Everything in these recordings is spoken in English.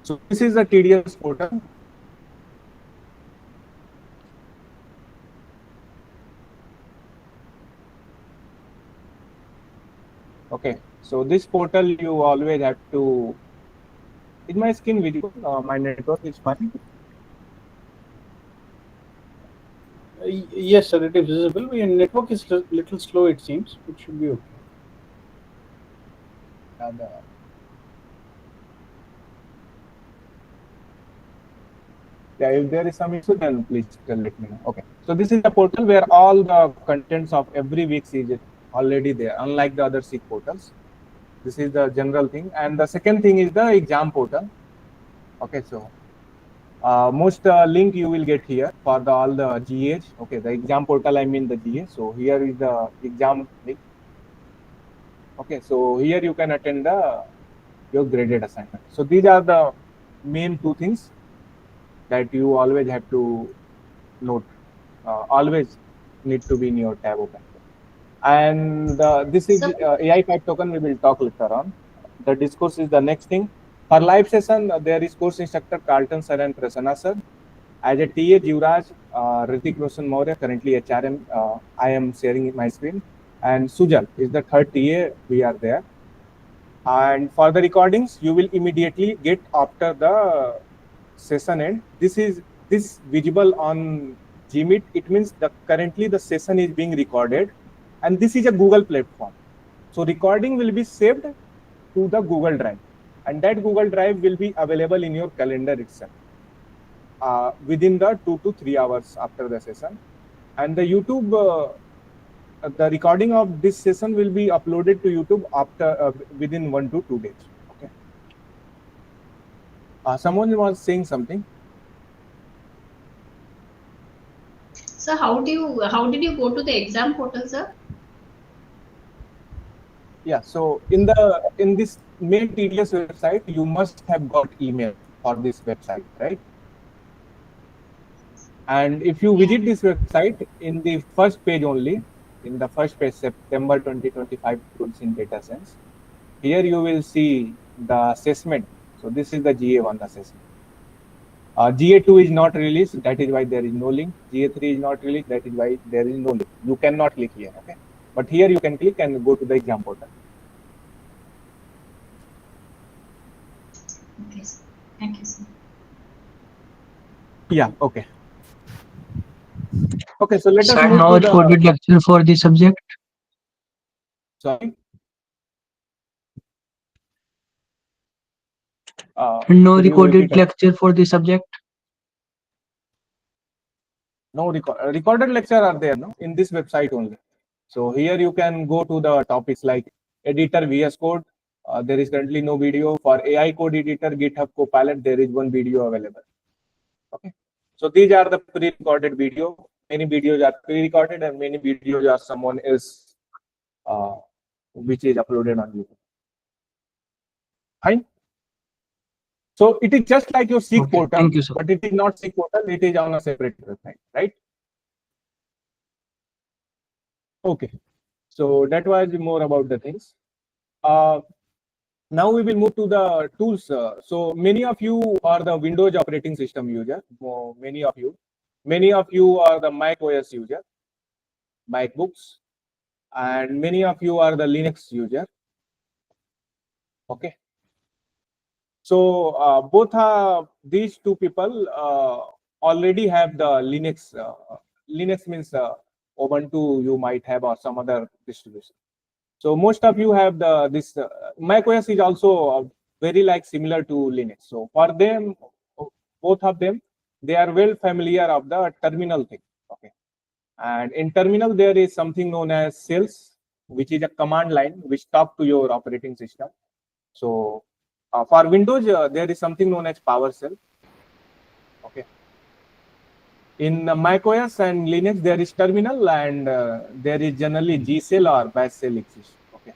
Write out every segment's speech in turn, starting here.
So this is the TDS portal. Okay, so this portal you always have to. Is my screen visible? My network is fine. Yes, sir, it is visible. Your network is a little slow, it seems. It should be okay. Yeah, if there is some issue, then please let me know. Okay, so this is the portal where all the contents of every week is already there, unlike the other SIG portals. This is the general thing. And the second thing is the exam portal. Okay, so most link you will get here for all the GAs. Okay, the exam portal, I mean the GA. So here is the exam link. Okay, so here you can attend your graded assignment. So these are the main two things that you always have to note. Always need to be in your tab open. And this is AI Pack token. We will talk later on. The discourse is the next thing. For live session, there is course instructor Carlton sir and Prasanna sir. As a TA, Jivraj, Ritik Roshan Maurya, currently HRM, I am sharing my screen. And Sujal is the third TA. We are there. And for the recordings, you will immediately get after the session end. This is visible on Gmeet. It means that currently the session is being recorded, and this is a Google platform. So recording will be saved to the Google Drive, and that Google Drive will be available in your calendar itself within the 2 to 3 hours after the session. And the YouTube, the recording of this session will be uploaded to YouTube after within 1 to 2 days. Okay. Someone was saying something. Sir, how did you go to the exam portal, sir? Yeah, so in this main TDS website, you must have got email for this website, right? And if you visit this website, in the first page only, in the first page, September 2025 tools in data science, here you will see the assessment. So this is the GA1 assessment. GA2 is not released, that is why there is no link. GA3 is not released, that is why there is no link. You cannot click here, okay? But here you can click and go to the exam portal. Okay, sir. Thank you, sir. Yeah, okay. Okay, so let us Sir, move no to the recorded lecture for the subject. Sorry. No Could you recorded repeat it? lecture for the subject. No recorded lecture are there, no, in this website only. So here you can go to the topics like editor, VS Code. There is currently no video. For AI code editor, GitHub Copilot, there is one video available. Okay. So these are the pre-recorded video. Many videos are pre-recorded and many videos are someone else which is uploaded on YouTube. Fine. So it is just like your SIG portal, Thank you, sir. but it is not SIG portal. It is on a separate website, right? Okay. So that was more about the things. Now we will move to the tools. So many of you are the Windows operating system user. Many of you are the Mac OS user, MacBooks, and many of you are the Linux user. Okay. So both these two people already have the Linux. Linux means Ubuntu you might have or some other distribution. So most of you have this macOS is also very like similar to Linux. So for them, both of them, they are well familiar of the terminal thing. Okay, and in terminal there is something known as shells, which is a command line which talk to your operating system. So for Windows, there is something known as PowerShell. Okay. In macOS and Linux, there is terminal and there is generally G shell or bash shell exists. Okay.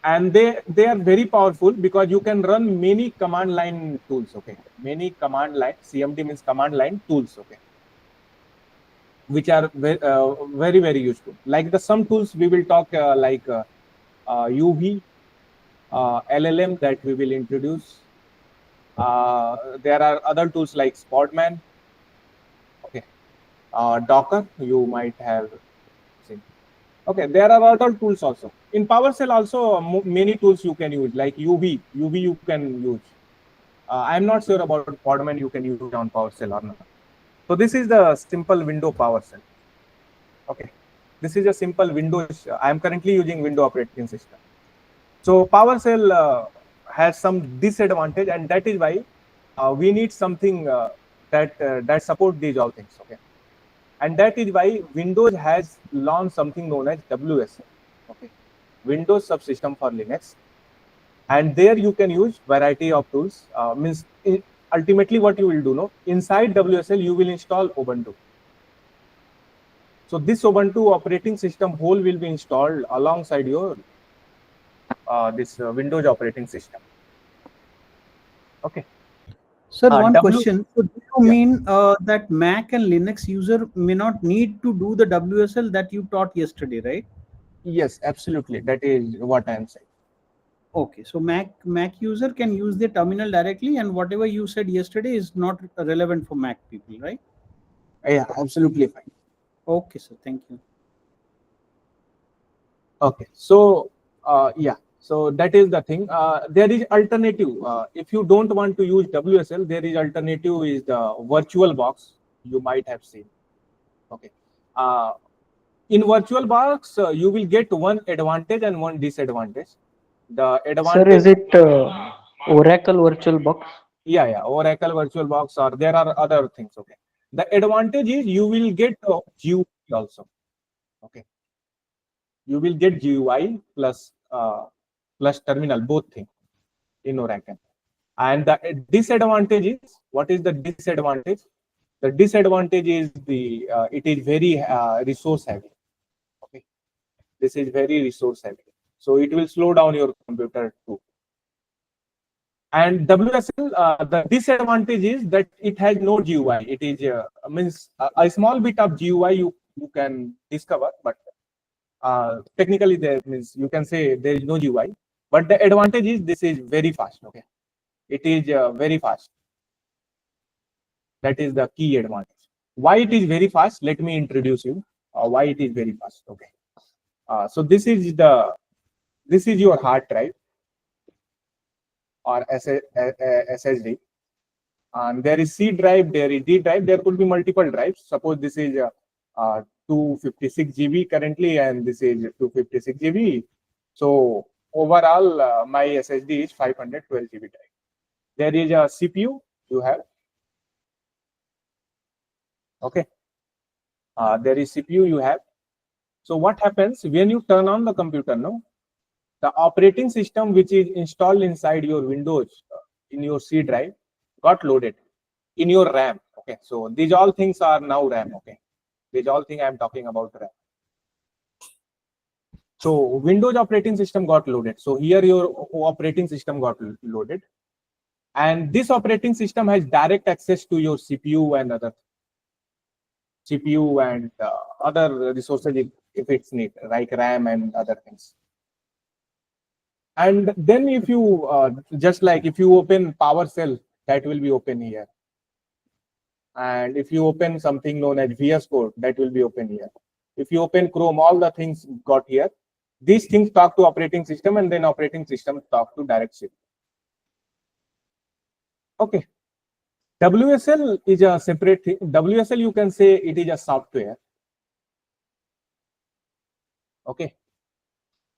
And they are very powerful because you can run many command line tools. Okay. Many command line, CMD means command line tools. Okay. Which are very, very useful. Like some tools we will talk like UV, LLM that we will introduce. There are other tools like Spotman. Okay, Docker you might have seen. Okay, there are other tools also. In PowerShell also many tools you can use, like UV you can use. I'm not sure about Podman you can use on PowerShell or not. So this is the simple window PowerShell. Okay, this is a simple Windows. I am currently using Windows operating system. So PowerShell has some disadvantage, and that is why we need something that support these all things. Okay, and that is why Windows has launched something known as WSL. Okay, Windows Subsystem for Linux, and there you can use variety of tools. Ultimately what you will do, no, inside WSL you will install Ubuntu. So this Ubuntu operating system whole will be installed alongside your this Windows operating system. Okay. Sir, one W- question. So do you mean that Mac and Linux user may not need to do the WSL that you taught yesterday, right? Yes, absolutely. That is what I am saying. Okay, so Mac user can use the terminal directly, and whatever you said yesterday is not relevant for Mac people, right? Yeah, absolutely fine. Okay, sir. Thank you. Okay, so yeah, so that is the thing. There is alternative. If you don't want to use WSL, there is alternative is the VirtualBox. You might have seen. Okay, in VirtualBox, you will get one advantage and one disadvantage. The Sir, advantage, is it Oracle VirtualBox? yeah, Oracle VirtualBox, or there are other things. Okay, the advantage is you will get GUI also. Okay, you will get GUI plus plus terminal, both things in Oracle. And the disadvantage is, what is the disadvantage? The disadvantage is it is very resource heavy. Okay, this is very resource heavy, so it will slow down your computer too. And WSL, the disadvantage is that it has no GUI. It is means a small bit of GUI you can discover, but technically there means you can say there is no GUI. But the advantage is this is very fast. Okay, it is very fast. That is the key advantage. Why it is very fast? Let me introduce you. Why it is very fast? Okay. So this is your hard drive or SSD, and there is C drive, there is D drive. There could be multiple drives. Suppose this is 256 GB currently, and this is 256 GB. So overall, my SSD is 512 GB drive. There is a CPU you have. Okay. There is CPU you have. So what happens when you turn on the computer? No, the operating system which is installed inside your Windows in your C drive got loaded in your RAM. Okay, so these all things are now RAM. Okay, these all things I am talking about RAM. So Windows operating system got loaded. So here your operating system got loaded, and this operating system has direct access to your CPU and other other resources if it's need, like RAM and other things. And then if you just like if you open PowerShell, that will be open here. And if you open something known as VS Code, that will be open here. If you open Chrome, all the things got here. These things talk to operating system, and then operating system talk to direct CPU. Okay. WSL is a separate thing. WSL, you can say it is a software. Okay.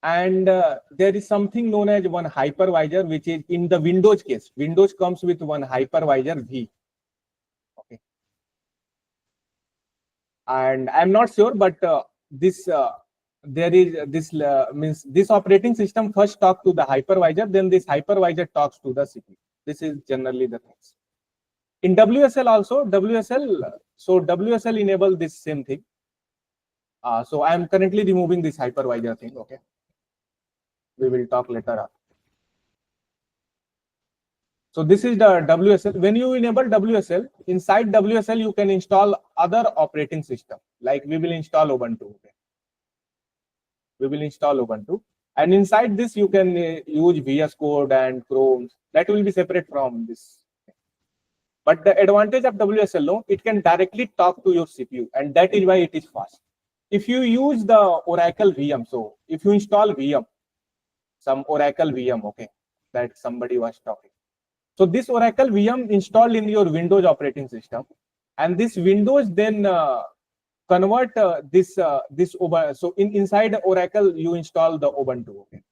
And there is something known as one hypervisor, which is in the Windows case. Windows comes with one hypervisor V. Okay. And I'm not sure, but this there is this means this operating system first talks to the hypervisor, then this hypervisor talks to the CPU. This is generally the things. In WSL also, WSL enable this same thing. So I am currently removing this hypervisor thing. Okay, we will talk later on. So this is the WSL. When you enable WSL, inside WSL you can install other operating system. Like we will install Ubuntu. Okay. We will install Ubuntu, and inside this you can use VS Code and Chrome. That will be separate from this But the advantage of WSL, no, it can directly talk to your CPU, and that is why it is fast. If you use the Oracle VM, so if you install VM, some Oracle VM, okay, that somebody was talking. So this Oracle VM installed in your Windows operating system, and this Windows then convert this Ubuntu. So inside Oracle you install the Ubuntu. Okay.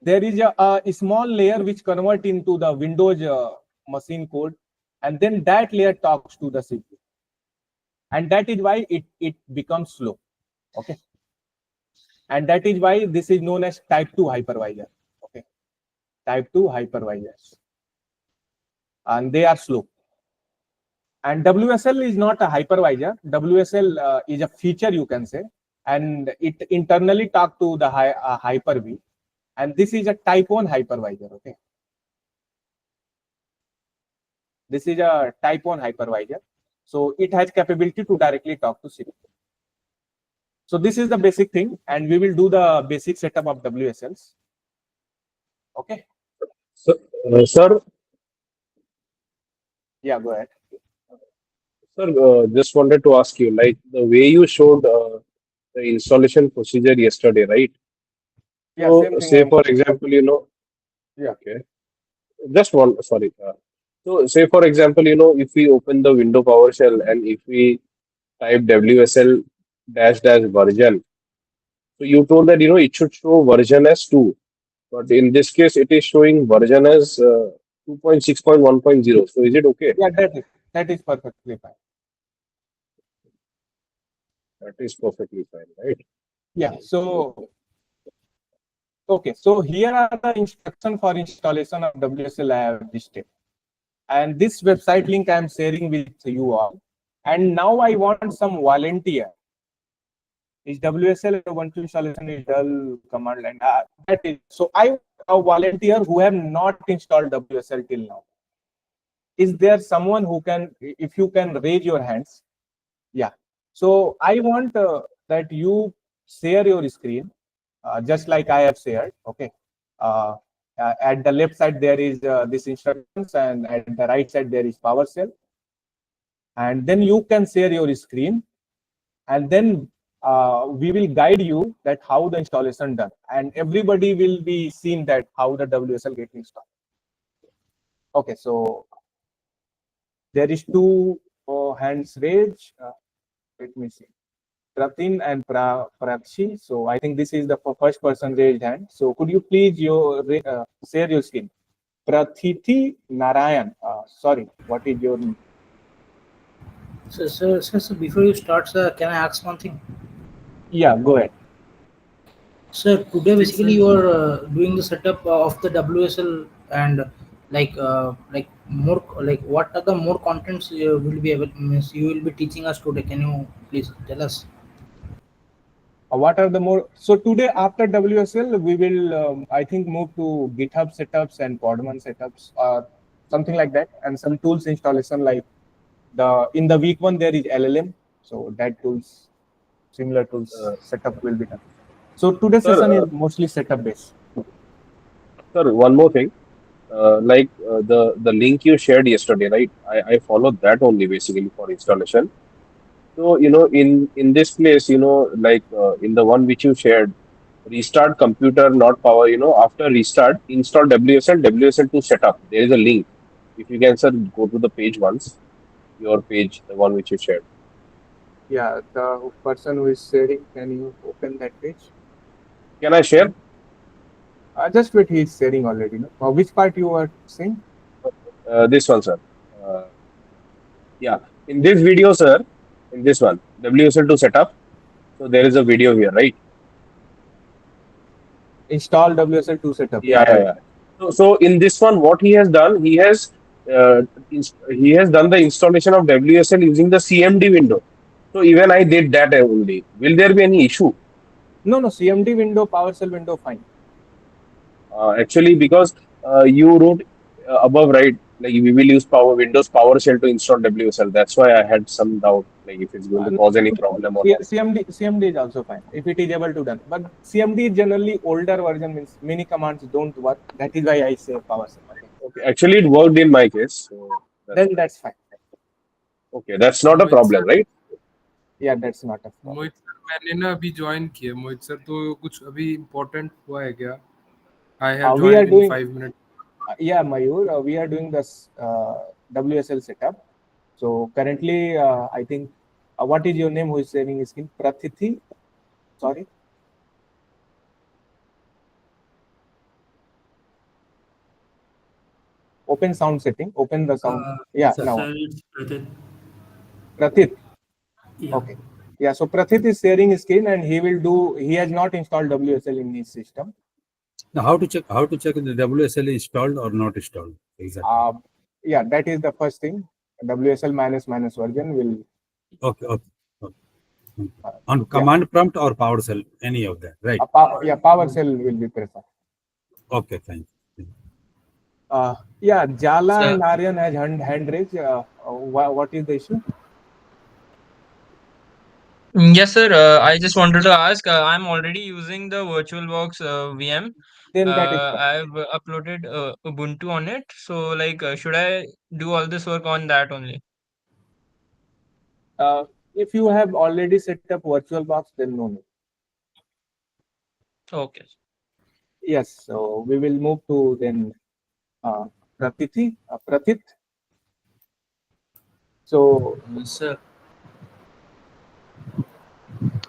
There is a small layer which convert into the Windows machine code, and then that layer talks to the CPU, and that is why it becomes slow. Okay, and that is why this is known as type 2 hypervisor. Okay, type 2 hypervisors, and they are slow. And WSL is not a hypervisor. WSL is a feature, you can say, and it internally talk to the Hyper-V. And this is a type 1 hypervisor. Okay, this is a type 1 hypervisor. So it has capability to directly talk to CPU. So this is the basic thing, and we will do the basic setup of WSLs. Okay. So, sir, Yeah, go ahead. sir, just wanted to ask you, like the way you showed the installation procedure yesterday, right? Yeah, So, same thing. say for example, Yeah. Okay. Just one, sorry. So, say for example, if we open the window PowerShell and if we type WSL dash dash version, so you told that it should show version as 2, but in this case it is showing version as 2.6.1.0. So is it okay? Yeah, that is perfectly fine. That is perfectly fine, right? Yeah. So okay. So here are the instructions for installation of WSL I have listed, and this website link I am sharing with you all. And now I want some volunteer. Is WSL Ubuntu installation is dull command line. That is, so I want a volunteer who have not installed WSL till now. Is there someone who can, if you can raise your hands? Yeah. So I want that you share your screen, just like I have shared. Okay. At the left side there is this instructions, and at the right side there is PowerShell. And then you can share your screen, and then we will guide you that how the installation done, and everybody will be seen that how the WSL get installed. Okay, so there is two hands raised. Let me see, Pratin and Prakshi. So I think this is the first person raised hand. So could you please share your screen? Prathiti Narayan. Sorry, what is your name? So, before you start, sir, can I ask one thing? Yeah, go ahead. Sir, today basically you are doing the setup of the WSL, and like more like what are the more contents you will be able, you will be teaching us today. Can you please tell us? What are the more? So today after WSL, we will I think move to GitHub setups and Podman setups or something like that, and some tools installation like in the week 1 there is LLM. So that tools, similar tools setup will be done. So today's session is mostly setup based. Sir, one more thing. The link you shared yesterday, right? I followed that only basically for installation. So in this place, in the one which you shared, restart computer, not power. After restart, install WSL to setup. There is a link. If you can, sir, go to the page once. Your page, the one which you shared. Yeah, the person who is sharing, can you open that page? Can I share? Just wait, he is sharing already. No? Which part you are saying? This one, sir. Yeah, in this video, sir, in this one, WSL to setup. So there is a video here, right? Install WSL to setup. Yeah. So in this one, what he has done, he has done the installation of WSL using the CMD window. So even I did that only. Will there be any issue? No, CMD window, PowerShell window, fine. Actually, because you wrote above, right? Like we will use Windows PowerShell to install WSL. That's why I had some doubt, like if it's going to cause any problem or not. CMD is also fine if it is able to done. But CMD is generally older version, means many commands don't work. That is why I say PowerShell. Okay. Actually, it worked in my case. So Then that's fine. okay, that's not a problem, right? Yeah, that's not a problem. Mohit sir मैंने ना अभी join किया मोहित sir तो कुछ अभी important हुआ है क्या I have We are joined in doing 5 minutes yeah, Mayur, we are doing this WSL setup. So currently, I think what is your name? Who is sharing screen? Pratithi. Sorry. Open sound setting. Open the sound. Yeah, now. Sir, it's Pratit. Pratit. Yeah. Okay. Yeah, so Pratit is sharing screen and he will do. He has not installed WSL in his system. Now, how to check if the WSL is installed or not installed? Exactly. Yeah, that is the first thing. WSL minus version will. Okay. On command prompt or PowerShell, any of that, right? Yeah, PowerShell will be preferred. Okay, thank you. Yeah, Jala and Aryan has hand raised. What is the issue? Yes, sir. I just wanted to ask. I'm already using the VirtualBox VM. Then that is fine. I've uploaded Ubuntu on it. So, like, should I do all this work on that only? If you have already set up VirtualBox, then no need. Okay. Yes. So we will move to then Pratit. So, Sir.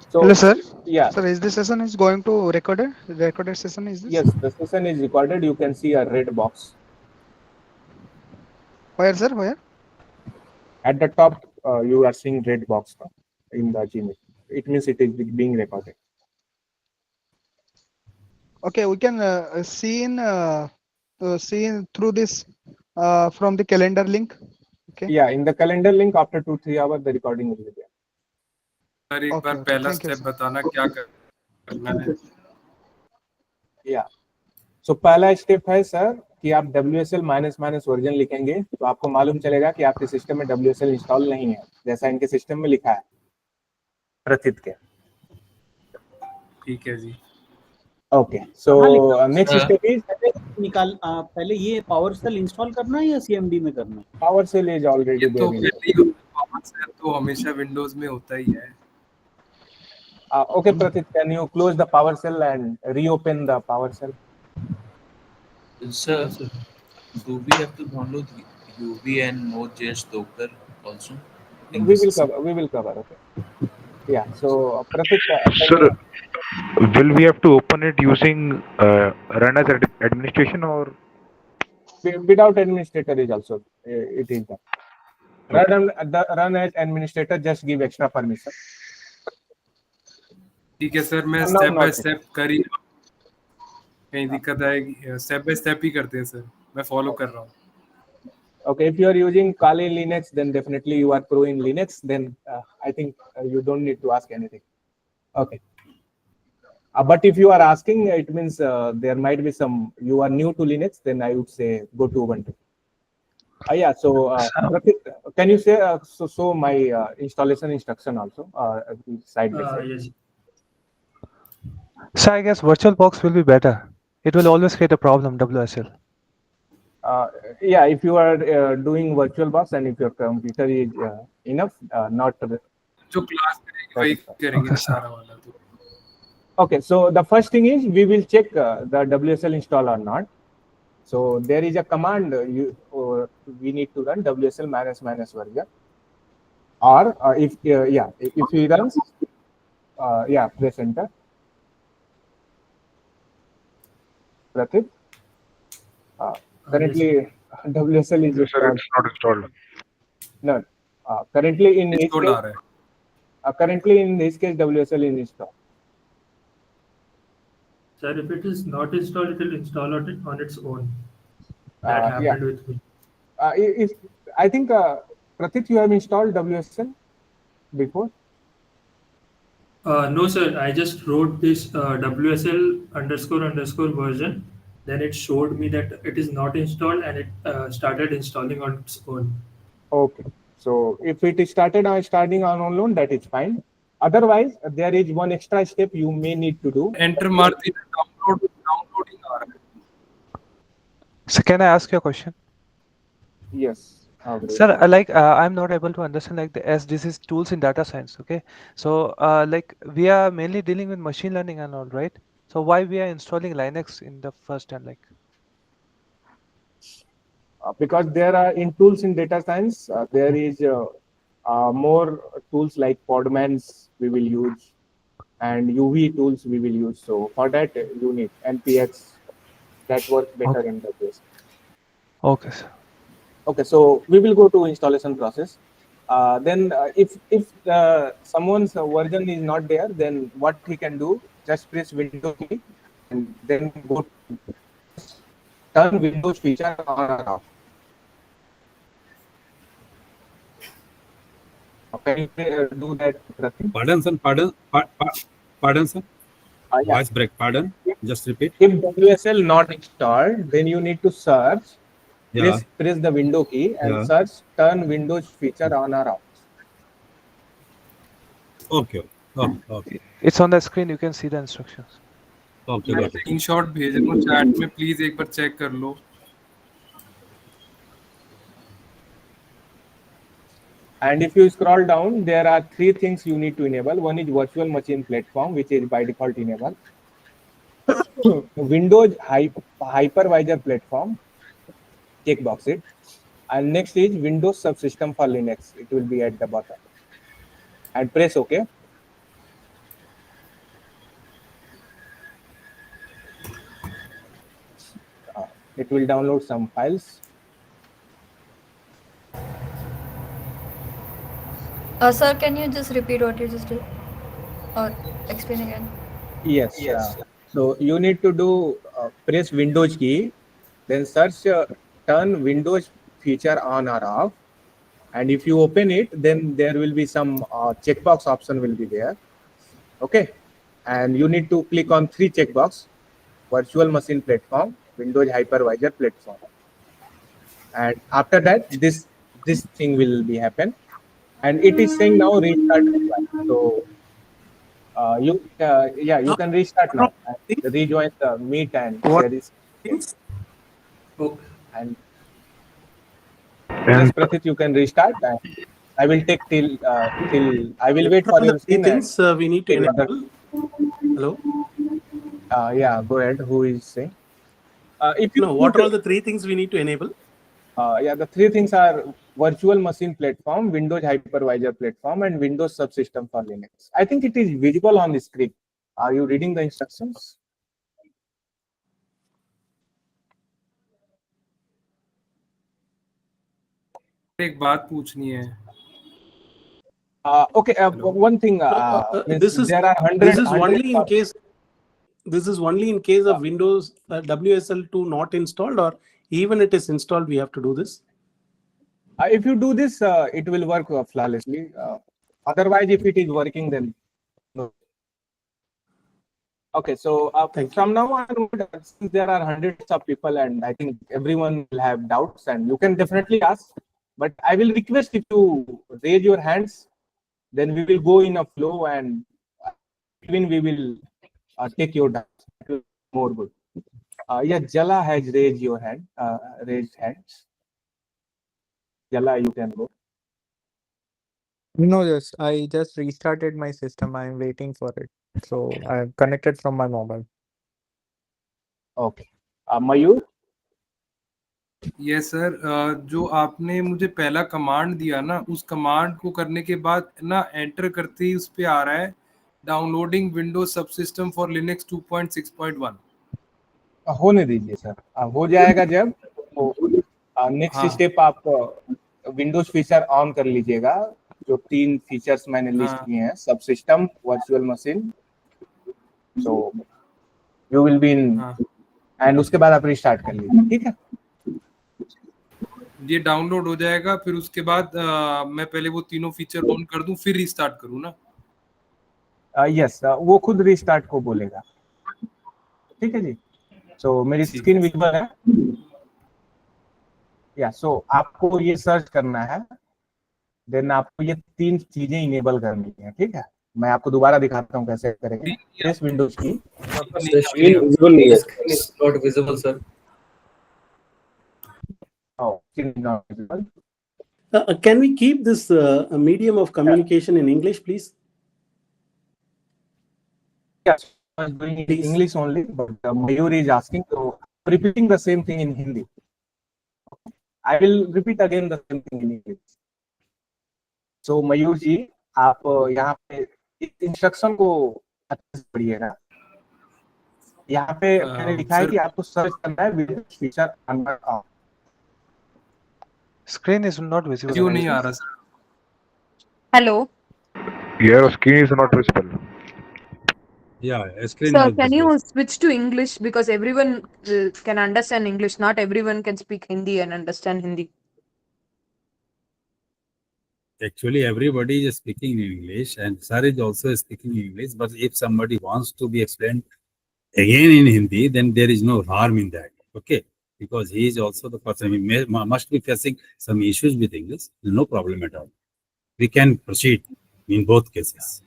So, hello, sir. Yeah. Sir, is this session is going to recorded? The recorded session is this? Yes, the session is recorded. You can see a red box. Where, sir? Where? At the top, you are seeing red box in the Gmail. It means it is being recorded. Okay, we can see through this from the calendar link. Okay. Yeah, in the calendar link, after 2-3 hours, the recording will be there. Sir एक बार पहला step बताना क्या करना है या सो पहला step है sir कि आप WSL माइनस वर्जन लिखेंगे तो आपको मालूम चलेगा कि आपके सिस्टम में WSL इंस्टॉल नहीं है जैसा इनके सिस्टम में लिखा है प्रतीत के ठीक है जी okay so next step is पहले ये PowerShell इंस्टॉल करना है या CMD में करना है PowerShell is already there PowerShell तो हमेशा विंडोज में होता ही है Okay, Pratit, can you close the PowerShell and reopen the PowerShell? Sir, do we have to download UV and Node.js Docker also? We will cover. Okay. Yeah. So, Pratit, sir, will we have to open it using run as administration or without administrator is also it is done. Run as administrator, just give extra permission. ठीक है sir मैं step by step करी कहीं दिक्कत आएगी step by step ही करते हैं sir मैं फॉलो कर रहा हूं Okay, if you are using Kali Linux, then definitely you are pro in Linux. Then I think you don't need to ask anything. Okay. But if you are asking, it means there might be some, you are new to Linux, then I would say go to Ubuntu. Yeah, so can you say, so my installation instruction also, side by side? Yes. So I guess VirtualBox will be better. It will always create a problem, WSL. Yeah, if you are doing VirtualBox and if your computer is enough, not जो class करेंगे वही करेंगे सारा वाला तो okay, so the first thing is we will check the WSL install or not. So there is a command we need to run WSL minus version, or if he runs press enter. Pratit, currently WSL is sir, it's not installed. No, currently in this case WSL is installed. Sir, if it is not installed, it will install it on its own. That happened with me. I think Pratit, you have installed WSL before? No, sir. I just wrote this WSL __ version. Then it showed me that it is not installed, and it started installing on its own. Okay. So if it is starting on own, that is fine. Otherwise, there is one extra step you may need to do. Enter मारती है downloading आ रहा है So can I ask you a question? Yes. Sir, I'm not able to understand as this is tools in data science, okay? So we are mainly dealing with machine learning and all, right? So why we are installing Linux in the first time, like? Because there are in tools in data science, there is more tools like Podmans we will use and UV tools we will use. So for that you need NPX that works better in the case. Okay, sir. Okay, so we will go to installation process. Then if someone's version is not there, then what he can do, just press Windows key and then go turn Windows feature on or off. Can you do that, Pratik? Pardon, sir. Yeah. Voice break. Pardon. Just repeat. If WSL not installed, then you need to search. Yeah. Press the window key and search turn Windows feature on or off. Okay. Okay. It's on the screen. You can see the instructions. Okay. मैं screenshot भेज रहा हूँ chat में, please एक बार check कर लो. And if you scroll down, there are three things you need to enable. One is virtual machine platform, which is by default enabled. Windows hypervisor platform, checkbox it. And next is Windows subsystem for Linux. It will be at the bottom. And press OK. It will download some files. Sir, can you just repeat what you just did or explain again? Yes. So you need to do press Windows key, then search turn Windows feature on or off. And if you open it, then there will be some checkbox option will be there. Okay. And you need to click on three checkbox, virtual machine platform, Windows hypervisor platform. And after that, this thing will be happen. And it is saying now restart. So you can restart now and rejoin the meet and there is and yes, Pratik, you can restart and I will take till I will wait for your screen. Things we need to enable. Hello. Yeah, go ahead. Who is saying? If you know what are all the three things we need to enable? Yeah, the three things are virtual machine platform, Windows hypervisor platform, and Windows subsystem for Linux. I think it is visible on the screen. Are you reading the instructions? एक बात पूछनी है. Okay. One thing. This is there are 100. This is only in case. This is only in case of Windows WSL2 not installed, or even it is installed, we have to do this. If you do this, it will work flawlessly. Otherwise, if it is working, then no. Okay, so from now on, since there are hundreds of people, and I think everyone will have doubts, and you can definitely ask. But I will request if you raise your hands, then we will go in a flow, and even we will take your doubts. It will be more good. Yeah, Jala has raised your hand. Raised hands. Jala, you can go. No, yes, I just restarted my system. I'm waiting for it. So I'm connected from my mobile. Okay. Mayur? Yes, sir. जो आपने मुझे पहला command दिया ना, उस command को करने के बाद ना एंटर करते ही उस पे आ रहा है downloading Windows subsystem for Linux 2.6.1. होने दीजिए सर, हो जाएगा जब तो नेक्स्ट स्टेप आप विंडोज फीचर ऑन कर लीजिएगा. जो 3 फीचर्स मैंने लिस्ट किए हैं, सब system, virtual machine, so you will be in and उसके बाद आप रिस्टार्ट कर लीजिए. ठीक है, ये डाउनलोड हो जाएगा, फिर उसके बाद मैं पहले वो तीनों फीचर ऑन कर दूं, फिर रिस्टार्ट करूं ना? यस, वो खुद रिस्टार्ट को बोलेगा. ठीक है जी. सो मेरी स्क्रीन विजिबल है. या सो आपको ये सर्च करना है, देन आपको ये 3 चीजें इनेबल करनी है. ठीक है, मैं आपको दोबारा दिखाता हूँ कैसे करेंगे. प्रेस विंडोज की. स्क्रीन विजिबल नहीं है. Not visible sir. Oh, screen is not visible. Can we keep this medium of communication in English, please? Yes, I was doing it in English only, but Mayur is asking, so repeating the same thing in Hindi. I will repeat again the same thing in English. So मयूर जी आप यहाँ पे इस instruction को अच्छे से पढ़िएगा। यहाँ पे मैंने लिखा है कि आपको सर्च करना है Windows feature under of. Screen is not visible. क्यों नहीं आ रहा sir? Hello. Your screen is not visible. Yeah, screen Sir, is can visible. you switch to English because everyone can understand English. Not everyone can speak Hindi and understand Hindi. Actually, everybody is speaking English, and sir is also speaking English. But if somebody wants to be explained again in Hindi, then there is no harm in that. Okay, because he is also the person. He must be facing some issues with English. No problem at all. We can proceed in both cases.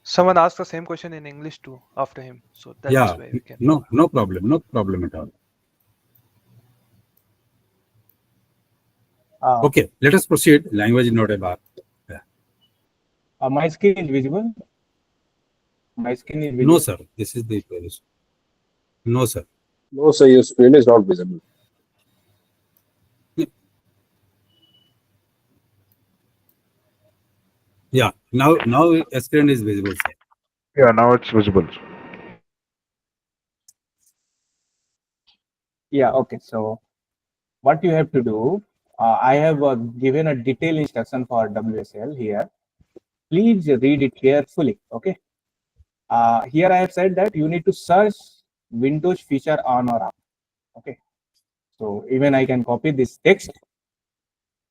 Someone asked the same question in English too after him, so that's Yeah, why we can. no problem at all. Okay, let us proceed. Language is not a bar. Yeah. My screen is visible. My screen is visible. No, sir. This is the position. No, sir. No, sir, your screen is not visible. Yeah, now a screen is visible, sir. Yeah, now it's visible. Yeah, okay. So what you have to do, I have given a detailed instruction for WSL here. Please read it carefully, okay? Here I have said that you need to search Windows feature on or off, okay? So even I can copy this text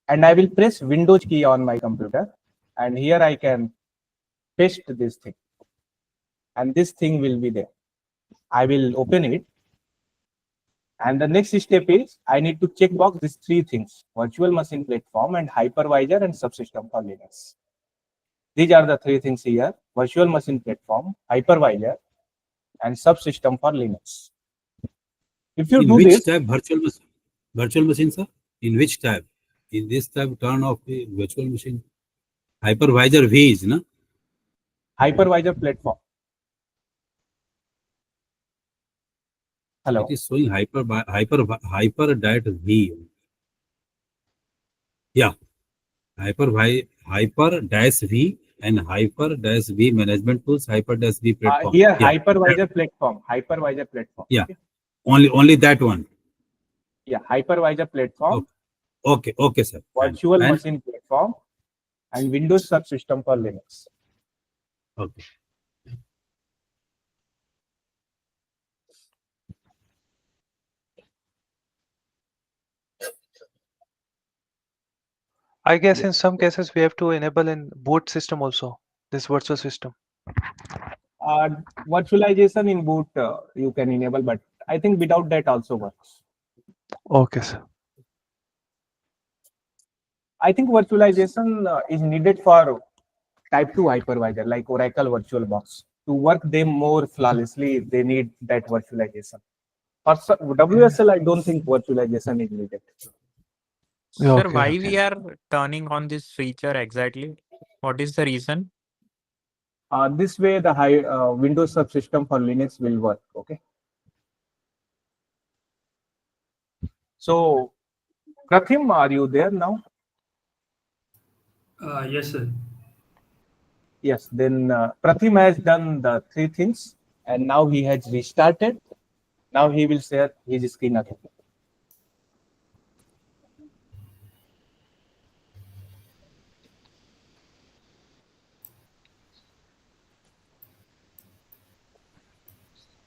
and I will press Windows key on my computer and here I can paste this thing and this thing will be there. I will open it. And the next step is I need to check box these three things: virtual machine platform and hypervisor and subsystem for Linux. These are the three things here: virtual machine platform, hypervisor, and subsystem for Linux. If you in do which this, tab virtual machine, sir? In which tab? In this tab, turn off the virtual machine. Hypervisor V is, no? Hypervisor platform. Hello. It is showing hyper diet V. Yeah, hyper dash V and hyper dash V management tools, hyper dash V platform. Here, yeah. hypervisor platform. Hypervisor platform. Yeah, okay. only that one. Yeah, hypervisor platform. Okay, sir. Virtual machine platform and Windows subsystem for Linux. Okay. I guess in some cases we have to enable in boot system also this virtual system. Virtualization in boot you can enable, but I think without that also works. Okay, sir. I think virtualization is needed for type 2 hypervisor like Oracle VirtualBox. To work them more flawlessly, they need that virtualization. For WSL, I don't think virtualization is needed. Sir, why we are turning on this feature exactly? What is the reason? This way, the Windows subsystem for Linux will work. Okay. So, Prathim, are you there now? Yes, sir. Yes. Then Prathim has done the three things, and now he has restarted. Now he will share his screen again.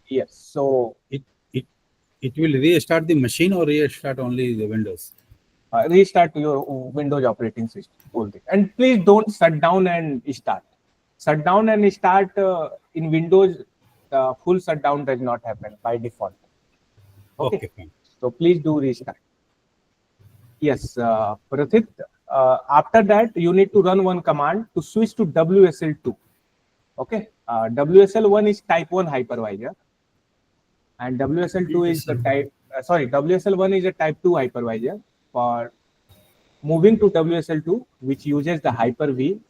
Yes. So it will restart the machine or restart only the Windows? Restart your Windows operating system. And please don't shut down and start. Shut down and start in Windows. Full shutdown does not happen by default. Okay. So please do restart. Yes, Prathit. After that, you need to run one command to switch to WSL2. Okay. WSL1 is type 1 hypervisor. And WSL2 is the type sorry, WSL1 is a type 2 hypervisor. For moving to WSL2, which uses the Hyper-V,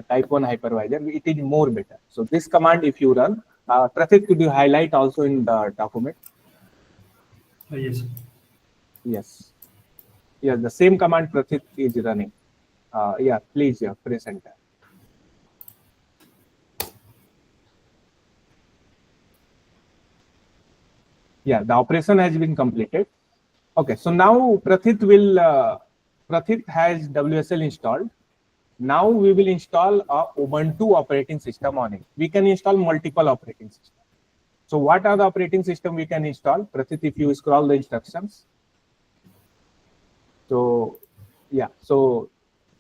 type 1 hypervisor, it is more better. So this command, if you run, Pratik, could you highlight also in the document? Yes. Yes. Yeah, the same command Pratik is running. Yeah, please press enter. Yeah, the operation has been completed. Okay, so now Pratik has WSL installed. Now we will install a Ubuntu operating system on it. We can install multiple operating systems. So what are the operating system we can install? Pratik, if you scroll the instructions. So yeah, so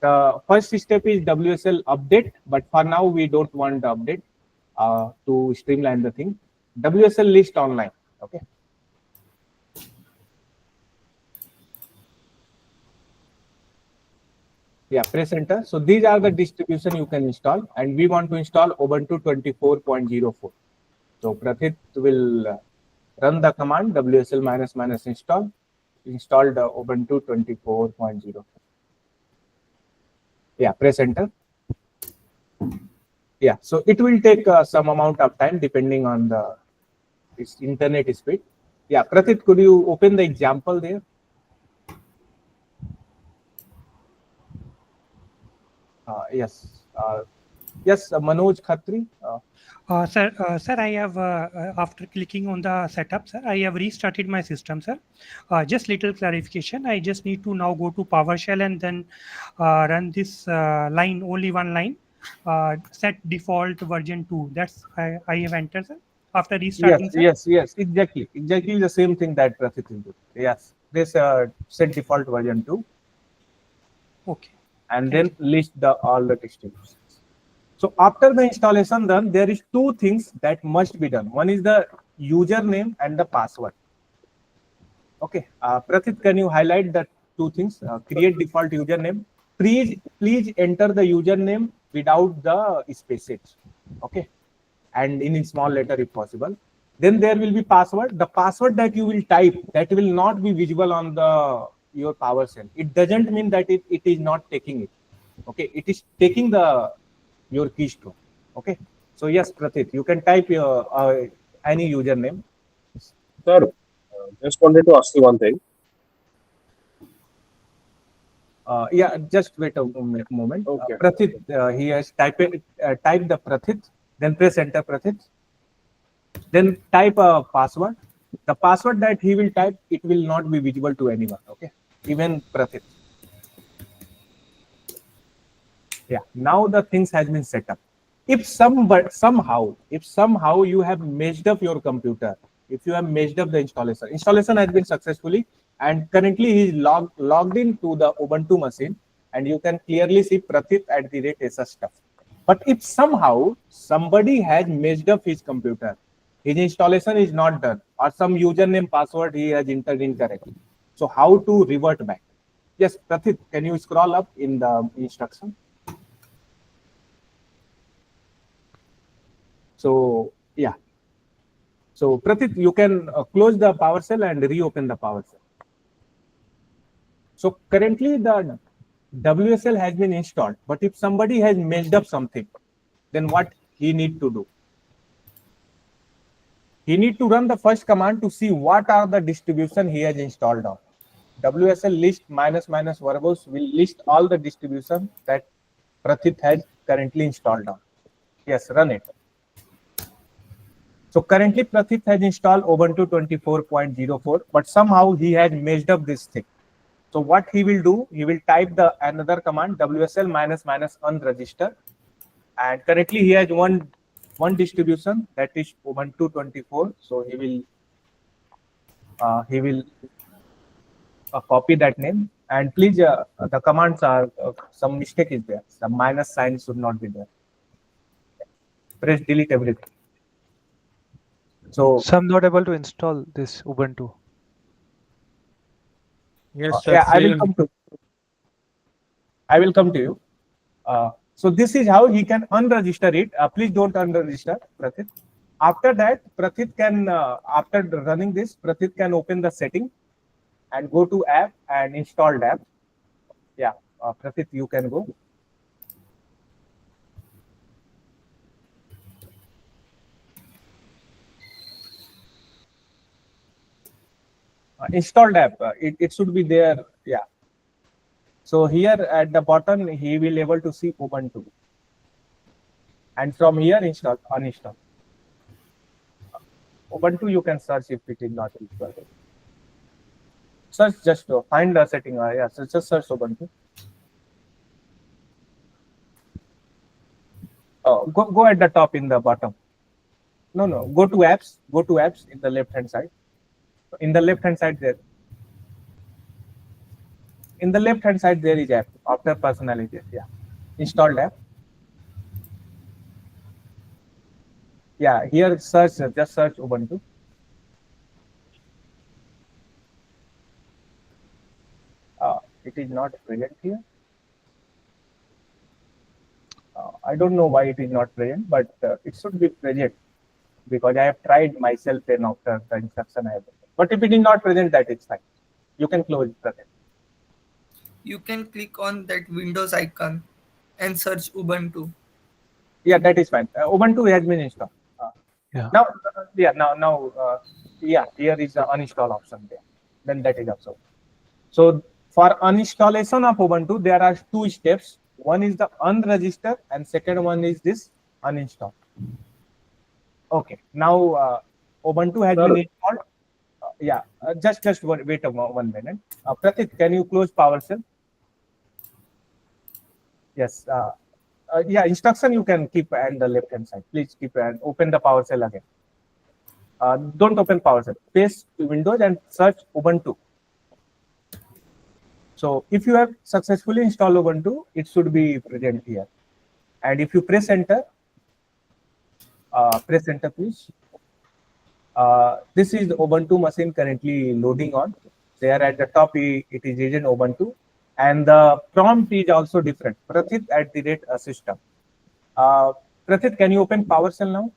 the first step is WSL update, but for now we don't want the update to streamline the thing. WSL list online, okay. Yeah, press enter. So these are the distribution you can install, and we want to install Ubuntu 24.04. So Pratik will run the command WSL install the Ubuntu 24.04. Yeah, press enter. Yeah, so it will take some amount of time depending on the internet speed. Yeah, Pratik, could you open the example there? Yes. Yes, Manoj Khatri. Sir, I have after clicking on the setup, sir, I have restarted my system, sir. Just little clarification. I just need to now go to PowerShell and then run this line, only one line. Set default version 2. That's I have entered, sir. After restarting, Yes, sir. yes, exactly the same thing that Pratik will do. Yes, this set default version 2. Okay. And then list all the distributions. So after the installation done, there is two things that must be done. One is the username and the password. Okay, Pratik, can you highlight the two things? Create default username. Please enter the username without the spaces. Okay, and in small letter if possible. Then there will be password. The password that you will type, that will not be visible on your PowerShell. It doesn't mean that it is not taking it. Okay, it is taking your keystroke. Okay, so yes, Pratik, you can type your any username. Sir, just wanted to ask you one thing. Yeah, just wait a moment. Okay. Pratik, he has typed the Pratik, then press enter Pratik. Then type a password. The password that he will type, it will not be visible to anyone. Okay, even Pratik. Yeah, now the things has been set up. If somehow you have messed up your computer, if you have messed up the installation has been successfully, and currently he is logged into the Ubuntu machine, and you can clearly see Pratik@ss stuff. But if somehow somebody has messed up his computer, his installation is not done, or some username password he has entered incorrectly. So how to revert back? Yes, Pratik, can you scroll up in the instruction? So yeah. So Pratik, you can close the PowerShell and reopen the PowerShell. So currently the WSL has been installed, but if somebody has messed up something, then what he need to do? He need to run the first command to see what are the distribution he has installed on. WSL list -- verbose will list all the distribution that Pratik has currently installed on. Yes, run it. So currently Pratik has installed Ubuntu 24.04, but somehow he has messed up this thing. So what he will do, he will type the another command WSL -- unregister, and currently he has one distribution, that is Ubuntu 24. So he will copy that name, and please the commands are some mistake is there, some minus sign should not be there. Press delete everything. So I'm not able to install this Ubuntu. Yes, yeah, I will come to you. So this is how he can unregister it. Please don't unregister, Pratik. After that, Prathit can, after running this, Prathit can open the setting and go to app and installed app. Yeah, Prathit, you can go. Installed app, it should be there. Yeah. So here at the bottom, he will able to see Ubuntu. And from here, uninstall. Ubuntu, you can search if it is not installed. Search, just find the setting. Yeah, so just search Ubuntu. Go at the top in the bottom. No, go to apps. Go to apps in the left hand side. In the left hand side there. In the left hand side there is app after personalization. Yeah, installed app. Yeah, here search, just search Ubuntu. It is not present here. I don't know why it is not present, but it should be present because I have tried myself and after the instruction I have. But if it is not present, that is fine. You can close it. You can click on that Windows icon and search Ubuntu. Yeah, that is fine. Ubuntu has been installed. Now, yeah, here is the uninstall option there. Then that is also. So for uninstallation of Ubuntu, there are two steps. One is the unregister and second one is this uninstall. Okay, now Ubuntu has been installed. Yeah, just wait one minute. Pratik, can you close PowerShell? Yes. Yeah, instruction you can keep at the left hand side. Please keep and open the PowerShell again. Don't open PowerShell. Paste Windows and search Ubuntu. So if you have successfully installed Ubuntu, it should be present here. And if you press enter please. This is the Ubuntu machine currently loading on. There at the top, it is agent Ubuntu. And the prompt is also different. Prathit @system. Prathit, can you open PowerShell now?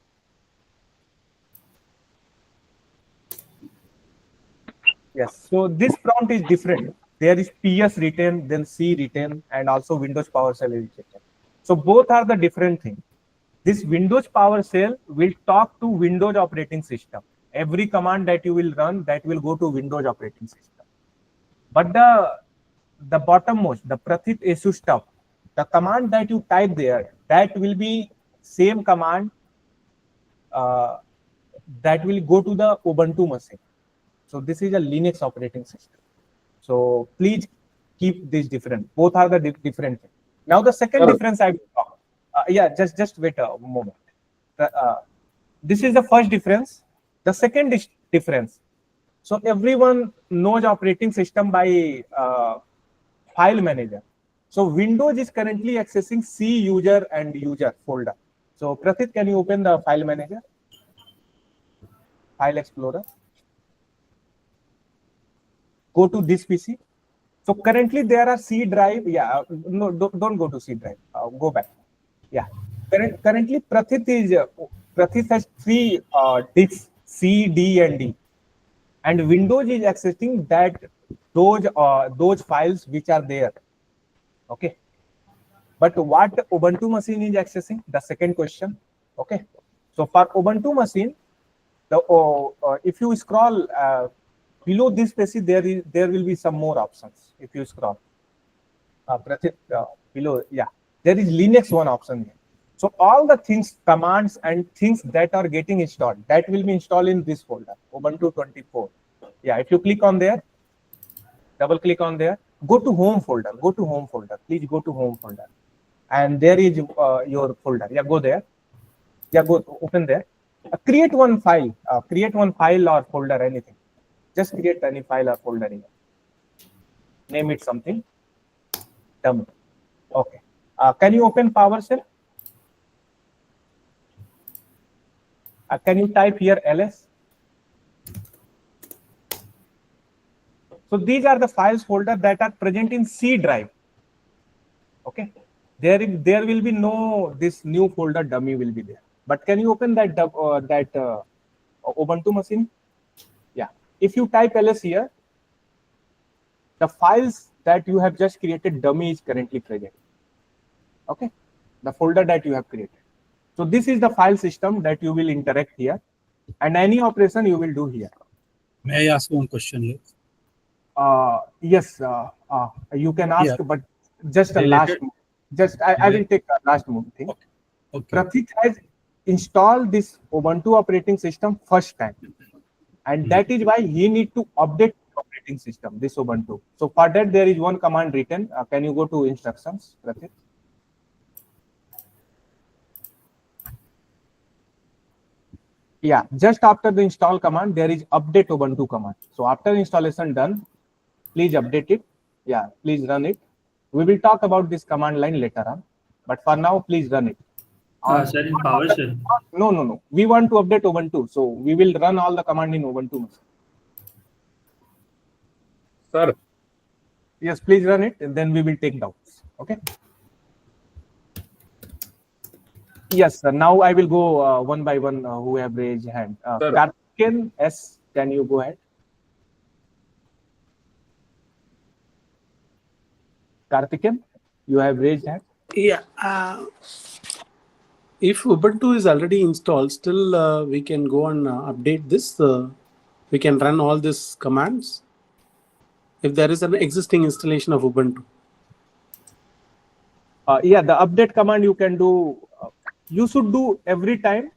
Yes. So this prompt is different. There is PS written, then C written, and also Windows PowerShell is written. So both are the different things. This Windows PowerShell will talk to Windows operating system. Every command that you will run, that will go to Windows operating system. But the bottommost, the Prathit issue stuff, the command that you type there, that will be same command that will go to the Ubuntu machine. So this is a Linux operating system. So please keep this different. Both are the different things. Now the second difference I will talk. Yeah, just wait a moment. This is the first difference. The second difference. So everyone knows operating system by file manager. So Windows is currently accessing C user and user folder. So Prathit, can you open the file manager? File Explorer. Go to this PC. So currently there are C drive. Yeah, no, don't go to C drive. Go back. Yeah. Currently Prathit has three disks, C, D, and D. And Windows is accessing those files which are there. Okay. But what Ubuntu machine is accessing? The second question. Okay. So for Ubuntu machine, if you scroll below this PC, there will be some more options. If you scroll, Prathit, below, yeah, there is Linux one option here. So all the things, commands and things that are getting installed, that will be installed in this folder, Ubuntu 24. Yeah, if you click on there, double click on there, go to home folder, please go to home folder. And there is your folder. Yeah, go there. Yeah, go open there. Create one file or folder, anything. Just create any file or folder here. Name it something. Done. Okay. Can you open PowerShell? Can you type here ls? So these are the files folder that are present in C drive. Okay. There will be no this new folder dummy will be there. But can you open that Ubuntu machine? Yeah. If you type ls here, the files that you have just created dummy is currently present. Okay, the folder that you have created. So this is the file system that you will interact here, and any operation you will do here. May I ask one question here? Yes, you can ask, but just a last. I will take a last move thing. Okay. Pratik has installed this Ubuntu operating system first time, and that is why he need to update the operating system, this Ubuntu. So for that there is one command written. Can you go to instructions, Pratik? Yeah, just after the install command, there is update Ubuntu command. So after installation done, please update it. Yeah, please run it. We will talk about this command line later on, but for now, please run it. Sir, in PowerShell. No. We want to update Ubuntu, so we will run all the command in Ubuntu. Sir. Yes, please run it, and then we will take doubts. Okay. Yes, sir. Now I will go one by one who have raised hand. Karthikeyan S, can you go ahead? Karthikeyan, you have raised hand. Yeah. If Ubuntu is already installed, still we can go and update this. We can run all these commands if there is an existing installation of Ubuntu. Yeah, the update command you can do. You should do every time.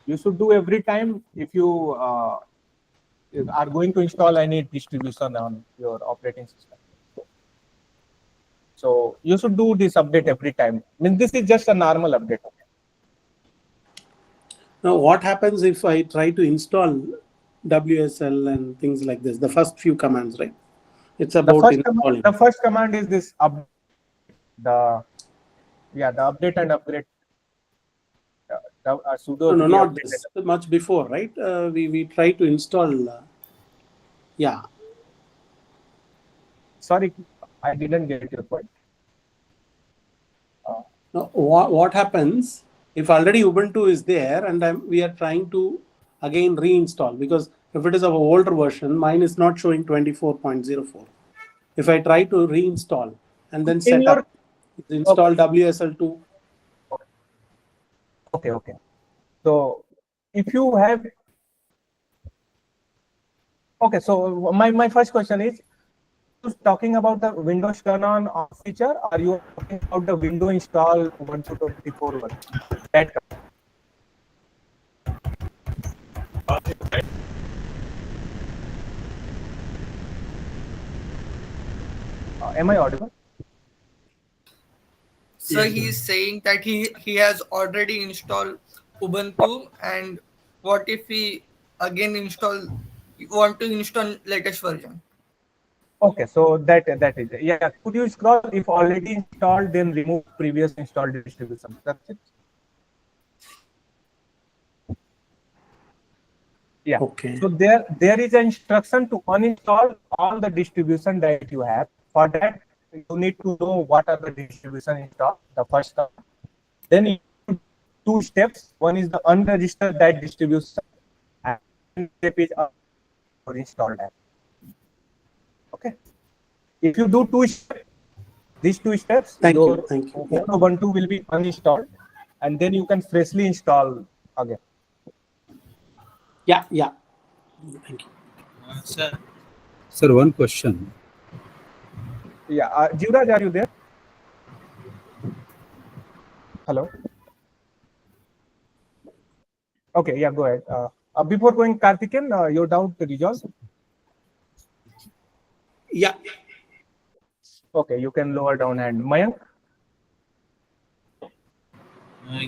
You should do every time if you are going to install any distribution on your operating system. So you should do this update every time. I mean, this is just a normal update. Now, what happens if I try to install WSL and things like this? The first few commands, right? It's about installing. The first command is this update. The update and upgrade. Sudo No, not this. Much before, right? We try to install. Yeah. Sorry, I didn't get your point. Now, what happens if already Ubuntu is there and we are trying to again reinstall? Because if it is of an older version, mine is not showing 24.04. If I try to reinstall and then set up, install WSL2. Okay. So if you have, okay. So my first question is, talking about the Windows turn on off feature, or are you talking about the window install Ubuntu 24? That am I audible? So he's saying that he has already installed Ubuntu, and what if we again want to install latest version? Okay, so that is it. Yeah. Could you scroll? If already installed, then remove previous installed distribution. That's it. Yeah. Okay. So there is an instruction to uninstall all the distribution that you have. For that, you need to know what are the distribution installed. The first step. Then you do two steps. One is the unregister that distribution, and step is install that. Okay. If you do these two steps, your Ubuntu will be uninstalled, and then you can freshly install again. Yeah. Thank you. Sir, one question. Yeah, Jivraj, are you there? Hello. Okay, yeah, go ahead. Before going, Karthikeyan, your doubt resolved? Yeah. Okay, you can lower down hand. Mayank?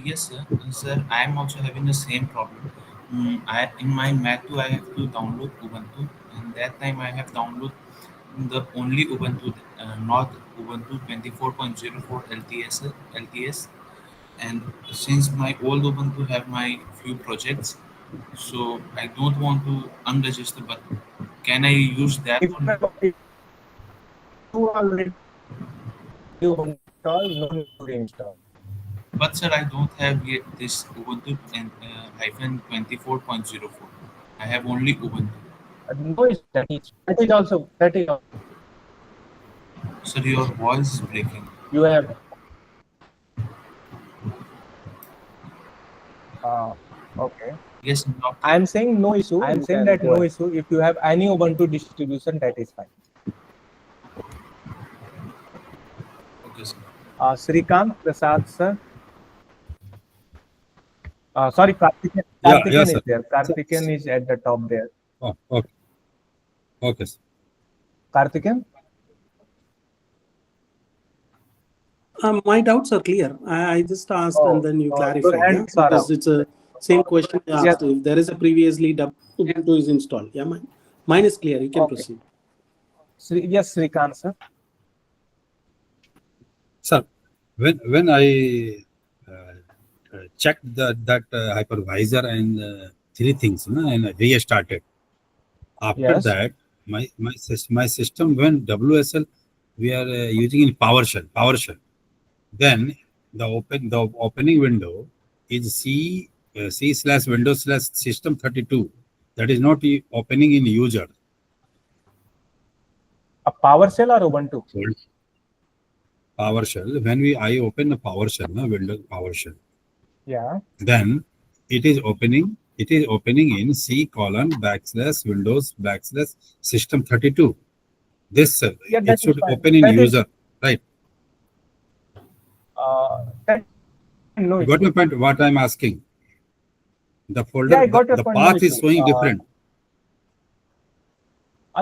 Yes, sir. Sir, I am also having the same problem. In my Mac too, I have to download Ubuntu, and that time I have downloaded the only Ubuntu, not Ubuntu 24.04 LTS. And since my old Ubuntu have my few projects, so I don't want to unregister, but can I use that one? You already install, no need to reinstall. But sir, I don't have yet this Ubuntu and hyphen 24.04. I have only Ubuntu. No, that is also Sir, your voice is breaking. you have. Okay. Yes, now I am saying no issue. I am you saying can that go no ahead. issue. If you have any Ubuntu distribution, that is fine. Okay, sir. Srikant Prasad, sir. Sorry, Karthikeyan. Yeah, Karthikeyan sir. is there. Karthikeyan is at the top there. Oh, okay. Okay, sir. Karthikeyan? My doubts are clear. I just asked and then you your clarified, yeah? hands are Because up. it's a same question I Yes. asked. If there is a previously Ubuntu is installed, yeah, mine is clear. You can Okay. proceed. Yes, Srikant, sir. Sir, when I checked that hypervisor and three things, and I restarted. After Yes. that, my system when WSL we are using in PowerShell. Then the opening window is C/Windows/System32. That is not opening in user. A PowerShell or Ubuntu? PowerShell. When I open the PowerShell, Windows PowerShell. Yeah. Then it is opening in C:\Windows/System32. This Yeah, it that is should fine. open in That is user, right? that no You got issue. my point? What I'm asking? The folder, Yeah, I got your the point. path No is issue. showing different.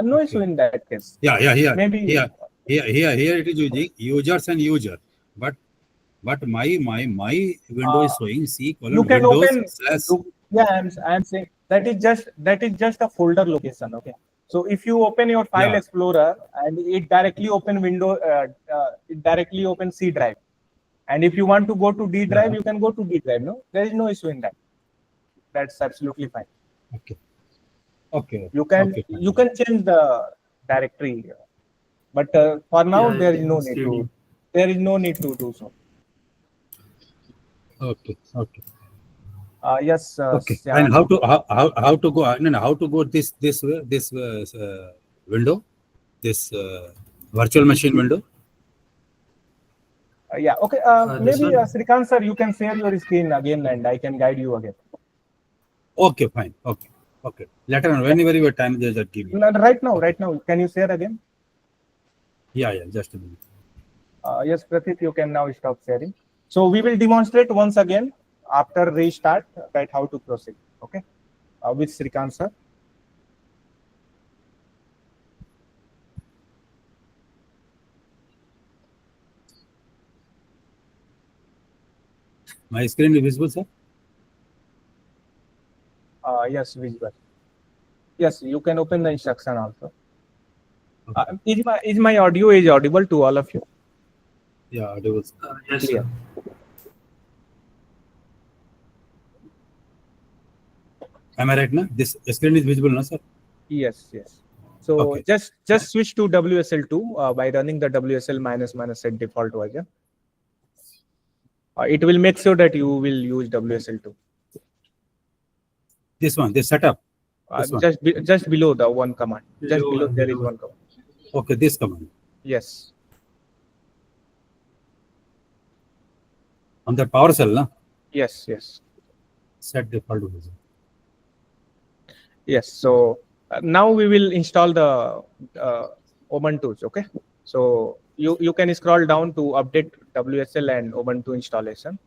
No issue in that case. Yeah. Maybe Here it is using users and user, but my window is showing you can C:\Windows/. Yeah, I'm saying that is just a folder location. Okay. So if you open your file Yeah. explorer and it directly open it directly open C drive. And if you want to go to D drive, Yeah. you can go to D drive. No, there is no issue in that. That's absolutely fine. Okay. You can change the directory, but for now Yeah, there is no it's need reading. to do so. Okay. Yes. Okay. Yeah. And how to go? No, how to go this way? This window, this virtual machine window. Yeah. Okay. This Maybe one. Srikant sir, you can share your screen again, and I can guide you again. Okay, fine. Okay. Later on, whenever you have time, just give me. Right now, can you share again? Yeah. Just a minute. Yes, Pratik, you can now stop sharing. So we will demonstrate once again after restart that how to proceed. Okay. With Srikant sir. My screen is visible, sir? Yes, visible. Yes, you can open the instruction also. Is my audio is audible to all of you? Yeah, audible. Yes, Clear. sir. Am I right now? This screen is visible now, sir? Yes. So Okay. just switch to WSL2 by running the WSL -- set default version. It will make sure that you will use WSL2. This one, this setup. This one. Just below the one command. Just below there is one command. Okay, this command. Yes. On the PowerShell, no? Yes. Set default version. Yes. So now we will install the Ubuntu. Okay. So you can scroll down to update WSL and Ubuntu installation.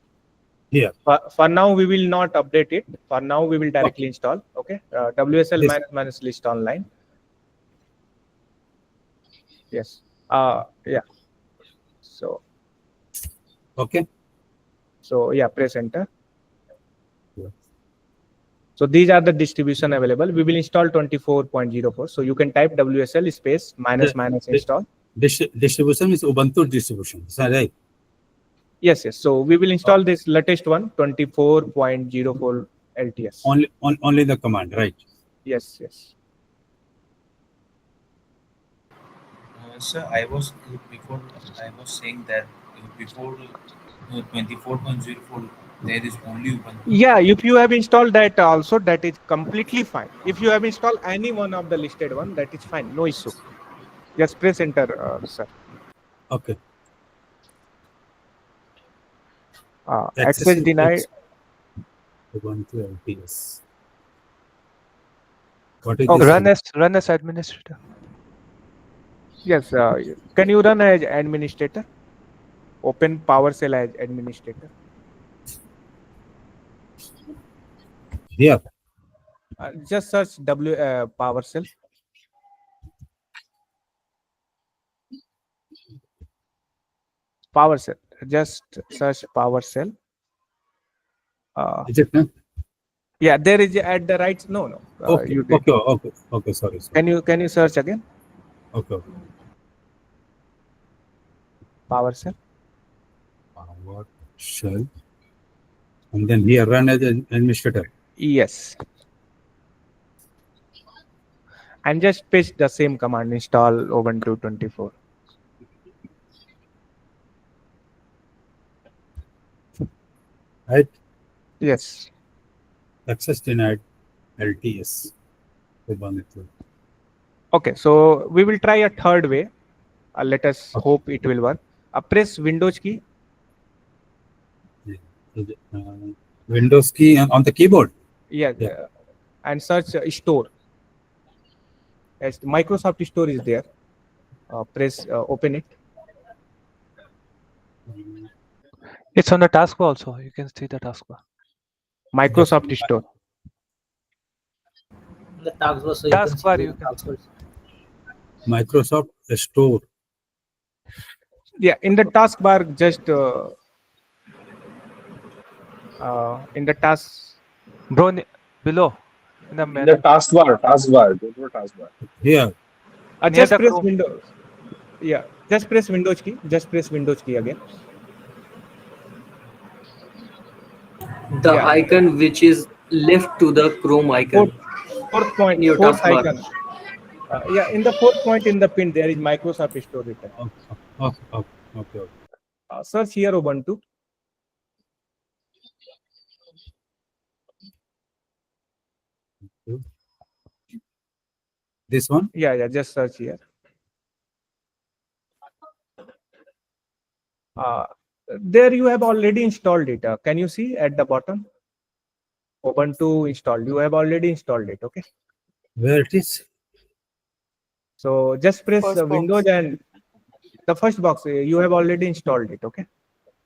Here. For now we will not update it. For now we will directly install. Okay. WSL -- list online. Yes. Yeah. So. Okay. So yeah, press enter. So these are the distribution available. We will install 24.04. So you can type WSL space -- install. Distribution is Ubuntu distribution. Is that right? Yes. So we will install this latest one, 24.04 LTS. Only the command, right? Yes. Sir, I was saying that before 24.04, there is only Ubuntu. Yeah, if you have installed that also, that is completely fine. If you have installed any one of the listed one, that is fine, no issue. Just press enter, sir. Okay. Access denied. Ubuntu LTS. What is Okay. this? Run as administrator. Yes, can you run as administrator? Open PowerShell as administrator. Yeah. Just search PowerShell. PowerShell. Just search PowerShell. Is it? Yeah, there is at the right. No. Okay. You did. Okay. Sorry. Can you search again? Okay. PowerShell. PowerShell. And then here run as an administrator. Yes. And just paste the same command, install Ubuntu 24. Right? Yes. Access denied. LTS. Ubuntu. Okay, so we will try a third way. Let us hope it will work. Press Windows key. Windows key on the keyboard. Yeah. And search store. As Microsoft Store is there. Press open it. It's on the taskbar also. You can see the taskbar. Microsoft Store. The taskbar, so taskbar you can see Microsoft Store. Yeah, in the taskbar, just in the task. Bro, below. In the taskbar. Go to taskbar. Here. Just press Windows. Yeah, just press Windows key. Just press Windows key again. The icon which is left to the Chrome icon. Fourth point. Your Fourth taskbar. icon. In the fourth point in the pin, there is Microsoft Store written. Okay. Search here Ubuntu. This one? Yeah, just search here. There you have already installed it. Can you see at the bottom? Ubuntu installed. You have already installed it, okay? Where it is? So just press First Windows box. and the first box. You have already installed it, okay?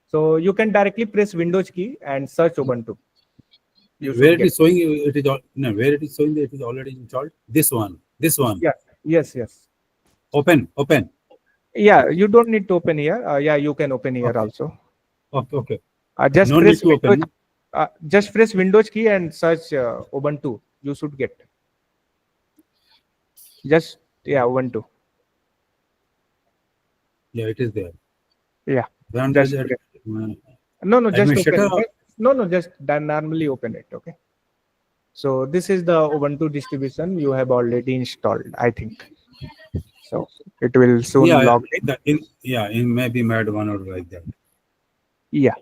So you can directly press Windows key and search Ubuntu. Where it is showing it is where it is showing that it is already installed. This one. Yeah. Yes. Open. Yeah, you don't need to open here. Yeah, you can open here also. Okay. Just No press need to open. Windows, just press Windows key and search Ubuntu. You should get. Just Ubuntu. Yeah, it is there. Yeah. Then Just just, No, just administrator. open it. No, just normally open it. Okay. So this is the Ubuntu distribution you have already installed, I think. So it will soon log in. In maybe mad one or like that. Yeah.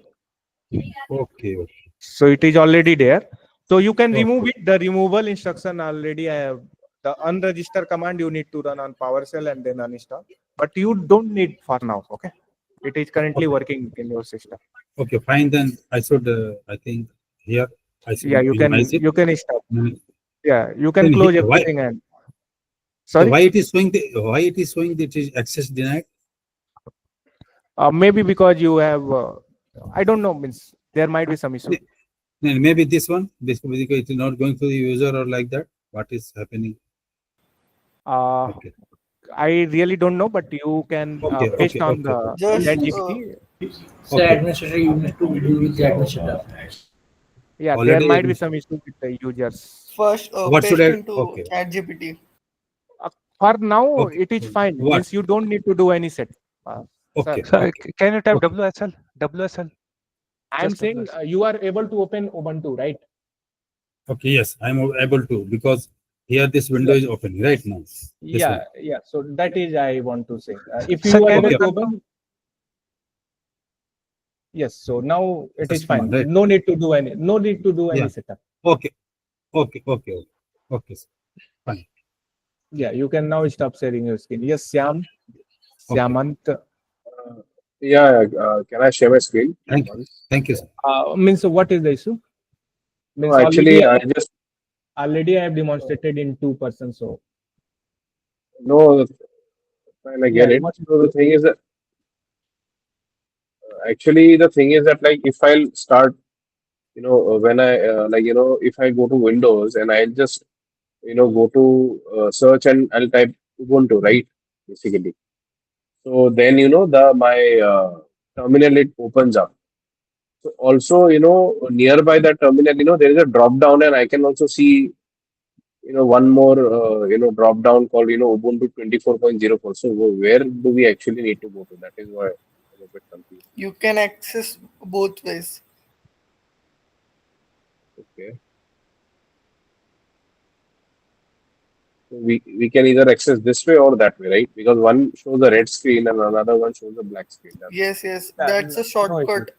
Okay. So it is already there. So you can remove it. The removal instruction already I have. The unregister command you need to run on PowerShell and then uninstall. But you don't need for now. Okay. It is currently working in your system. Okay, fine. Then I should. I think here. I should Yeah, you can stop. Yeah, you can Then close why- everything and. So Sorry. why it is showing that it is access denied? Maybe because you have. I don't know. Means there might be some issue. Then maybe this one. Because it is not going to the user or like that. What is happening? I really don't know, but you can paste on the Just, ChatGPT. So administrator, you need to do with the administrator. Yeah, Already there might be some issue with the users. First, What paste should I- into okay. ChatGPT. For now, it is fine. What? Means you don't need to do any set. Okay. Sir, can you type WSL? WSL. I'm Just saying WSL. you are able to open Ubuntu, right? Okay. Yes, I am able to because here this window is open right now. This Yeah. So that is I want to say. If you Sir, are can able you to open, Yes. So now it is Customer, fine. right? No need to do any. No need to do any Yeah. setup. Okay. Okay. Sir. Fine. Yeah, you can now stop sharing your screen. Yes, Syam. Okay. Syamant. Can I share my screen once? Thank you, sir. Means what is the issue? No, Means actually, I just already I have demonstrated in 2%. So no, fine, I yeah, get it. So the thing is that actually the thing is that like if I'll start, when I if I go to Windows and I'll just go to search and I'll type Ubuntu, right? Basically. So then my terminal it opens up. So also nearby that terminal there is a drop down and I can also see one more drop down called Ubuntu 24.04. So where do we actually need to go to? That is why I'm a bit confused. You can access both ways. Okay. So we can either access this way or that way, right? Because one shows a red screen and another one shows a black screen. Yes, that's a shortcut.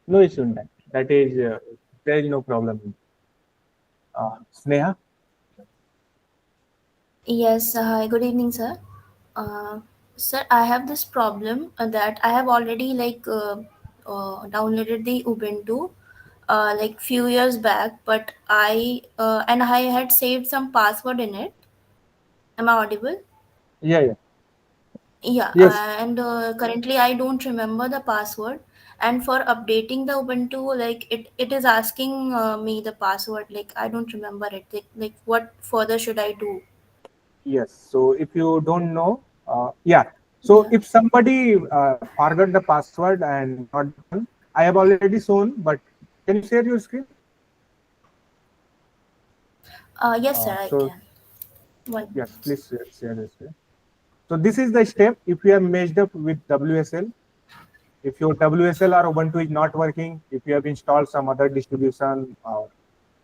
No issue in that. That is there is no problem. Sneha. Yes, hi, good evening, sir. Sir, I have this problem that I have already downloaded the Ubuntu like few years back, but I had saved some password in it. Am I audible? Yeah. Yeah, Yes. and currently I don't remember the password. And for updating the Ubuntu, like it is asking me the password. Like I don't remember it. Like what further should I do? Yes. So if you don't know, yeah. So if somebody forgot the password and not done, I have already shown. But can you share your screen? Yes, sir, I So can. One yes, minute. please share the screen. So this is the step. If you have meshed up with WSL, if your WSL or Ubuntu is not working, if you have installed some other distribution or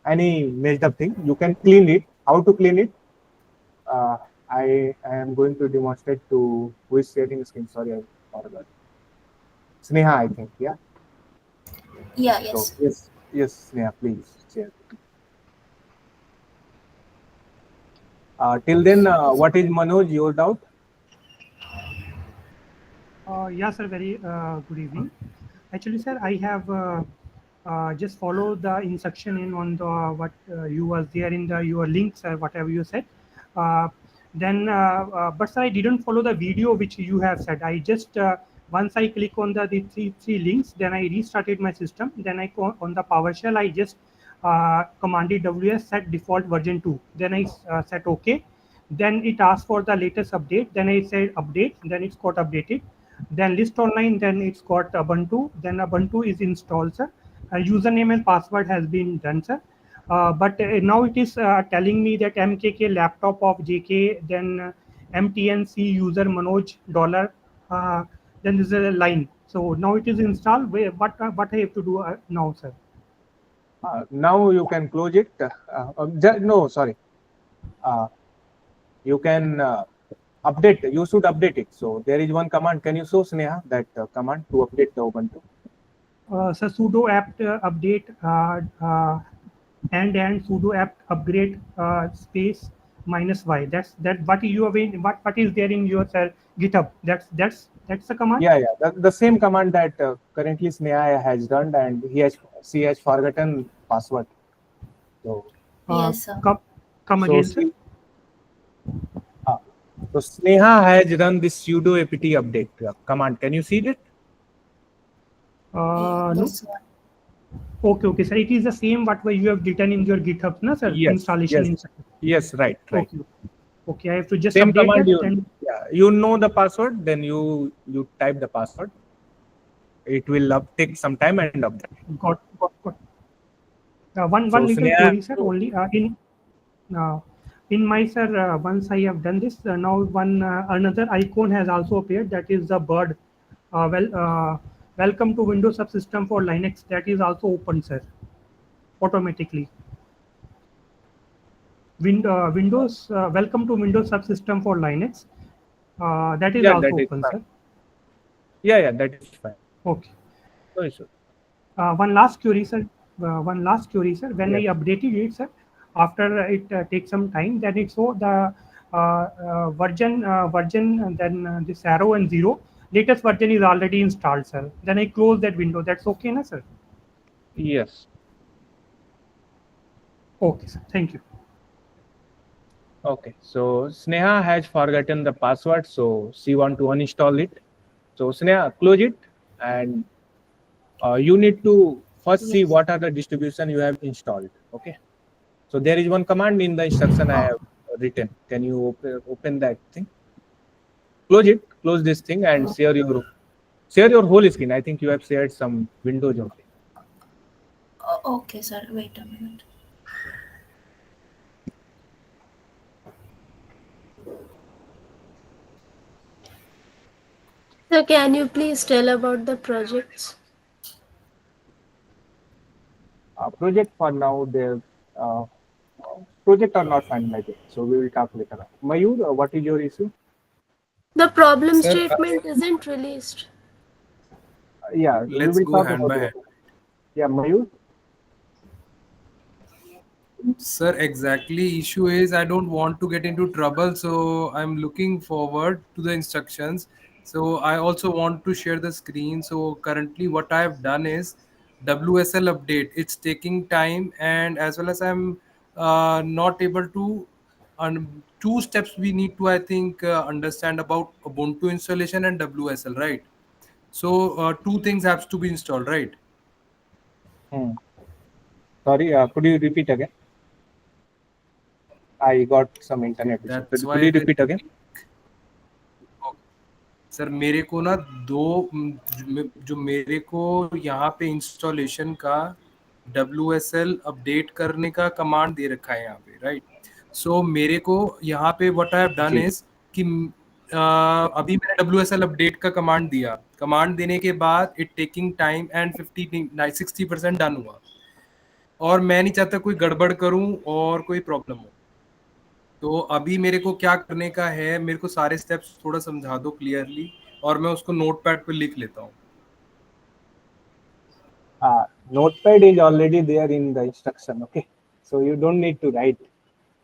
any meshed up thing, you can clean it. How to clean it? I am going to demonstrate to who is sharing screen. Sorry, I forgot. Sneha, I think. Yeah. Yeah, So yes. yes, Sneha, please share. Till then, what is Manoj your doubt? Yeah, sir, very good evening. Actually, sir, I have just followed the instruction in on the what you was there in the your links or whatever you said. But sir, I didn't follow the video which you have said. I just once I click on the three links, then I restarted my system. Then I go on the PowerShell. I just commanded WS set default version 2. Then I set OK. Then it asked for the latest update. Then I said update. Then it's got updated. Then list online. Then it's got Ubuntu. Then Ubuntu is installed, sir. Username and password has been done, sir. But now it is telling me that MKK laptop of JK, then MTNC user Manoj dollar, then this is a line. So now it is installed. What I have to do now, sir? Now you can close it. No, sorry. You can update. You should update it. So there is one command. Can you show Sneha that command to update the Ubuntu? So sudo apt update and sudo apt upgrade space -y. That's what you have in what is there in your GitHub. That's the command. Yeah. The same command that currently Sneha has done, and she has forgotten password. So Yes, sir. Come again, sir. So Sneha has run this sudo apt update command. Can you see it? No. Okay, sir. It is the same what you have written in your GitHub, na, sir? Yes. Installation. Yes, right. Okay, I have to just same update command. that. You know the password, then you type the password. It will take some time and update. Got. One little query, sir. Only in my sir. Once I have done this, now another icon has also appeared. That is the bird. Welcome to Windows subsystem for Linux. That is also open, sir. Automatically. Windows. Welcome to Windows subsystem for Linux. That is also open, sir. Yeah, that is fine. Okay. No issue. One last query, sir. When I Yes. updated it, sir, after it takes some time, then it show the version, and then this arrow and 0. Latest version is already installed, sir. Then I close that window. That's okay, na, sir? Yes. Okay, sir. Thank you. Okay. So Sneha has forgotten the password, so she want to uninstall it. So Sneha, close it, and you need to first see what are the distribution you have installed. Okay. So there is one command in the instruction I have written. Can you open that thing? Close it. Close this thing and share your whole screen. I think you have shared some windows only. Okay, sir. Wait a minute. So can you please tell about the projects? Project for now, the project are not finalized, so we will talk later on. Mayur, what is your issue? The problem Sir, statement isn't released. Yeah, we let's will go talk hand about by it. hand. Yeah, Mayur. Sir, exactly. Issue is I don't want to get into trouble, so I'm looking forward to the instructions. So I also want to share the screen. So currently, what I have done is WSL update. It's taking time, and as well as I'm not able to. Two steps we need to, I think, understand about Ubuntu installation and WSL, right? So two things have to be installed, right? Sorry, could you repeat again? I got some internet issue. That's Could why you repeat again? Sir मेरे को ना जो मेरे को यहाँ पे installation का WSL update करने का कमांड दे रखा है यहाँ पे, राइट? सो मेरे को यहाँ पे what I have done is कि अभी मैंने WSL अपडेट का कमांड दिया. कमांड देने के बाद it taking time and 60% done हुआ, और मैं नहीं चाहता कोई गड़बड़ करूं और कोई प्रॉब्लम हो. तो अभी मेरे को क्या करने का है, मेरे को सारे स्टेप्स थोड़ा समझा दो क्लियरली, और मैं उसको नोटपैड पे लिख लेता हूँ. Notepad is already there in the instruction. Okay, so you don't need to write.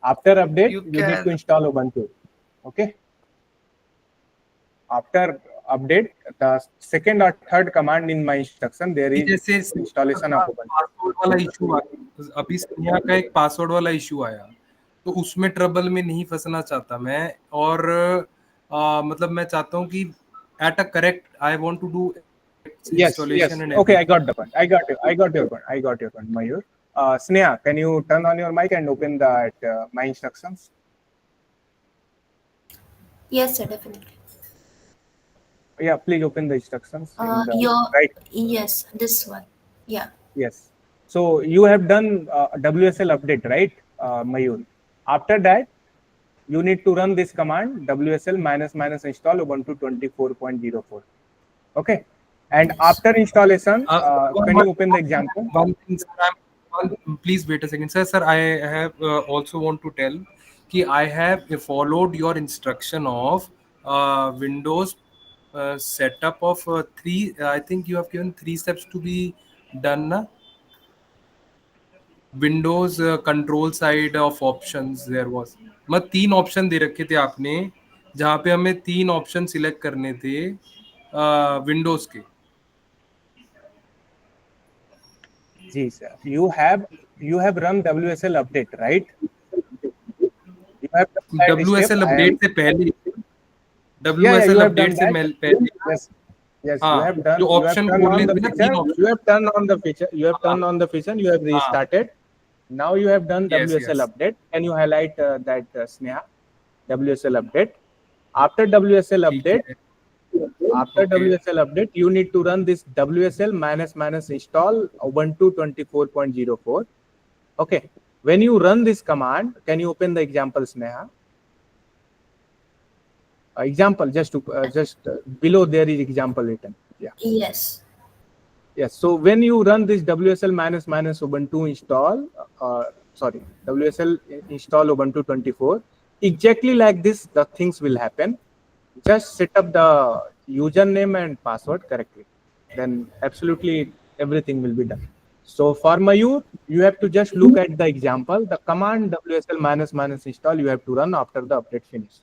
After update, you need to install Ubuntu. Okay. After update, the second or third command in my instruction, there is installation of Ubuntu. Password वाला issue आया अभी, स्नेहा का एक password वाला issue आया, तो उसमें trouble में नहीं फंसना चाहता मैं, और मतलब मैं चाहता हूँ कि at a correct I want to do installation and Okay, everything. I got the point. I got your point, Mayur. Sneha, can you turn on your mic and open my instructions? Yes, sir, definitely. Yeah, please open the instructions. Right. Yes, this one. Yeah. Yes. So you have done WSL update, right, Mayur? After that, you need to run this command WSL -- install Ubuntu 24.04. Okay. And after installation, can you open the example? One thing, sir, please wait a second, sir. Sir, I have also want to tell कि I have followed your instruction of Windows setup of 3. I think you have given 3 steps to be done, na? Windows control side of options there was. मतलब 3 option दे रखे थे आपने, जहाँ पे हमें 3 option select करने थे विंडोज के. जी sir, you have run WSL update, right? You have done that WSL step. update से पहले, WSL update से पहले. Yes, you have done. जो ऑप्शन turned खोल on the लेते हैं feature. ना, You have turned on the feature. You have turned on the feature. You have restarted. Now you have done Yes, WSL yes. update. Can you highlight that Sneha? WSL update. After WSL update, WSL update, you need to run this WSL -- install Ubuntu 24.04. Okay. When you run this command, can you open the example, Sneha? Example, just below there is example written. Yeah. Yes. Yes. So when you run this WSL -- Ubuntu install, WSL install Ubuntu 24, exactly like this, the things will happen. Just set up the username and password correctly. then absolutely everything will be done. So for Mayur, you have to just look at the example. The command WSL -- install you have to run after the update finish.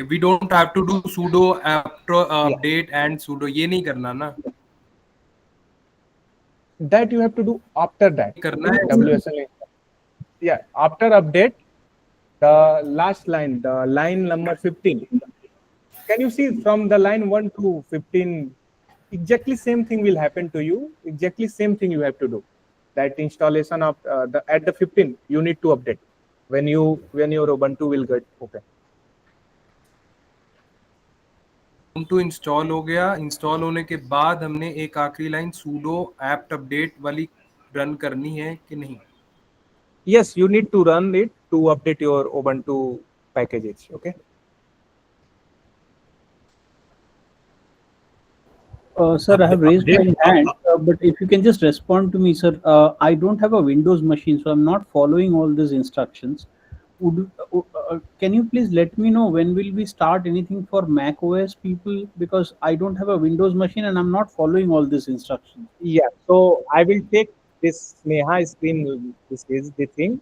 We don't have to do sudo upto update and sudo. ये नहीं करना ना. That you have to do after that. करना है. WSL. Yeah, after update, the last line, the line number 15. Can you see from the line 1 to 15? Exactly same thing will happen to you. Exactly same thing you have to do. That installation of at the 15 you need to update when your Ubuntu will get open. Ubuntu install हो गया. Install होने के बाद हमने एक आखिरी line sudo apt update वाली run करनी है कि नहीं? Yes, you need to run it to update your Ubuntu packages. Okay. Sir, I have raised my hand, but if you can just respond to me, sir. I don't have a Windows machine, so I'm not following all these instructions. Can you please let me know when will we start anything for Mac OS people? Because I don't have a Windows machine and I'm not following all these instructions. Yeah, so I will take this Neha screen. This is the thing.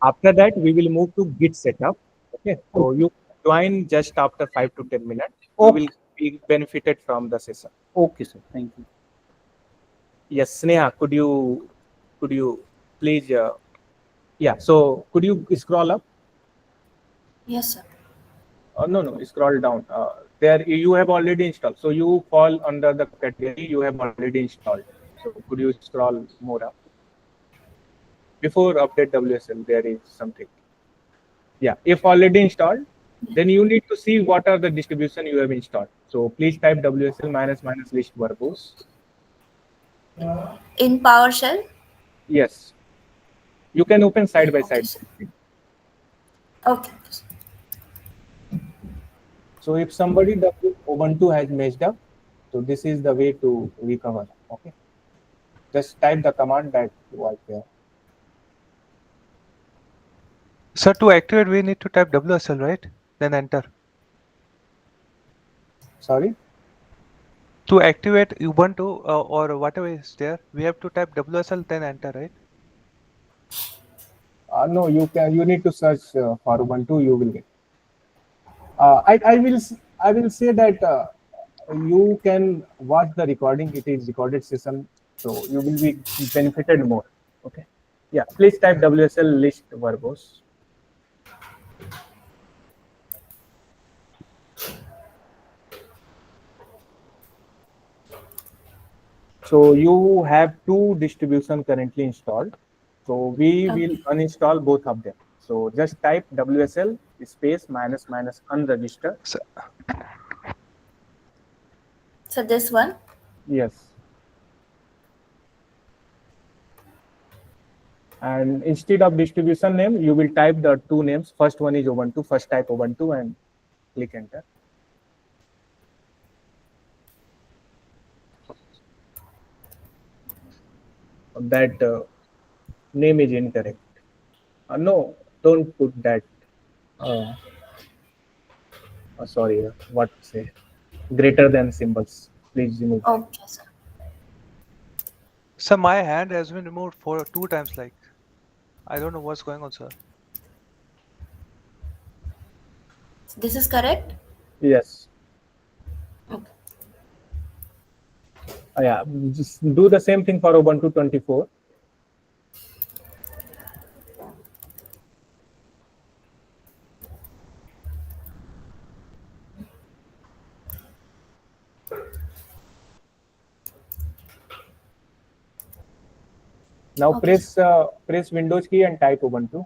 After that, we will move to Git setup. Okay, so you join just after 5 to 10 minutes. You will be benefited from the session. Okay, sir. Thank you. Yes, Neha, could you please? Yeah. So could you scroll up? Yes, sir. No, scroll down. There you have already installed. So you fall under the category you have already installed. So could you scroll more up? Before update WSL, there is something. Yeah, if already installed, then you need to see what are the distribution you have installed. So please type WSL -- list verbose. In PowerShell? Yes. You can open side by side. Okay. So if somebody Ubuntu has messed up, so this is the way to recover. Okay. Just type the command that was there. So to activate, we need to type WSL, right? Then enter. Sorry? To activate Ubuntu or whatever is there, we have to type WSL, then enter, right? No, you need to search for Ubuntu, you will get. I will say that you can watch the recording. It is recorded session, so you will be benefited more. Okay. Yeah, please type WSL list verbose. So you have 2 distributions currently installed. So we will uninstall both of them. So just type WSL space -- unregister. So this one? Yes. And instead of distribution name, you will type the 2 names. First one is Ubuntu. First type Ubuntu and click enter. That name is incorrect. No, don't put that. Sorry, what to say? Greater than symbols. Please remove. Okay, sir. So my hand has been removed for 2 times. Like, I don't know what's going on, sir. This is correct? Yes. Okay. Yeah, just do the same thing for Ubuntu 24. Now press Windows key and type Ubuntu.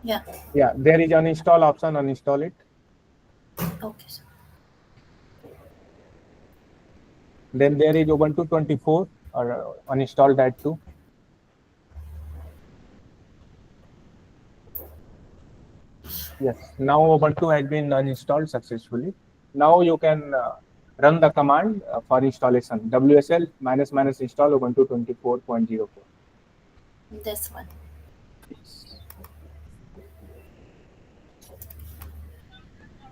Yeah. Yeah, there is uninstall option. Uninstall it. Okay, sir. Then there is Ubuntu 24, or uninstall that too. Yes, now Ubuntu has been uninstalled successfully. Now you can run the command for installation. WSL -- install Ubuntu 24.04. This one.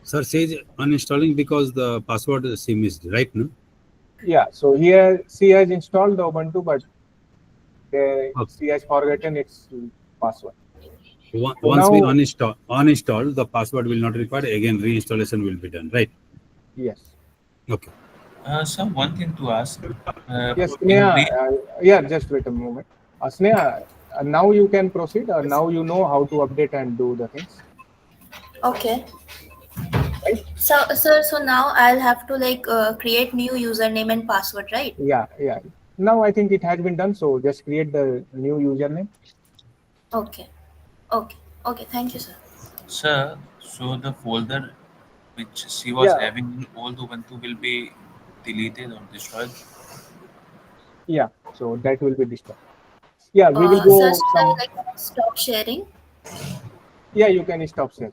Sir says uninstalling because the password is missed, right? No? Yeah, so here she has installed the Ubuntu, but she has forgotten its password. So Once we now, uninstall, the password will not required. Again, reinstallation will be done, right? yes. Okay. So one thing to ask. Yes, In Sneha, yeah, just wait a moment. Sneha, now you can proceed. Now you know how to update and do the things. Okay. Right? So now I'll have to like create new username and password, right? Yeah, yeah. Now I think it has been done. So just create the new username. Okay. Okay. Okay. Thank you, sir. Sir, so the folder which she was Yeah, having in old Ubuntu will be deleted or destroyed. yeah. So that will be destroyed. Yeah, we will Sir, go should I some. like stop sharing? Yeah, you can stop sharing.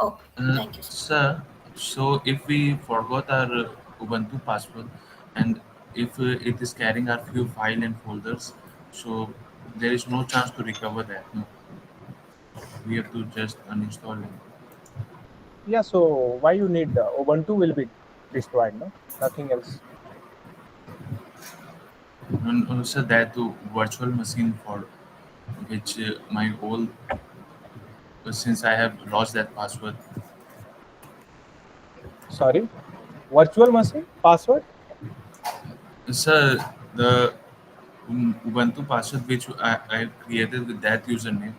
Oh, thank you, sir. Sir, so if we forgot our Ubuntu password and if it is carrying our few file and folders, so there is no chance to recover that. No, we have to just uninstall it. Yeah, so why you need Ubuntu will be destroyed, no? Nothing else. And also that virtual machine for which my whole since I have lost that password. Sorry, virtual machine password. Sir, the Ubuntu password which I created with that username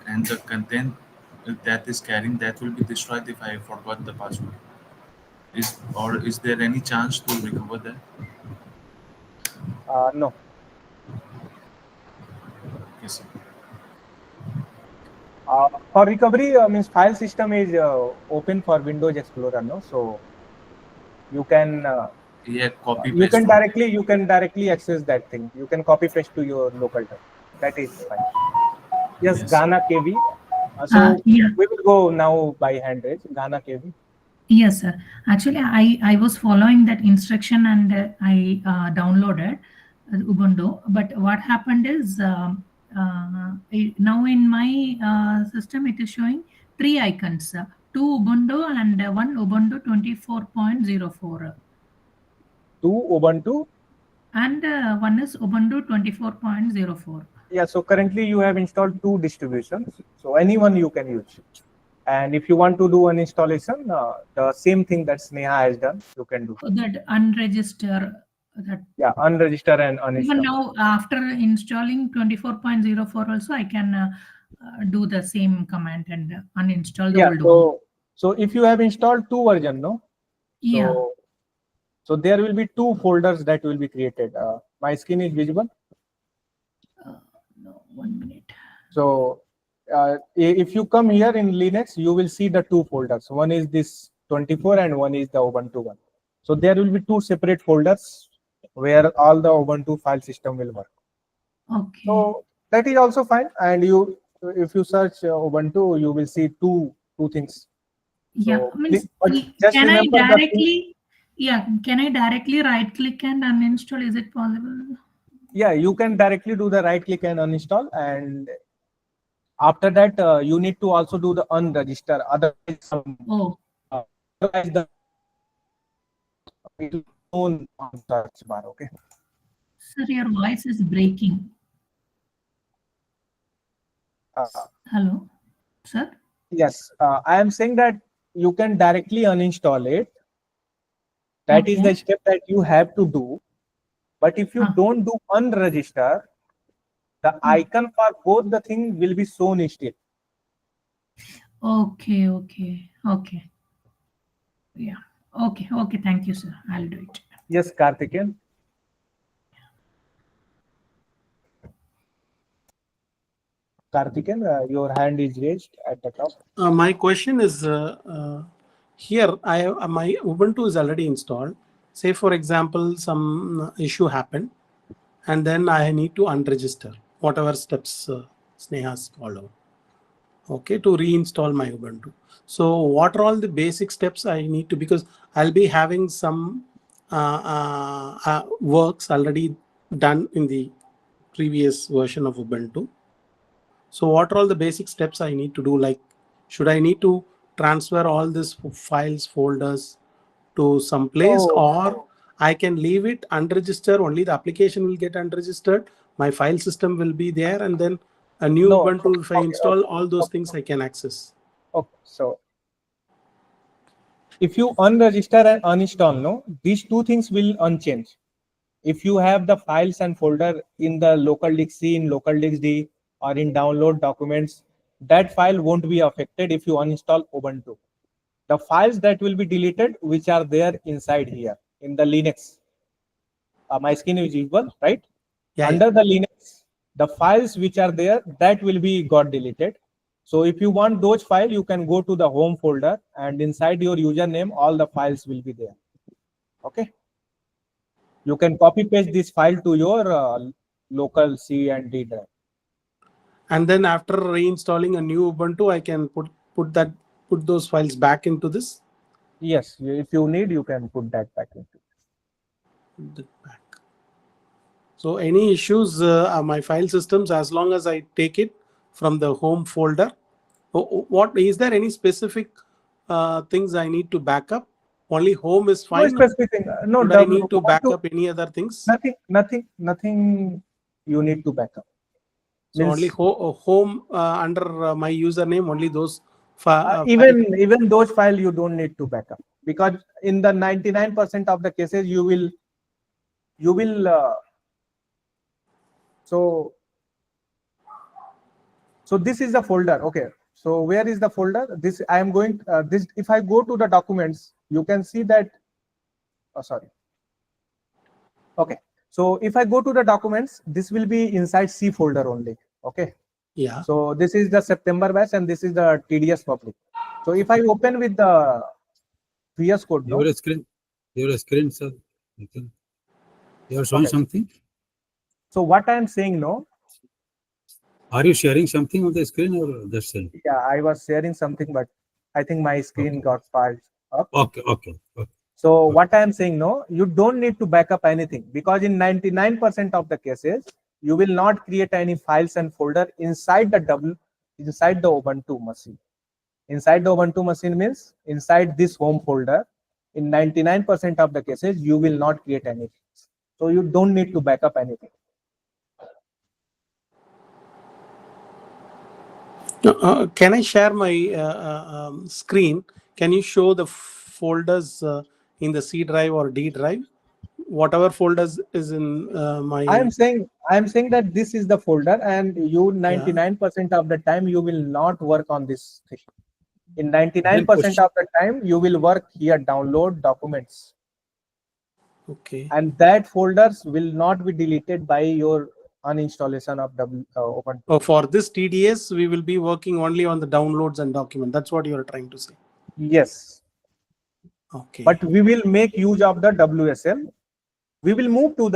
and the content that is carrying that will be destroyed if I forgot the password. Is there any chance to recover that? No. Yes, sir. For recovery, means file system is open for Windows Explorer, no? So you can Yeah, copy paste. you can directly access that thing. You can copy paste to your local drive. That is fine. Yes, Yes. Ghana KV. So Yeah. we will go now by hand raise. Ghana KV. Yes, sir. Actually, I was following that instruction and I downloaded Ubuntu. But what happened is now in my system it is showing three icons: two Ubuntu and one Ubuntu 24.04. Two Ubuntu. And one is Ubuntu 24.04. Yeah. So currently you have installed two distributions. So any one you can use. And if you want to do an installation, the same thing that Sneha has done, you can do. That unregister. That Yeah, unregister and even uninstall. now after installing 24.04 also I can do the same command and uninstall the Yeah. old one. So if you have installed two version, no? Yeah. So there will be two folders that will be created. My screen is visible. No, 1 minute. So if you come here in Linux, you will see the two folders. One is this 24 and one is the Ubuntu one. So there will be two separate folders where all the Ubuntu file system will work. Okay. So that is also fine. And if you search Ubuntu, you will see two things. Yeah, So, means but just can I remember the thing. directly can I directly right click and uninstall? Is it possible? Yeah, you can directly do the right click and uninstall, and after that you need to also do the unregister. Otherwise the it will shown on search bar. Okay. Sir, your voice is breaking. Hello, sir. Yes, I am saying that you can directly uninstall it. That is the step that you have to do. But if you don't do unregister, the icon for both the thing will be shown still. Okay. Yeah. Okay. Thank you, sir. I'll do it. Yes, Karthikeyan. Karthikeyan, your hand is raised at the top. My question is here I have my Ubuntu is already installed. Say for example some issue happened and then I need to unregister whatever steps Sneha's followed. Okay, to reinstall my Ubuntu. So what are all the basic steps I need to, because I'll be having some works already done in the previous version of Ubuntu. So what are all the basic steps I need to do? Like, should I need to transfer all these files, folders to some place, or I can leave it unregistered, only the application will get unregistered, my file system will be there, and then a new No. Ubuntu, if I install all those Okay. things, I can access. Okay, so if you unregister and uninstall, no, these two things will unchanged. If you have the files and folder in the local disk C, in local disk D, or in download documents, that file won't be affected if you uninstall Ubuntu. The files that will be deleted, which are there inside here in the Linux. My screen is visible, right? Yeah, Under the Linux, the files which are there, that will be got deleted. So if you want those files, you can go to the home folder, and inside your username, all the files will be there. Okay. You can copy paste this file to your local C and D drive. And then after reinstalling a new Ubuntu, I can put those files back into this. Yes, if you need, you can put that back into. Back. So any issues my file systems, as long as I take it from the home folder. What is there any specific things I need to back up? Only home is fine. No specific thing. No, Would I need to back up any other things? Nothing. You need to back up. So only home under my username. Only those. Even those files you don't need to back up, because in the 99% of the cases you will. So this is the folder. Okay. So where is the folder? This I am going. This if I go to the documents, you can see that. Oh, sorry. Okay. So if I go to the documents, this will be inside C folder only. Okay. Yeah. So this is the September batch, and this is the TDS public. So if I open with the VS Code, your screen, sir. You are showing something. So what I am saying, no. Are you sharing something on the screen or just saying? Yeah, I was sharing something, but I think my screen got piled up. Okay. So what I am saying, no, you don't need to back up anything, because in 99% of the cases, you will not create any files and folder inside the Ubuntu machine. Inside the Ubuntu machine means inside this home folder. In 99% of the cases, you will not create anything. So you don't need to back up anything. Can I share my screen? Can you show the folders in the C drive or D drive? Whatever folders is in my. I am saying that this is the folder, and you 99% of the time you will not work on this thing. In 99% of the time you will work here, download documents. Okay. And that folders will not be deleted by your uninstallation of Ubuntu. Oh, for this TDS, we will be working only on the downloads and document. That's what you are trying to say. Yes. Okay. But we will make use of the WSL. We will move to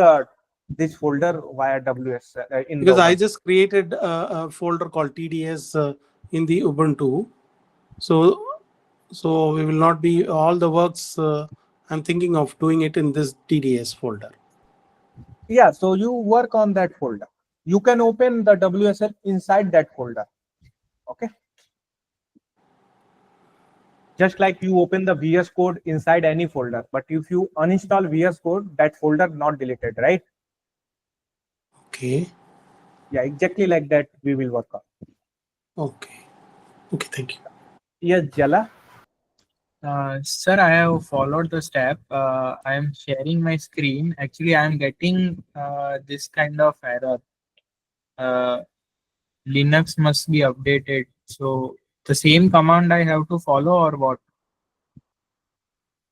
this folder via WSL. Because I just created a folder called TDS in the Ubuntu. So we will not be all the works. I'm thinking of doing it in this TDS folder. Yeah, so you work on that folder. You can open the WSL inside that folder. Okay. Just like you open the VS Code inside any folder, but if you uninstall VS Code, that folder not deleted, right? Okay. Yeah, exactly like that we will work on. Okay. Okay, thank you. Yes, Jala. Sir, I have followed the step. I am sharing my screen. Actually, I am getting this kind of error. Linux must be updated. So the same command I have to follow, or what?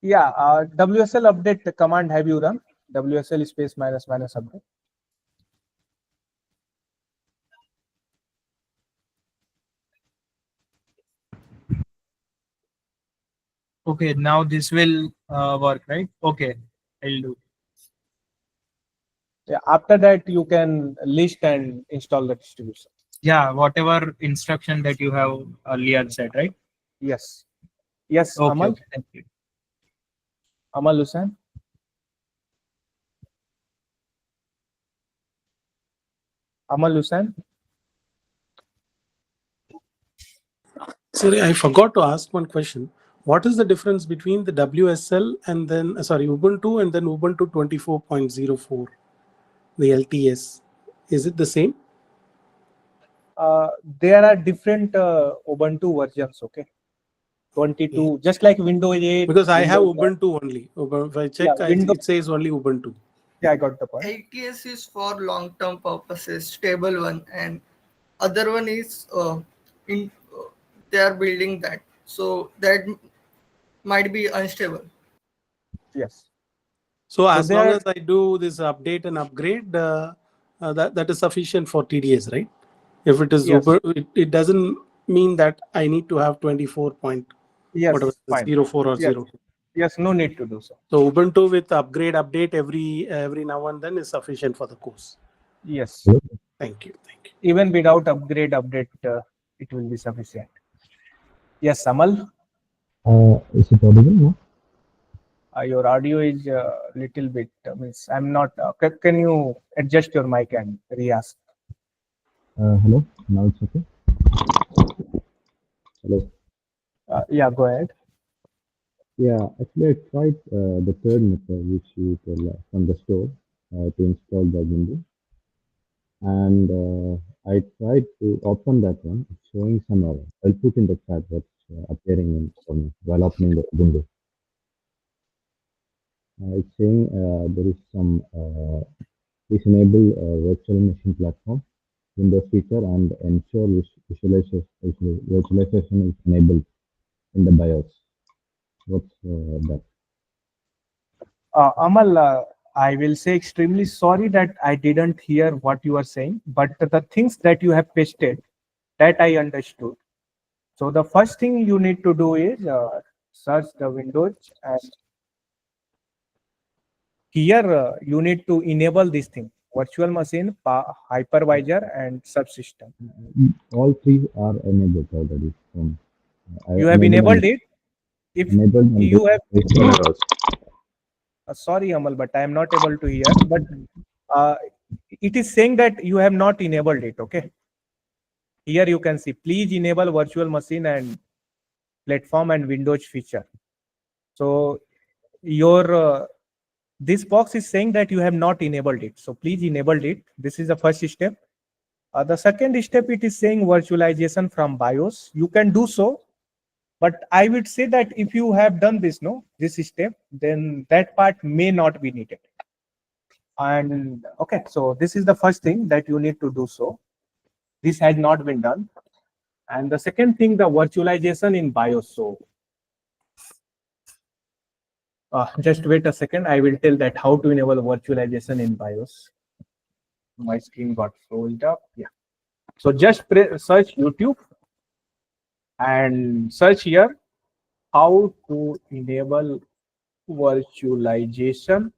Yeah, WSL update the command have you run? WSL space minus update. Okay, now this will work, right? Okay, I'll do. Yeah, after that you can list and install the distribution. Yeah, whatever instruction that you have earlier said, right? Yes. Yes, Okay, Amal. okay, thank you. Amal Hussain. Amal Hussain. Sorry, I forgot to ask one question. What is the difference between the WSL and then, Ubuntu and then Ubuntu 24.04, the LTS? Is it the same? There are different Ubuntu versions, okay? 22, just like Windows 8. Because I have Windows Ubuntu only. If I check, Windows, it says only Ubuntu. Yeah, I got the point. LTS is for long-term purposes, stable one, and other one is they are building that, so that might be unstable. Yes. So as long as I do this update and upgrade, that is sufficient for TDS, right? If it is Yes. it doesn't mean that I need to have 24 point whatever, fine. 04 or Yes. 02. Yes, no need to do so. So Ubuntu with upgrade update every now and then is sufficient for the course. Yes. Thank you. Even without upgrade update, it will be sufficient. Yes, Amal. Is it audible now? Your audio is a little bit. Means I'm not. Can you adjust your mic and re-ask? Hello. Now it's okay. Hello. Yeah, go ahead. Yeah, actually, I tried the third method, which you tell from the store to install the window, and I tried to open that one. It's showing some error. I'll put in the chat what's appearing in for me while opening the window. It's saying there is some please enable virtual machine platform Windows feature and ensure virtualization is enabled in the BIOS. What's that? Amal, I will say extremely sorry that I didn't hear what you are saying, but the things that you have pasted, that I understood. So the first thing you need to do is search the Windows, and here you need to enable this thing: virtual machine, hypervisor, and subsystem. All three are enabled already. You have enabled it. If you have, sorry Amal, but I am not able to hear. But it is saying that you have not enabled it. Okay. Here you can see, please enable virtual machine and platform and Windows feature. So your this box is saying that you have not enabled it. So please enable it. This is the first step. The second step, it is saying virtualization from BIOS. You can do so, but I would say that if you have done this, this step, then that part may not be needed. And okay, so this is the first thing that you need to do. So this has not been done. And the second thing, the virtualization in BIOS. So just wait a second. I will tell that how to enable virtualization in BIOS. My screen got frozen up. Yeah. So just search YouTube and search here how to enable virtualization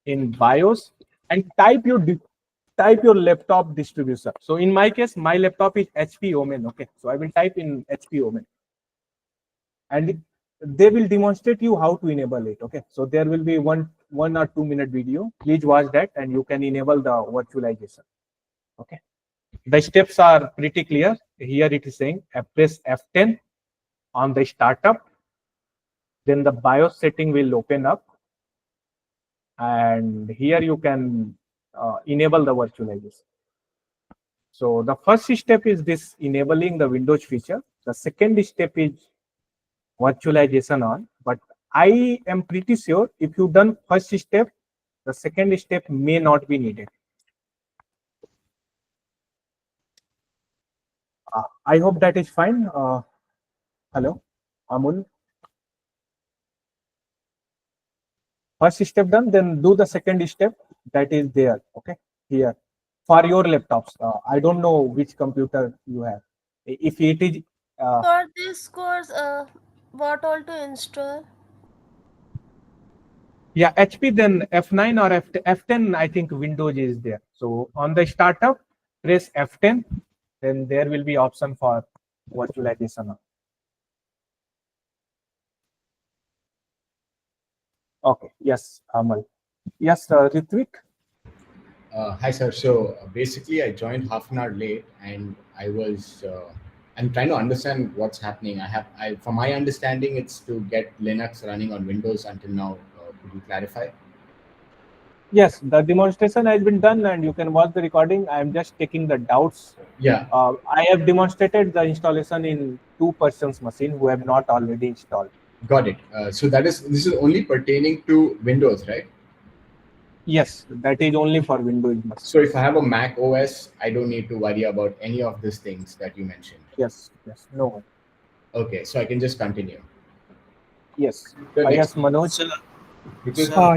in BIOS and type your laptop distribution. So in my case, my laptop is HP Omen. Okay, so I will type in HP Omen, and they will demonstrate you how to enable it. Okay, so there will be one or 2 minute video. Please watch that, and you can enable the virtualization. Okay, the steps are pretty clear. Here it is saying press F10 on the startup, then the BIOS setting will open up, and here you can enable the virtualization. So the first step is this enabling the Windows feature. The second step is virtualization on, but I am pretty sure if you done first step, the second step may not be needed. I hope that is fine. Hello, Amul. First step done, then do the second step that is there. Okay, here for your laptops. I don't know which computer you have. If it is For this course, what all to install? yeah, HP, then F9 or F10, I think Windows is there. So on the startup, press F10, then there will be option for virtualization. Okay, yes, Amal. Yes, Ritvik. Hi, sir. So basically, I joined half an hour late and I was I'm trying to understand what's happening. From my understanding, it's to get Linux running on Windows until now. Could you clarify? Yes, the demonstration has been done, and you can watch the recording. I am just taking the doubts. Yeah. I have demonstrated the installation in 2 persons machine who have not already installed. Got it. So this is only pertaining to Windows, right? Yes, that is only for Windows machine. So if I have a Mac OS, I don't need to worry about any of these things that you mentioned. Yes, no. Okay, so I can just continue. Yes. Yes, Manoj.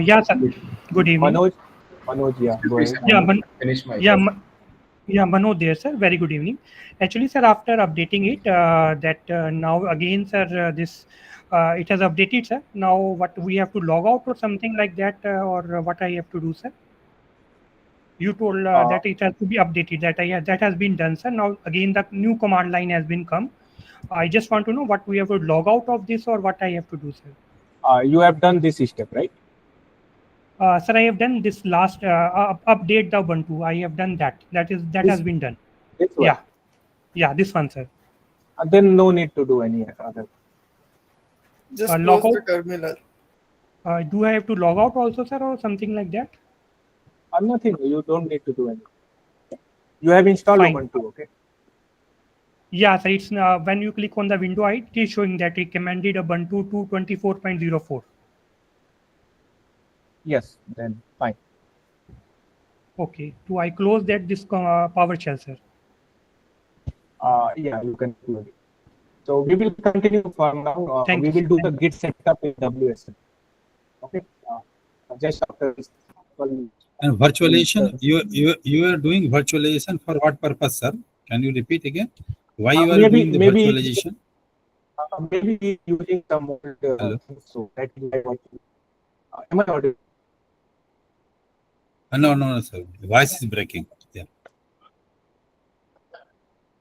Yeah, sir. Good evening. Manoj, yeah, go ahead. Finish my Manoj there, sir. Very good evening. Actually, sir, after updating it, now again, sir, it has updated, sir. Now, what we have to log out or something like that, or what I have to do, sir? You told that it has to be updated. That has been done, sir. Now, again, the new command line has been come. I just want to know what we have to log out of this or what I have to do, sir. You have done this step, right? Sir, I have done this last update the Ubuntu. I have done that. That has been done. This one? Yeah, this one, sir. Then no need to do any other. Just log close the out? terminal. Do I have to log out also, sir, or something like that? Nothing. You don't need to do anything. You have installed Ubuntu, okay? Yeah, sir. It's when you click on the window, it is showing that recommended Ubuntu 2.24.04. Yes, then fine. Okay. Do I close this PowerShell, sir? Yeah, you can close it. So we will continue for now. We will do the Git setup in WSL. Okay. Just after this. And virtualization, you are doing virtualization for what purpose, sir? Can you repeat again? Why you are doing the virtualization? Maybe using some old things, so that is what. Am I audible? No, sir. The voice is breaking. Yeah.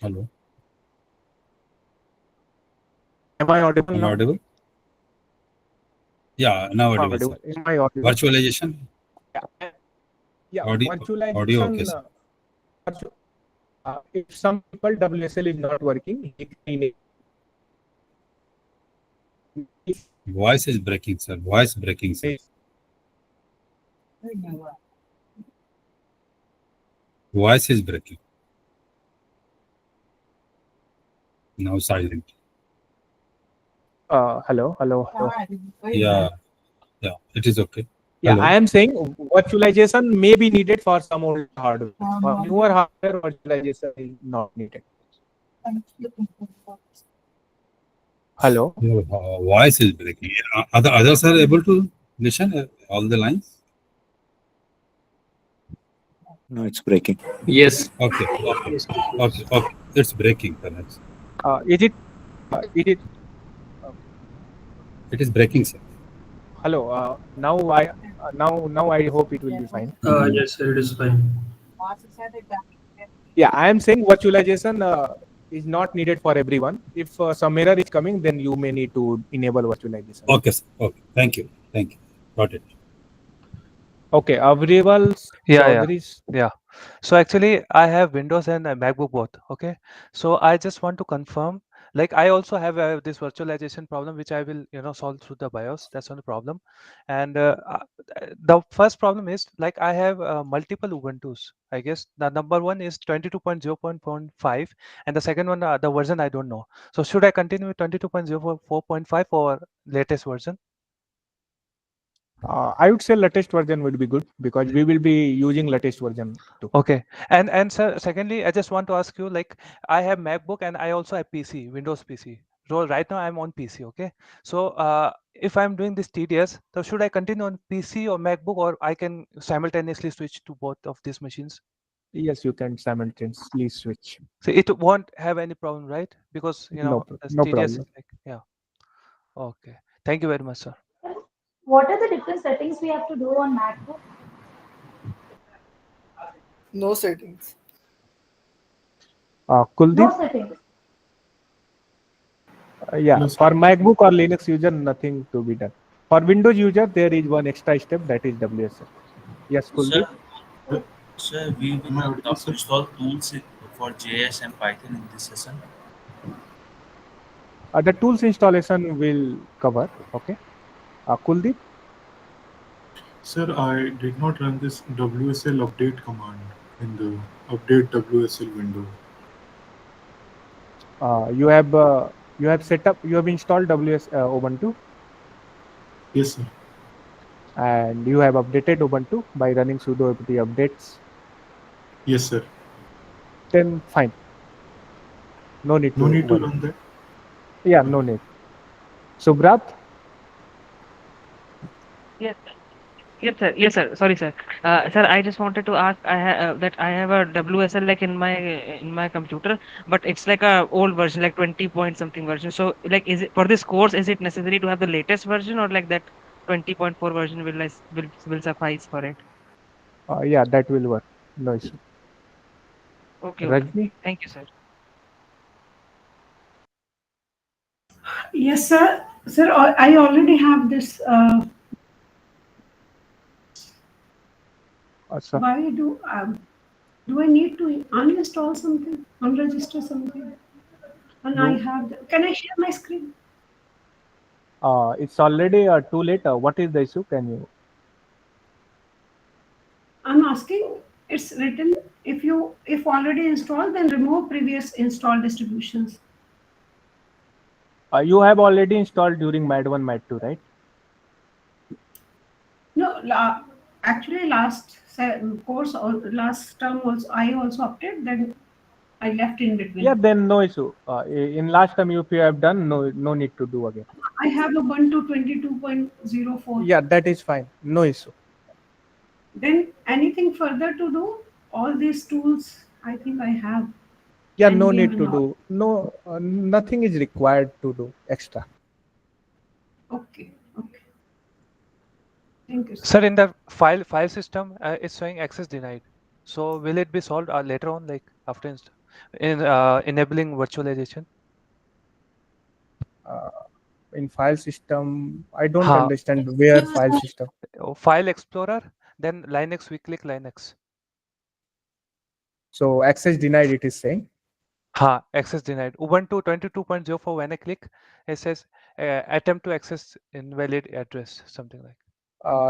Hello. Am I audible? Am I audible? Yeah, now audible. Am I audible? Virtualization. Yeah. Audio, okay, sir. If some people WSL is not working, Voice is breaking, sir. Voice breaking, sir. Voice is breaking. Now silent. Hello. Yeah, it is okay. Yeah, Hello. I am saying virtualization may be needed for some old hardware. For newer hardware, virtualization is not needed. Hello. Your voice is breaking. Others are able to listen all the lines? No, it's breaking. Yes. Okay. It's breaking, perhaps. Is it? It is breaking, sir. Hello. Now I hope it will be fine. Yes, sir, it is fine. Yeah, I am saying virtualization is not needed for everyone. If some error is coming, then you may need to enable virtualization. Okay, sir. Okay. Thank you. Got it. Okay, available. Yeah. So actually, I have Windows and a MacBook both. Okay. So I just want to confirm. Like I also have this virtualization problem, which I will solve through the BIOS. That's not a problem. And the first problem is like I have multiple Ubuntu's. I guess the number one is 22.0.5, and the second one, the version I don't know. So should I continue with 22.04.5 or latest version? I would say latest version would be good because we will be using latest version too. Okay. And sir, secondly, I just want to ask you, like I have MacBook and I also have PC, Windows PC. So right now I'm on PC. Okay. So if I'm doing this TDS, so should I continue on PC or MacBook, or I can simultaneously switch to both of these machines? Yes, you can simultaneously switch. So it won't have any problem, right? Because no TDS problem. is like, yeah. Okay. Thank you very much, sir. What are the different settings we have to do on MacBook? No settings. Kuldeep? No settings. Yeah, for MacBook or Linux user, nothing to be done. For Windows user, there is one extra step, that is WSL. Yes, Kuldeep? Sir, we will install tools for JS and Python in this session. The tools installation will cover. Okay. Kuldeep? Sir, I did not run this WSL update command in the update WSL window. You have set up, you have installed Ubuntu, Yes, sir. and you have updated Ubuntu by running sudo apt updates. Yes, sir. Then fine. No need No to need to worry. run that. Yeah, no need. Subrat? Yes, yes, sir. Sorry, sir. Sir, I just wanted to ask. That I have a WSL like in my computer, but it's like a old version, like 20 point something version. So, like, is it for this course? Is it necessary to have the latest version, or like that 20.4 version will suffice for it? Yeah, that will work. No issue. Okay, okay. Rajni? Thank you, sir. Yes, sir. Sir, I already have this. Why do I need to uninstall something, unregister something? And I have. Can I share my screen? It's already too late. What is the issue? Can you? I'm asking. It's written. If already installed, then remove previous installed distributions. You have already installed during Mad 1, Mad 2, right? No, actually last course or last term also I also updated. Then I left in between. Yeah, then no issue. In last time, if you have done, no need to do again. I have Ubuntu 22.04. Yeah, that is fine. No issue. Then anything further to do? All these tools, I think I have. Yeah, no Endgame need and to all. do. No, nothing is required to do extra. Okay. Thank you, sir. Sir, in the file system, it's showing access denied. So will it be solved later on, like after enabling virtualization? In file system, I don't understand where file system. File Explorer, then Linux, we click Linux. So access denied, it is saying. Access denied. Ubuntu 22.04, when I click, it says attempt to access invalid address, something like.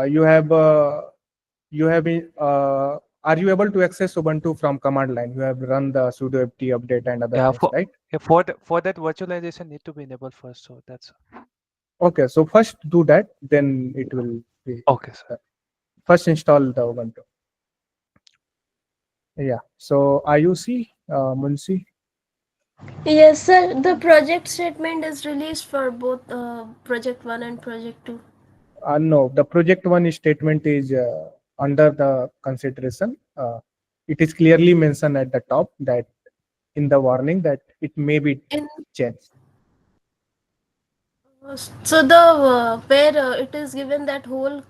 You have been, are you able to access Ubuntu from command line? You have run the sudo apt update and other things, right? For that virtualization need to be enabled first, so that's. Okay, so first do that, then it will be. Okay, sir. First install the Ubuntu. Yeah. So IUC, Munsi. Yes, sir. The project statement is released for both project 1 and project 2. No, the project 1 statement is under the consideration. It is clearly mentioned at the top that in the warning that it may be changed. So the where it is given that whole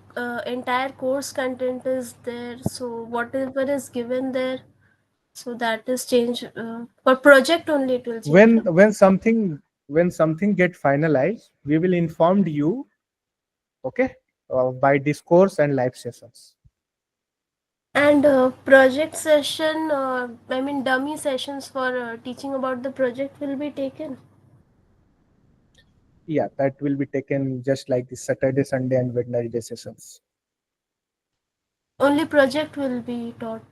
entire course content is there. So whatever is given there, so that is changed. For project only it will change. When something get finalized, we will inform you. Okay, by discourse and live sessions. And project session, I mean dummy sessions for teaching about the project will be taken. Yeah, that will be taken just like the Saturday, Sunday, and Wednesday sessions. Only project will be taught.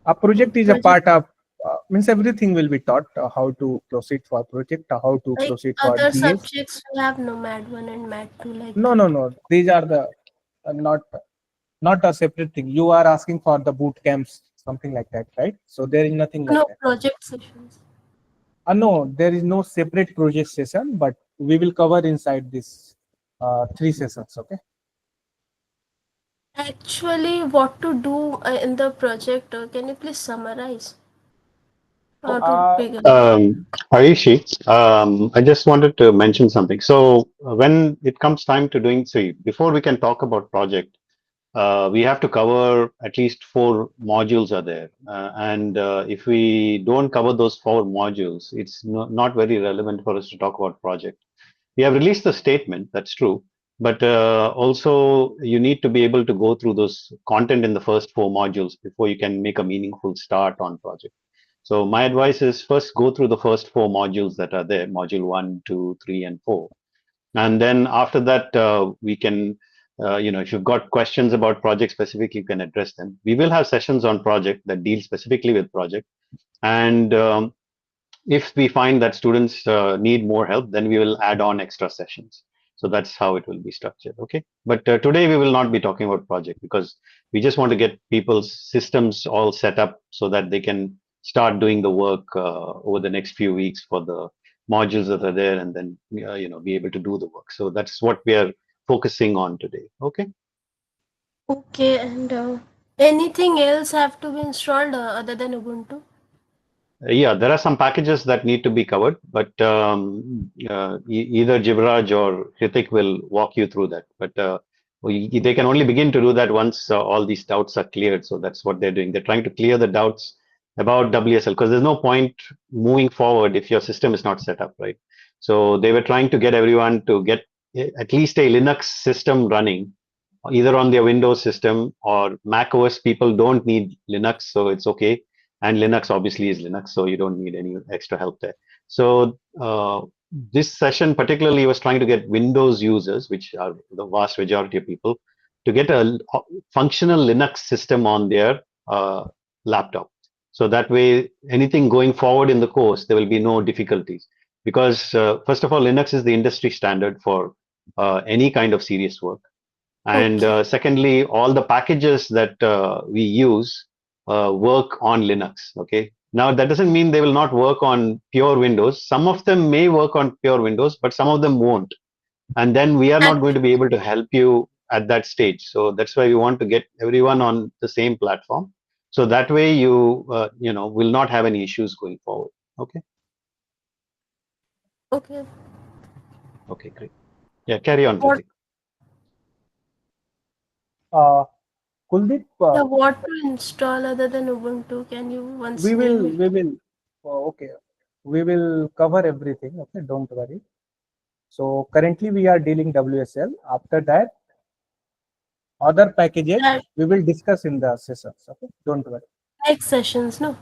A project is a part of, means everything will be taught, how to proceed for project, how to Like proceed for other GS. subjects we have no MAD 1 and MAD 2 like No, these are the not a separate thing. You are asking for the boot camps, something like that, right? So there is nothing like that. Project sessions. No, there is no separate project session, but we will cover inside this 3 sessions. Okay. Actually, what to do in the project? Can you please summarize? Ayushi, I just wanted to mention something. So when it comes time to doing, before we can talk about project, we have to cover at least 4 modules are there. And if we don't cover those 4 modules, it's not very relevant for us to talk about project. We have released the statement, that's true. But also you need to be able to go through those content in the first 4 modules before you can make a meaningful start on project. So my advice is first go through the first 4 modules that are there, module 1, 2, 3, and 4. And then after that, we can, if you've got questions about project specific, you can address them. We will have sessions on project that deal specifically with project. And if we find that students need more help, then we will add on extra sessions. So that's how it will be structured. Okay. But today we will not be talking about project because we just want to get people's systems all set up so that they can start doing the work over the next few weeks for the modules that are there, and then be able to do the work. So that's what we are focusing on today. Okay. Okay, and anything else have to be installed other than Ubuntu? Yeah, there are some packages that need to be covered, but either Jivraj or Hrithik will walk you through that. But they can only begin to do that once all these doubts are cleared. So that's what they're doing. They're trying to clear the doubts about WSL because there's no point moving forward if your system is not set up, right? So they were trying to get everyone to get at least a Linux system running, either on their Windows system or Mac OS. People don't need Linux, so it's okay. And Linux obviously is Linux, so you don't need any extra help there. So this session particularly was trying to get Windows users, which are the vast majority of people, to get a functional Linux system on their laptop. So that way, anything going forward in the course, there will be no difficulties. Because first of all, Linux is the industry standard for any kind of serious work. And secondly, all the packages that we use work on Linux. Okay. Now that doesn't mean they will not work on pure Windows. Some of them may work on pure Windows, but some of them won't. And then we are not going to be able to help you at that stage. So that's why we want to get everyone on the same platform. So that way you will not have any issues going forward. Okay. Okay. Okay, great. Yeah, carry on. Kuldeep, what to install other than Ubuntu? Can you once we will name it? okay, we will cover everything. Okay, don't worry. So currently we are dealing WSL. After that, other packages we will discuss in the sessions. Okay, don't worry. Next sessions, no?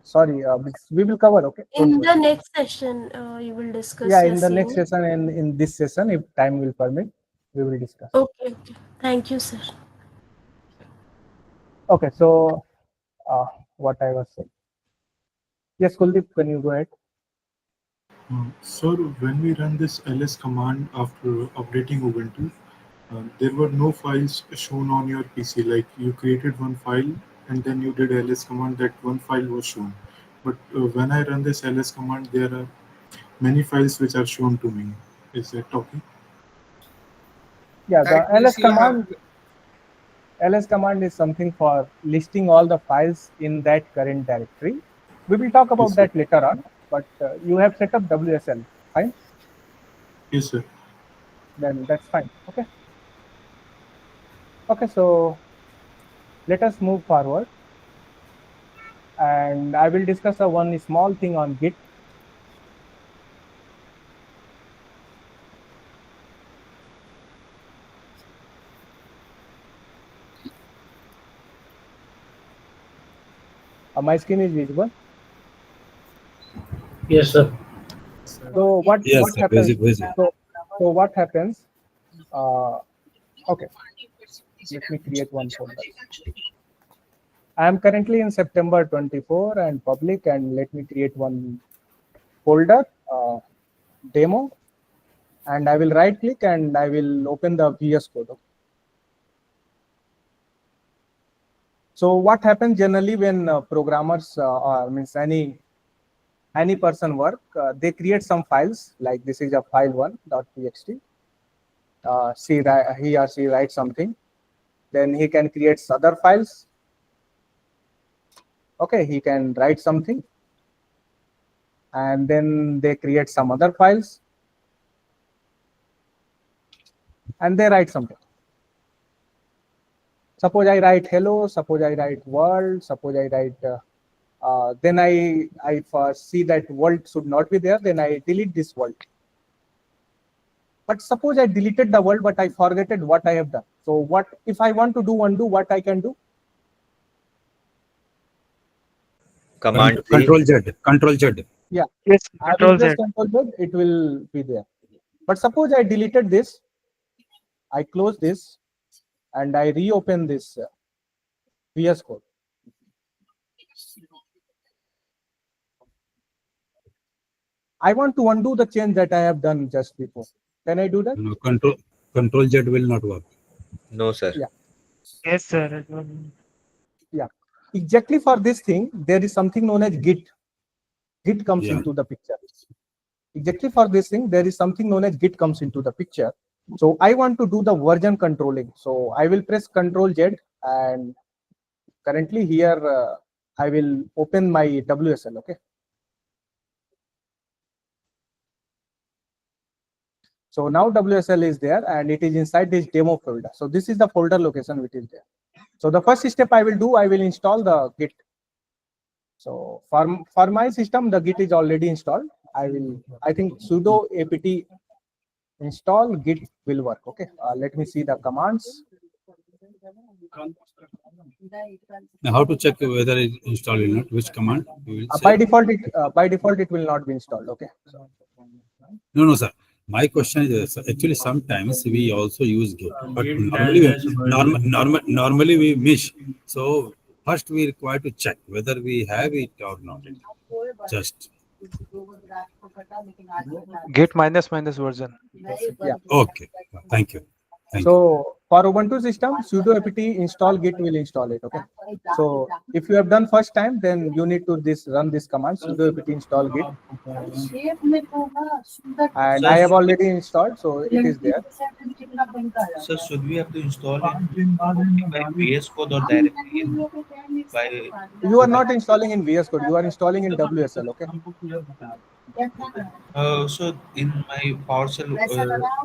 Sorry, we will cover. Okay. In the next session, you will discuss. Yeah, in the next session and in this session, if time will permit, we will discuss. Okay. Okay. Thank you, sir. Okay, so what I was saying. Yes, Kuldeep, can you go ahead? So when we run this ls command after updating Ubuntu, there were no files shown on your PC. Like you created one file and then you did ls command, that one file was shown. But when I run this ls command, there are many files which are shown to me. Is that okay? Yeah, the ls command is something for listing all the files in that current directory. We will talk about that later on, but you have set up WSL, fine? Yes, sir. Then that's fine. Okay. Okay, so let us move forward. And I will discuss one small thing on Git. My screen is visible. Yes, sir. So what happens? So what happens? Okay, let me create one folder. I am currently in September 24 and public, and let me create one folder, demo, and I will right click and I will open the VS Code. So what happens generally when programmers or means any person work, they create some files, like this is a file1.txt. He or she writes something, then he can create other files. Okay, he can write something, and then they create some other files, and they write something. Suppose I write hello, suppose I write world, suppose I write, then I see that world should not be there, then I delete this world. But suppose I deleted the world, but I forgetted what I have done. So what if I want to do undo, what I can do? Command Z. Control Z. Control Z. Yeah. Yes, I will Control press Z. Control Z, it will be there. But suppose I deleted this, I close this, and I reopen this VS Code. I want to undo the change that I have done just before. Can I do that? No, Control Z will not work. No, sir. Yeah. Yes, sir. Yeah. Exactly for this thing, there is something known as Git. Git comes Yeah. into the picture. Exactly for this thing, there is something known as Git comes into the picture. So I want to do the version controlling. So I will press Control Z, and currently here I will open my WSL. Okay. So now WSL is there, and it is inside this demo folder. So this is the folder location which is there. So the first step I will do, I will install the Git. So for my system, the Git is already installed. I think sudo apt install Git will work. Okay. Let me see the commands. Now, how to check whether it's installed or not? Which command? By default, it will not be installed. Okay. So, No, sir. My question is actually sometimes we also use Git, but normally we miss. So first we require to check whether we have it or not. Just Git minus version. yeah. Okay. Thank you. So for Ubuntu system, sudo apt install Git will install it. Okay. So if you have done first time, then you need to run this command sudo apt install Git. And I have already installed, so it is there. So should we have to install it by VS Code or directly by? You are not installing in VS Code. You are installing in WSL. Okay. So in my PowerShell,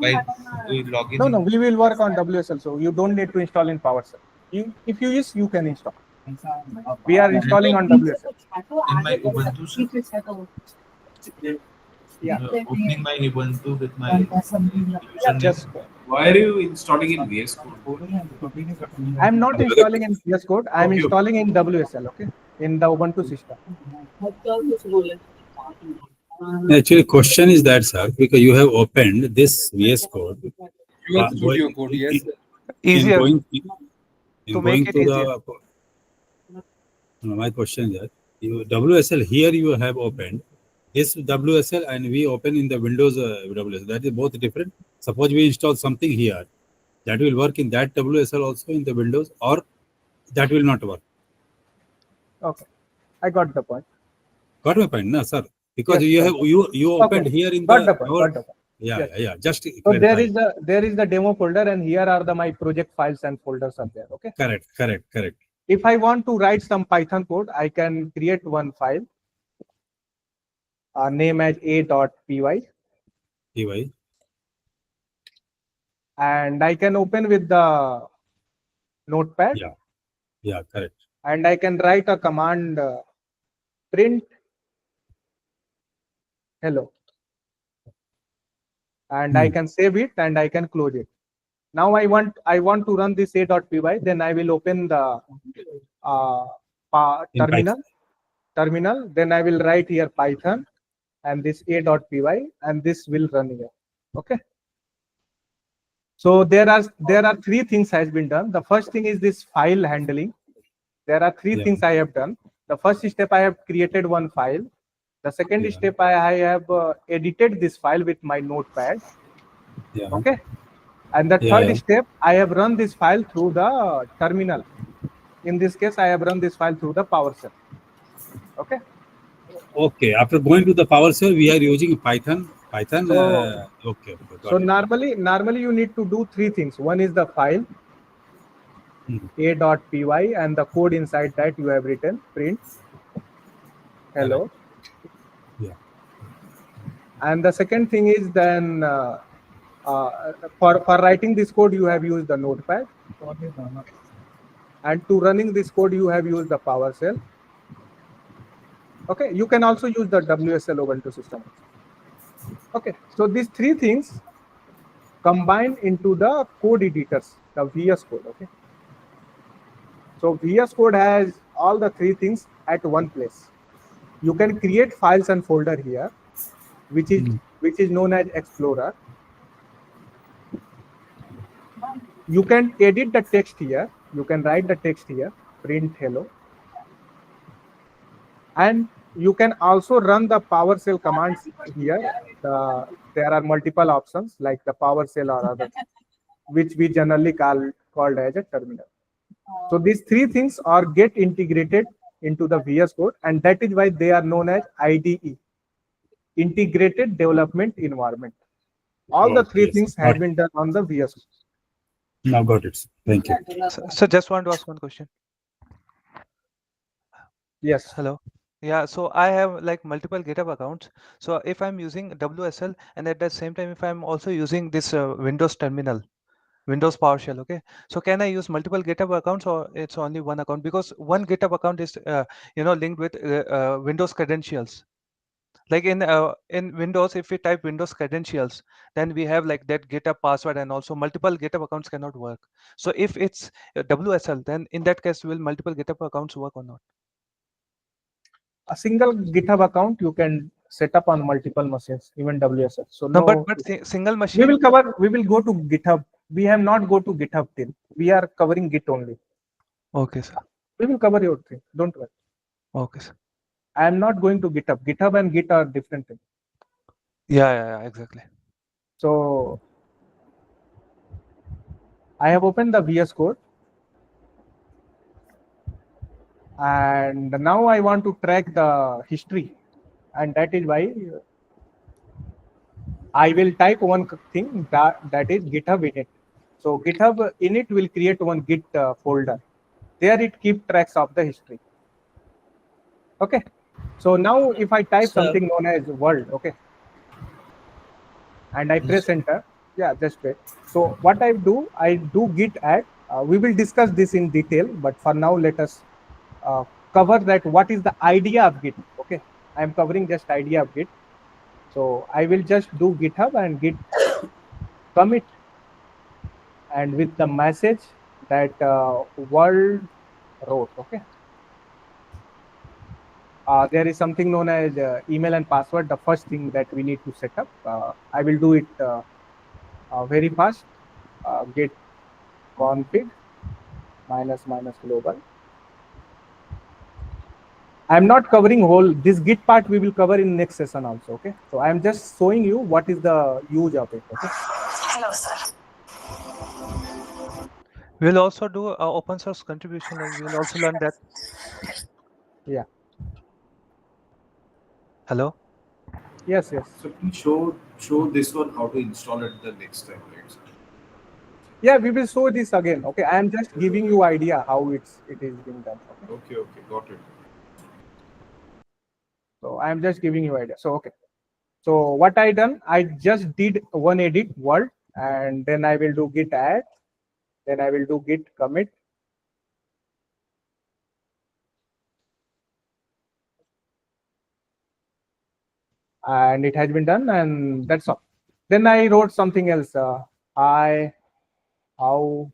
by we log in. No, we will work on WSL. So you don't need to install in PowerShell. If you use, you can install. We are installing on WSL. In my Ubuntu. Yeah. Opening my Ubuntu with my username. Why are you installing in VS Code? I'm not installing in VS Code. I'm installing in WSL. Okay, in the Ubuntu system. Actually, question is that, sir, because you have opened this VS Code. Studio Code, yes. Easier to make it easier. My question is that WSL here you have opened this WSL and we open in the Windows WSL. That is both different. Suppose we install something here, that will work in that WSL also in the Windows, or that will not work. Okay, I got the point. Got my point, no, sir? Because yes, you opened here in got the point. Yeah, Just so clarify. there is the demo folder, and here are my project files and folders are there. Okay. Correct. If I want to write some Python code, I can create one file, name as a.py. And I can open with the notepad. Yeah, correct. And I can write a command print hello. And I can save it and I can close it. Now I want to run this a.py. Then I will open the terminal. Then I will write here Python and this a.py, and this will run here. Okay. So there are three things has been done. The first thing is this file handling. There are three things I have done. The first step, I have created one file. The second step, I have edited this file with my notepad. Okay. And the third step, I have run this file through the terminal. In this case, I have run this file through the PowerShell. Okay. Okay. After going to the PowerShell, we are using Python. So, okay. So normally you need to do three things. One is the file a.py, and the code inside that you have written print hello. Yeah. And the second thing is then for writing this code you have used the notepad, and to running this code you have used the PowerShell. Okay, you can also use the WSL Ubuntu system. Okay, so these three things combine into the code editors, the VS Code. Okay, so VS Code has all the three things at one place. You can create files and folder here, which is known as Explorer. You can edit the text here. You can write the text here, print hello. And you can also run the PowerShell commands here. There are multiple options like the PowerShell or other, which we generally called as a terminal. So these three things are get integrated into the VS Code, and that is why they are known as IDE, Integrated Development Environment. All the three things have been done on the VS Code. Now got it. Thank you. So just want to ask one question. Yes. Hello. Yeah, so I have like multiple GitHub accounts. So if I'm using WSL and at the same time, if I'm also using this Windows terminal, Windows PowerShell, okay. So can I use multiple GitHub accounts or it's only one account? Because one GitHub account is, linked with Windows credentials. Like in Windows, if we type Windows credentials, then we have like that GitHub password, and also multiple GitHub accounts cannot work. So if it's WSL, then in that case, will multiple GitHub accounts work or not? A single GitHub account you can set up on multiple machines, even WSL. So No, but single machine. We will go to GitHub. We have not go to GitHub till. We are covering Git only. Okay, sir. We will cover your thing. Don't worry. Okay, sir. I am not going to GitHub. GitHub and Git are different things. Yeah, exactly. So I have opened the VS Code, and now I want to track the history, and that is why I will type one thing that is GitHub init. So GitHub init will create one Git folder. There it keeps tracks of the history. Okay. So now if I type something known as world, okay, and I press enter, yeah, just wait. So what I do git add. We will discuss this in detail, but for now let us cover that what is the idea of Git. Okay, I am covering just idea of Git. So I will just do GitHub and git commit, and with the message that world wrote. Okay. There is something known as email and password, the first thing that we need to set up. I will do it very fast. Git config -- global. I'm not covering whole this Git part. We will cover in next session also. Okay. So I'm just showing you what is the use of it. Okay. Hello, sir. We'll also do open source contribution. Like we'll also learn that. Yeah. Hello. Yes. So please show this one how to install it the next time, right? Yeah, we will show this again. Okay, I am just giving you idea how it is being done. Okay, got it. So I am just giving you idea. So okay. So what I done, I just did one edit world, and then I will do git add, then I will do git commit. And it has been done, and that's all. Then I wrote something else. How,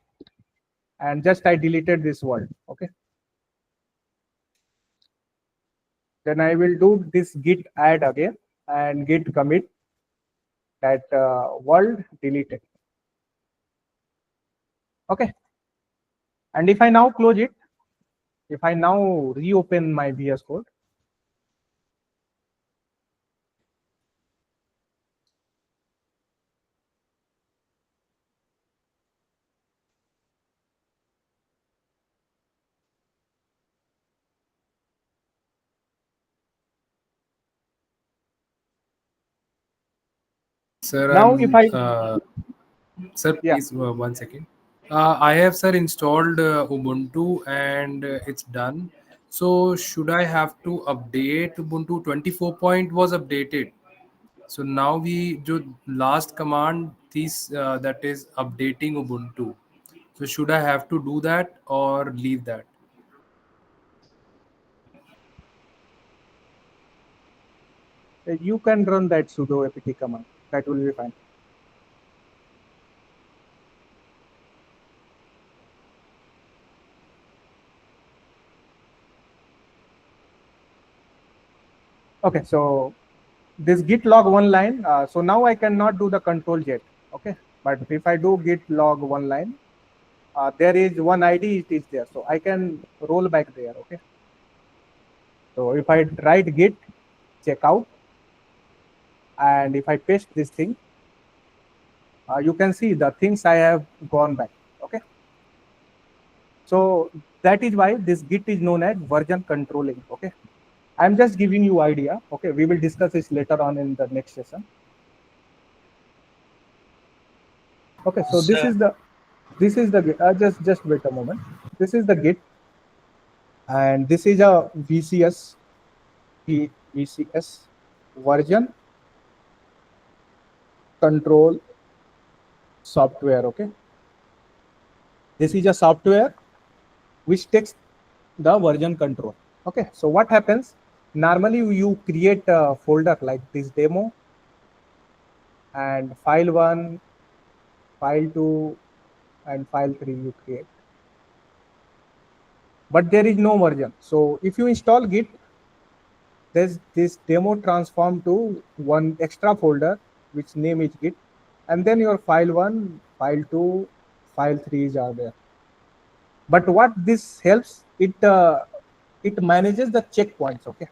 and just I deleted this word. Okay. Then I will do this git add again and git commit that world deleted. Okay. And if I now close it, if I now reopen my VS Code, Sir, now if I sir, please 1 second. I have, sir, installed Ubuntu and it's done. So should I have to update Ubuntu? 24 point was updated. So now we do last command this that is updating Ubuntu. So should I have to do that or leave that? you can run that sudo apt command, that will be fine. Okay, so this git log one line. So now I cannot do the control yet. Okay, but if I do git log one line, there is one ID, it is there. So I can roll back there. Okay. So if I write git checkout, and if I paste this thing, you can see the things I have gone back. Okay. So that is why this git is known as version controlling. Okay. I'm just giving you idea. Okay. We will discuss this later on in the next session. Okay. So this is the just wait a moment. This is the git, and this is a VCS version control software. Okay. This is a software which takes the version control. Okay. So what happens? Normally you create a folder like this demo, and file 1, file 2, and file 3 you create. But there is no version. So if you install git, there's this demo transform to one extra folder which name is git, and then your file 1, file 2, file 3 are there. But what this helps, it manages the checkpoints. Okay,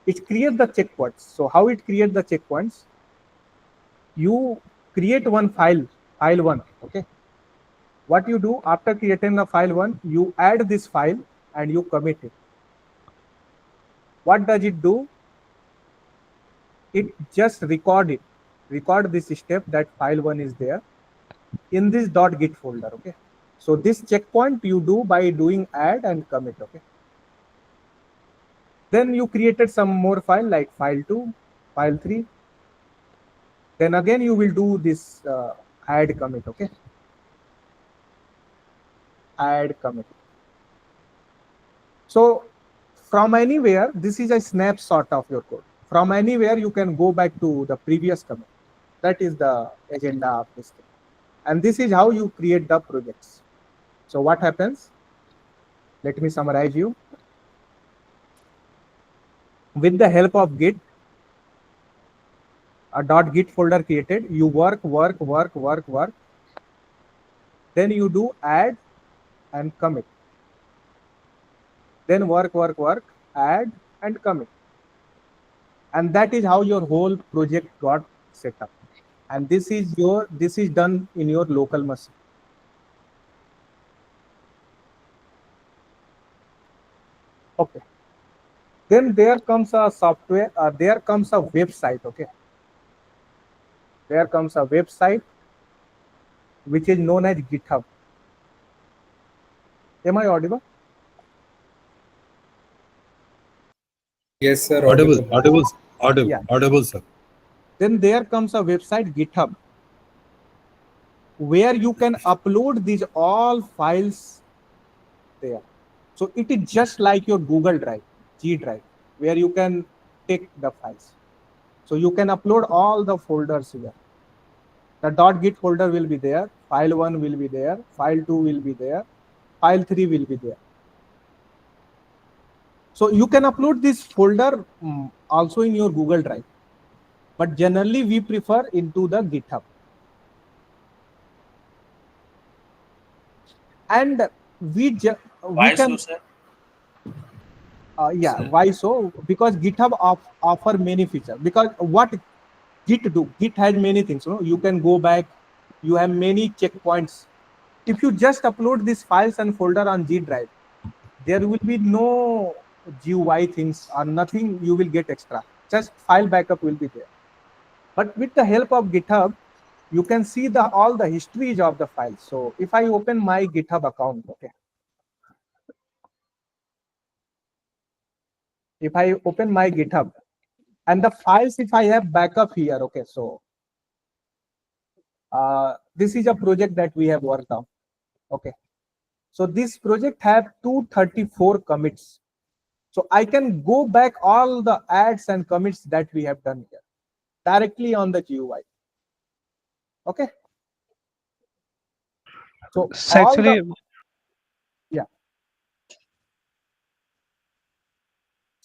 it creates the checkpoints. So how it creates the checkpoints? You create one file 1. Okay, what you do after creating the file 1, you add this file and you commit it. What does it do? It just record this step that file 1 is there in this .git folder. Okay, so this checkpoint you do by doing add and commit. Okay, then you created some more file like file 2, file 3. Then again you will do this add commit. Okay, add commit. So from anywhere, this is a snapshot of your code. From anywhere you can go back to the previous commit. That is the agenda of this thing. And this is how you create the projects. So what happens? Let me summarize you. With the help of git, a .git folder created, you work. Then you do add and commit. Then work, add and commit. And that is how your whole project got set up. And this is done in your local machine. Okay. Then there comes a software, there comes a website. Okay. There comes a website which is known as GitHub. Am I audible? Yes, sir. Audible, sir. Then there comes a website GitHub where you can upload these all files there. So it is just like your Google Drive, G Drive, where you can take the files. So you can upload all the folders here. The .git folder will be there, file 1 will be there, file 2 will be there, file 3 will be there. So you can upload this folder also in your Google Drive, but generally we prefer into the GitHub. And Why can, so, sir? yeah, why so? Because GitHub offer many features. Because what Git do? Git has many things. You know, you can go back. You have many checkpoints. If you just upload these files and folder on G Drive, there will be no GUI things or nothing you will get extra. Just file backup will be there. But with the help of GitHub, you can see all the histories of the files. So if I open my GitHub account, okay. If I open my GitHub and the files, if I have backup here, okay. So this is a project that we have worked on. Okay. So this project have 234 commits. So I can go back all the adds and commits that we have done here directly on the GUI. Okay. So all actually, yeah.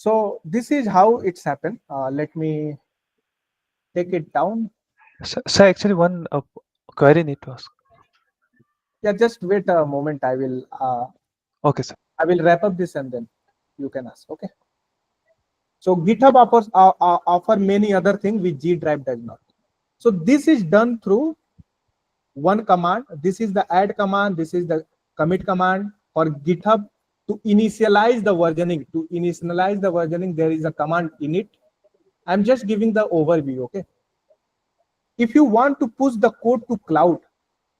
So this is how it's happened. Let me take it down. So actually one query need to ask. Yeah, just wait a moment. I will. Okay, sir. I will wrap up this and then you can ask. Okay. So GitHub offers offer many other things which G Drive does not. So this is done through one command. This is the add command. This is the commit command for GitHub to initialize the versioning. To initialize the versioning, there is a command init. I'm just giving the overview. Okay. If you want to push the code to cloud,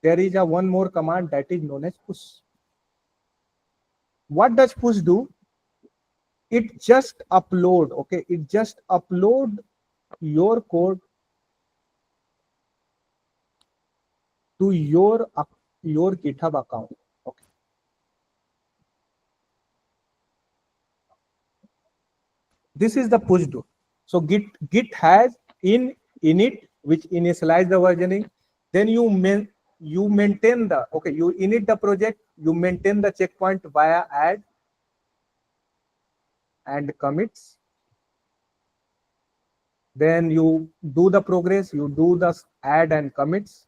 there is a one more command that is known as push. What does push do? It just upload. Okay, it just upload your code to your GitHub account. Okay. This is the push do. So Git has init which initialize the versioning. Then you maintain the you init the project. You maintain the checkpoint via add and commits. Then you do the progress. You do the add and commits.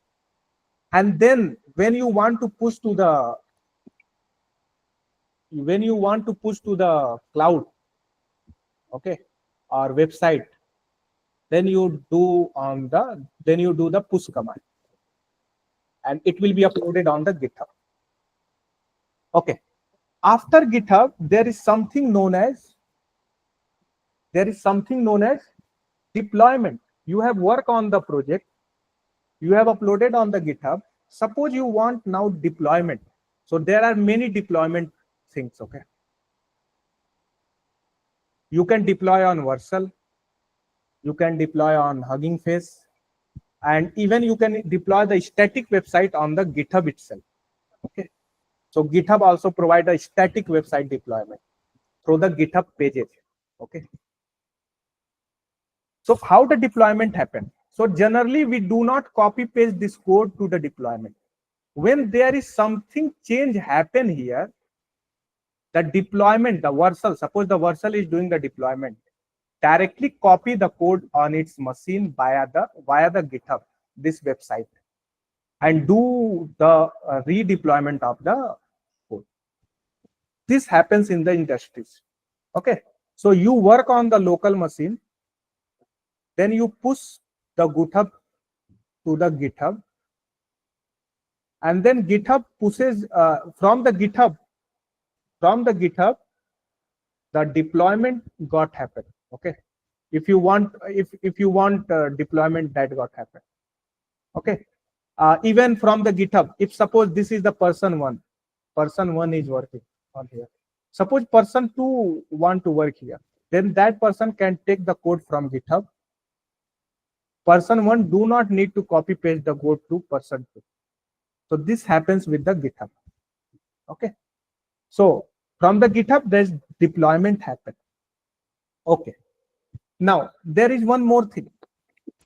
And then when you want to push to the cloud, okay, or website, then you do the push command, and it will be uploaded on the GitHub. Okay. After GitHub, there is something known as deployment. You have worked on the project. You have uploaded on the GitHub. Suppose you want now deployment. So there are many deployment things. Okay. You can deploy on VirtualBox. You can deploy on Hugging Face, and even you can deploy the static website on the GitHub itself. Okay. So GitHub also provide a static website deployment through the GitHub pages. Okay. So how the deployment happen? So generally we do not copy paste this code to the deployment. When there is something change happen here, the deployment, the Virtual, suppose the Virtual is doing the deployment, directly copy the code on its machine via the GitHub, this website, and do the redeployment of the code. This happens in the industries. Okay. So you work on the local machine, then you push the GitHub to the GitHub, and then GitHub pushes from the GitHub, the deployment got happened. Okay. If you want deployment that got happened. Okay. Even from the GitHub, if suppose this is the person one is working on here. Suppose person 2 want to work here, then that person can take the code from GitHub. Person 1 do not need to copy paste the code to person 2. So this happens with the GitHub. Okay. So from the GitHub, there's deployment happen. Okay. Now there is one more thing.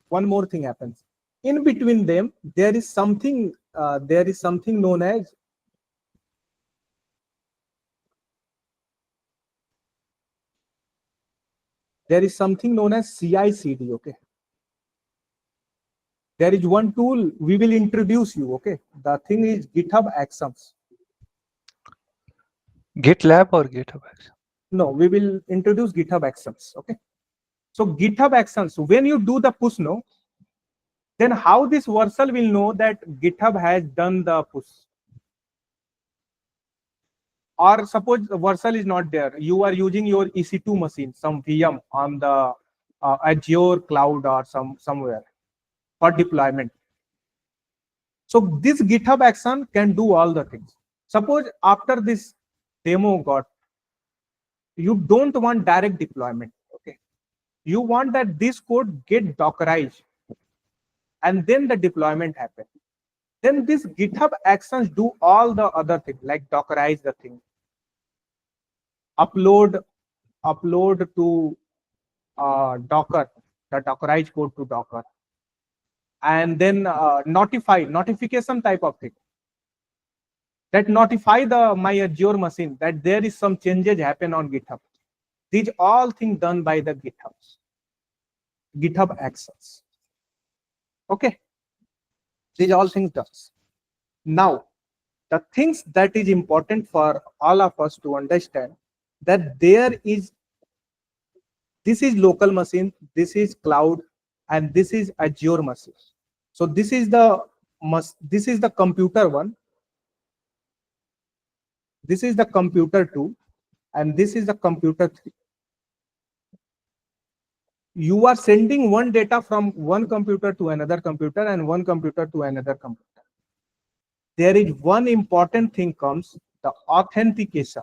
One more thing happens. In between them, there is something known as CI/CD. Okay. There is one tool we will introduce you. Okay. The thing is GitHub Actions. GitLab or GitHub Actions? No, we will introduce GitHub Actions. Okay. So GitHub Actions, when you do the push, no, then how this Virtual will know that GitHub has done the push? Or suppose Virtual is not there, you are using your EC2 machine, some VM on the Azure cloud or somewhere for deployment. So this GitHub action can do all the things. Suppose after this demo you don't want direct deployment. Okay. You want that this code get Dockerized and then the deployment happen. Then this GitHub actions do all the other things like Dockerize the thing, upload to Docker, the Dockerized code to Docker, and then notification type of thing that notify my Azure machine that there is some changes happen on GitHub. These all things done by the GitHub actions. Okay, these all things done. Now, the things that is important for all of us to understand that this is local machine, this is cloud, and this is Azure machine. So this is the computer 1, this is the computer 2, and this is the computer 3. You are sending one data from one computer to another computer and one computer to another computer. There is one important thing comes, the authentication.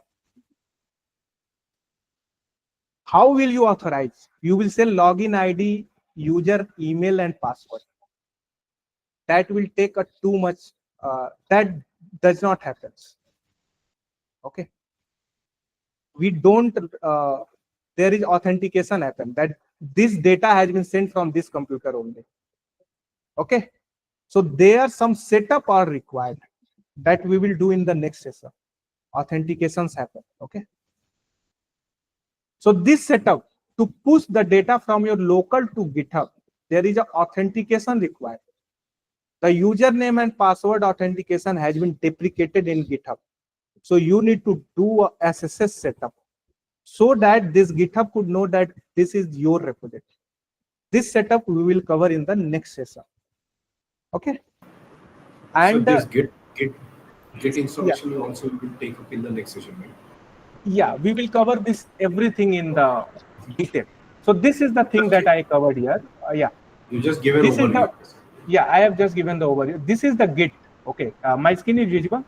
How will you authorize? You will say login ID, user, email, and password. That will take too much. That does not happen. Okay. We don't. There is authentication happen that this data has been sent from this computer only. Okay. So there some setup are required that we will do in the next session. Authentications happen. Okay. So this setup to push the data from your local to GitHub, there is an authentication required. The username and password authentication has been deprecated in GitHub. So you need to do a SSS setup so that this GitHub could know that this is your repository. This setup we will cover in the next session. Okay. And so this Git installation will also be take up in the next session, right? Yeah, we will cover this everything in the detail. So this is the thing that I covered here. Yeah. You just give an overview. Yeah, I have just given the overview. This is the Git. Okay. My screen is visible?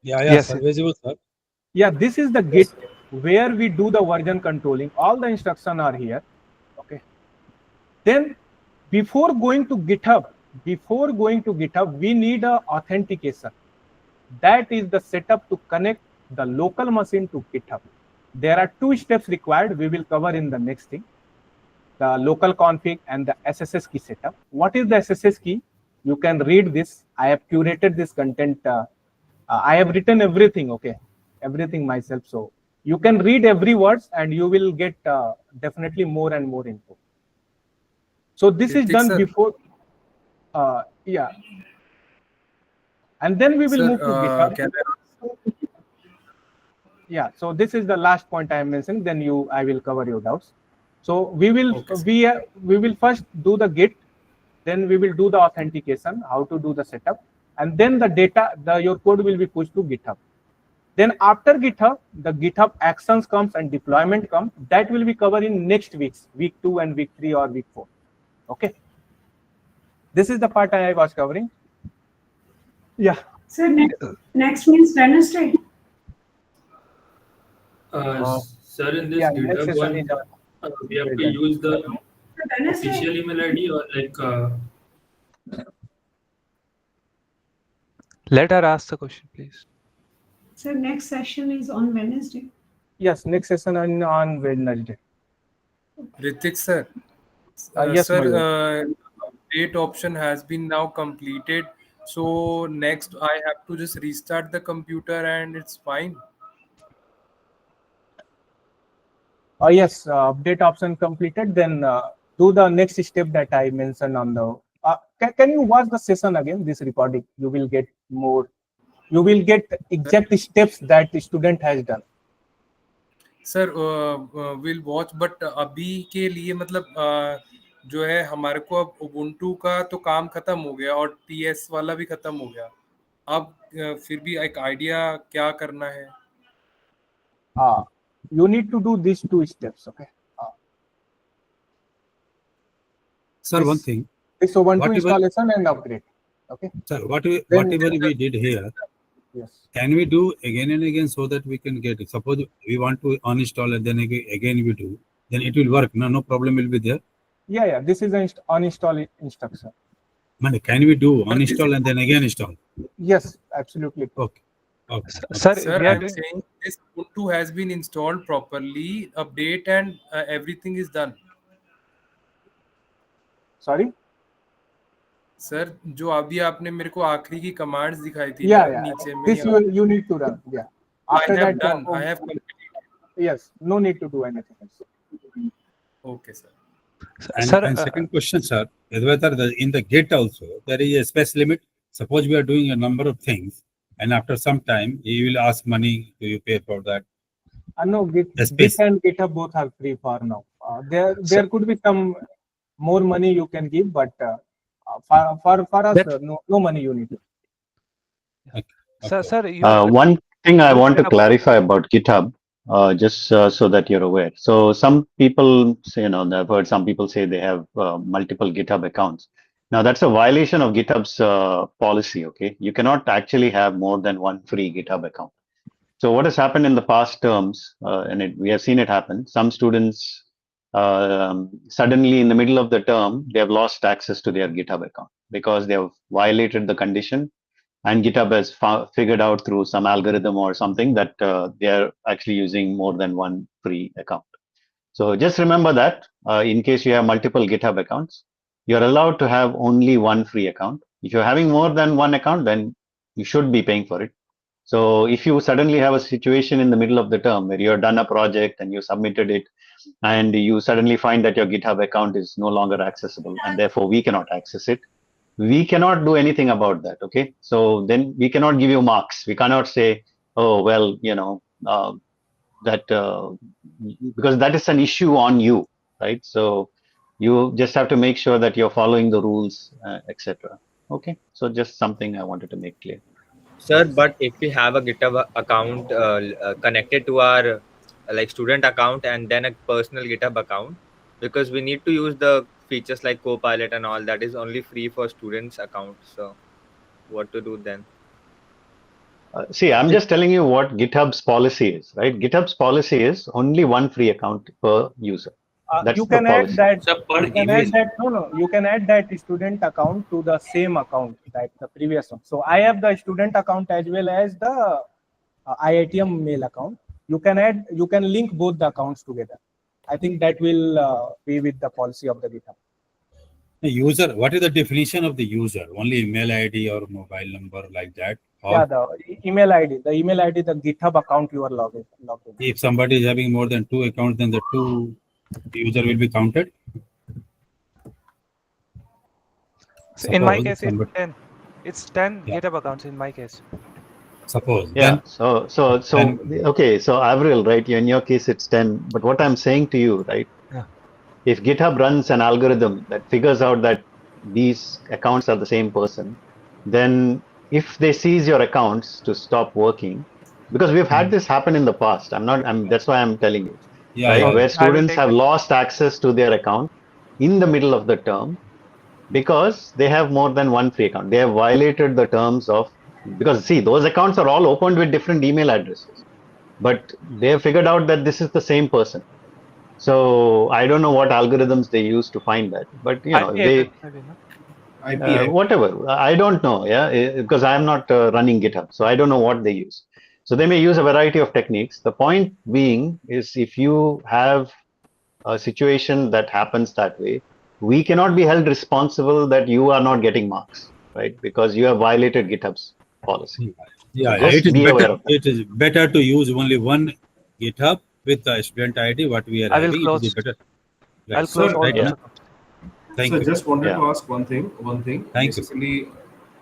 Yeah, yes, sir. Visible, sir. Yeah, this is the Git where we do the version controlling. All the instructions are here. Okay. Then before going to GitHub, we need a authentication. That is the setup to connect the local machine to GitHub. There are 2 steps required. We will cover in the next thing. The local config and the SSS key setup. What is the SSS key? You can read this. I have curated this content. I have written everything. Okay, everything myself. So you can read every word and you will get definitely more and more info. So this is done before. Yeah. And then we will move to GitHub. Yeah, so this is the last point I am mentioning. Then I will cover your doubts. So we will first do the Git, then we will do the authentication, how to do the setup, and then the data, your code will be pushed to GitHub. Then after GitHub, the GitHub actions comes and deployment comes. That will be covered in next weeks, week 2 and week 3 or week 4. Okay. This is the part I was covering. Yeah. So next means Wednesday. Sir, in this GitHub one, we have to use the official email ID or like. Let her ask the question, please. So next session is on Wednesday. Yes, next session on Wednesday. Ritik sir. Yes, sir. Update option has been now completed. So next, I have to just restart the computer and it's fine. Yes, update option completed. Then do the next step that I mentioned on the. Can you watch the session again? This recording, you will get more. You will get exact steps that the student has done. Sir, we'll watch, but अभी के लिए मतलब जो है हमारे को अब Ubuntu का तो काम खत्म हो गया और TS वाला भी खत्म हो गया. अब फिर भी एक आइडिया क्या करना है? You need to do these 2 steps. Okay. Sir, one thing. This Ubuntu installation and upgrade. Okay. Sir, whatever we did here, yes. Can we do again and again so that we can get it? Suppose we want to uninstall and then again we do, then it will work. No problem will be there. Yeah. This is an uninstall instruction. Man, can we do uninstall and then again install? Yes, absolutely. Okay. Sir, I'm saying this Ubuntu has been installed properly, update and everything is done. Sorry? Sir जो अभी आपने मेरे को आखिरी की commands दिखाई थी नीचे में this you need to run. Yeah. After I have completed. Yes, no need to do anything else. Okay, sir. And second question, sir, is whether in the Git also there is a space limit. Suppose we are doing a number of things, and after some time you will ask money. Do you pay for that? No, Git and GitHub both are free for now. There could be some more money you can give, but for us, no money you need to. One thing I want to clarify about GitHub, just so that you're aware. So some people say, I've heard some people say they have multiple GitHub accounts. Now that's a violation of GitHub's policy. Okay, you cannot actually have more than one free GitHub account. So what has happened in the past terms, and we have seen it happen. Some students suddenly in the middle of the term they have lost access to their GitHub account because they have violated the condition. And GitHub has figured out through some algorithm or something that they are actually using more than one free account. So just remember that in case you have multiple GitHub accounts, you're allowed to have only one free account. If you're having more than one account, then you should be paying for it. So if you suddenly have a situation in the middle of the term where you've done a project and you submitted it, and you suddenly find that your GitHub account is no longer accessible, and therefore we cannot access it, we cannot do anything about that. Okay, so then we cannot give you marks. We cannot say, oh well, because that is an issue on you, right? So you just have to make sure that you're following the rules, etc. Okay, so just something I wanted to make clear. Sir, but if we have a GitHub account connected to our like student account and then a personal GitHub account, because we need to use the features like Copilot and all that is only free for students' accounts. So what to do then? See, I'm just telling you what GitHub's policy is, right? GitHub's policy is only one free account per user. That's You can add that. policy. You can add that student account to the same account, like the previous one. So I have the student account as well as the IITM mail account. You can link both the accounts together. I think that will be with the policy of the GitHub. The user, what is the definition of the user? Only email ID or mobile number like that? Or Yeah, the email ID, the GitHub account you are logged in. if somebody is having more than two accounts, then the two user will be counted? So in my case, it's 10. It's 10 GitHub accounts in my case. Suppose. Yeah. Okay. So Avril, right? In your case, it's 10. But what I'm saying to you, right? Yeah. If GitHub runs an algorithm that figures out that these accounts are the same person, then if they seize your accounts to stop working, because we've had this happen in the past. That's why I'm telling you. Yeah, right? yeah. Where students have lost access to their account in the middle of the term because they have more than one free account. They have violated the terms of, because see, those accounts are all opened with different email addresses, but they have figured out that this is the same person. So I don't know what algorithms they use to find that, but whatever, I don't know. Yeah, because I'm not running GitHub, so I don't know what they use. So they may use a variety of techniques. The point being is, if you have a situation that happens that way, we cannot be held responsible that you are not getting marks, right? Because you have violated GitHub's policy. Yeah, so just be aware of that. It is better to use only one GitHub with the student ID. What we are I will having, close. it is better. Right. I'll close all Right, those. Thank So you. just wanted to ask one thing. Thank you.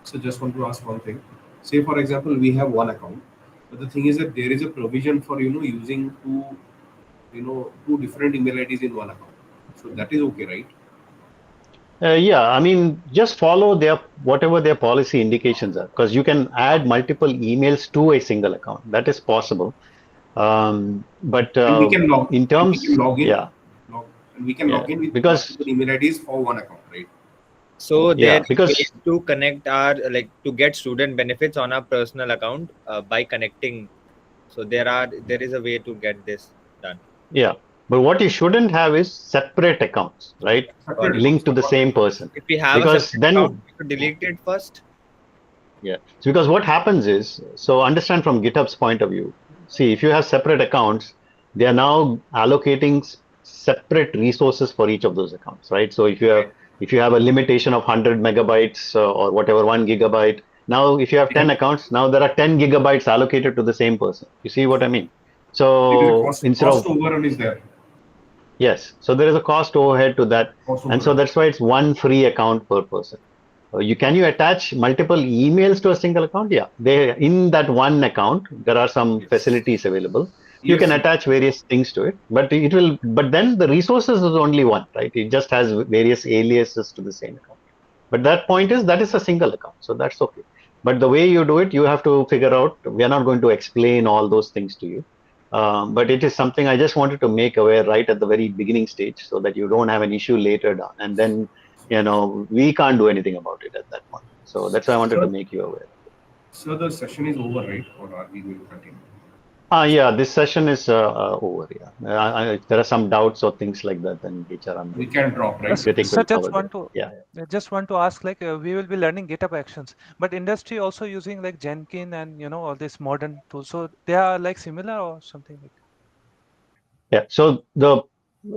So just want to ask one thing. Say for example, we have one account, but the thing is that there is a provision for using two different email IDs in one account. So that is okay, right? Yeah, I mean, just follow whatever their policy indications are, because you can add multiple emails to a single account. That is possible. But And we can log in terms, we can log in, yeah, and we can log in with because multiple email IDs for one account, right? So Yeah, there is because- ways to connect our to get student benefits on our personal account by connecting. So there is a way to get this done. yeah, but what you shouldn't have is separate accounts, right? Linked to the same person. If we have a Because separate then, account, we should delete it first. yeah, so because what happens is, so understand from GitHub's point of view. See, if you have separate accounts, they are now allocating separate resources for each of those accounts, right? So if you have a limitation of 100 megabytes or whatever, 1 gigabyte, now if you have 10 accounts, now there are 10 gigabytes allocated to the same person. You see what I mean? So instead cost of overrun is there. yes, so there is a cost overhead to that, and so that's why it's one free account per person. Can you attach multiple emails to a single account? Yeah, they in that one account there are some facilities available. You can attach various things to it, but then the resources is only one, right? It just has various aliases to the same account. But that point is that is a single account, so that's okay. But the way you do it, you have to figure out. We are not going to explain all those things to you, but it is something I just wanted to make aware right at the very beginning stage, so that you don't have an issue later down, and then we can't do anything about it at that point. So that's why I wanted to make you aware. So the session is over, right? Or are we going to continue? Yeah, this session is over. Yeah, there are some doubts or things like that, then which are we can drop, right? Sir, Yeah. just want to ask, like, we will be learning GitHub Actions, but industry also using like Jenkins and all this modern tools. So they are like similar or something like. Yeah. So the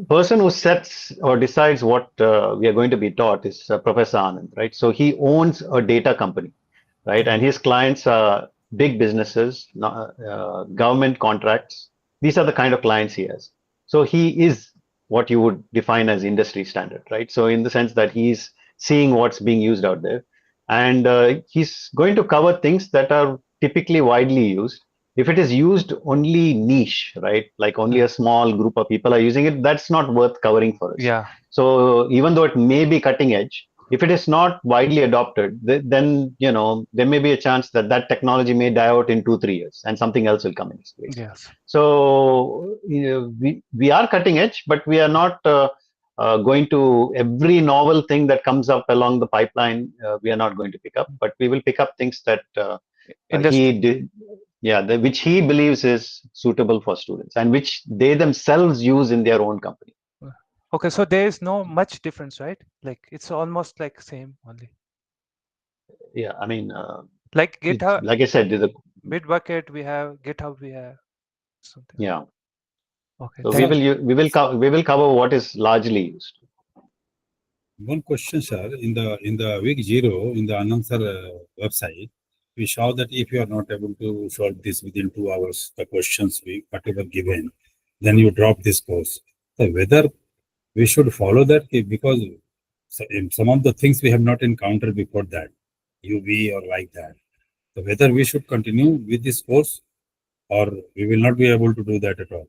person who sets or decides what we are going to be taught is Professor Anand, right? So he owns a data company, right? And his clients are big businesses, government contracts. These are the kind of clients he has. So he is what you would define as industry standard, right? So in the sense that he's seeing what's being used out there, and he's going to cover things that are typically widely used. If it is used only niche, right, like only a small group of people are using it, that's not worth covering for us. Yeah. So even though it may be cutting edge, if it is not widely adopted, then there may be a chance that that technology may die out in 2-3 years, and something else will come in its place. Yes. So we are cutting edge, but we are not going to every novel thing that comes up along the pipeline. We are not going to pick up, but we will pick up things that he did. Yeah, which he believes is suitable for students and which they themselves use in their own company. Okay, so there is no much difference, right? Like it's almost like same only. Yeah, I mean, like GitHub, like I said, Bitbucket we have, GitHub we have, something. Yeah. Okay. So we will cover what is largely used. One question, sir. In the week 0 in the announcer website, we show that if you are not able to solve this within 2 hours, the questions whatever given, then you drop this course. So whether we should follow that, because some of the things we have not encountered before that, UV or like that. So whether we should continue with this course or we will not be able to do that at all.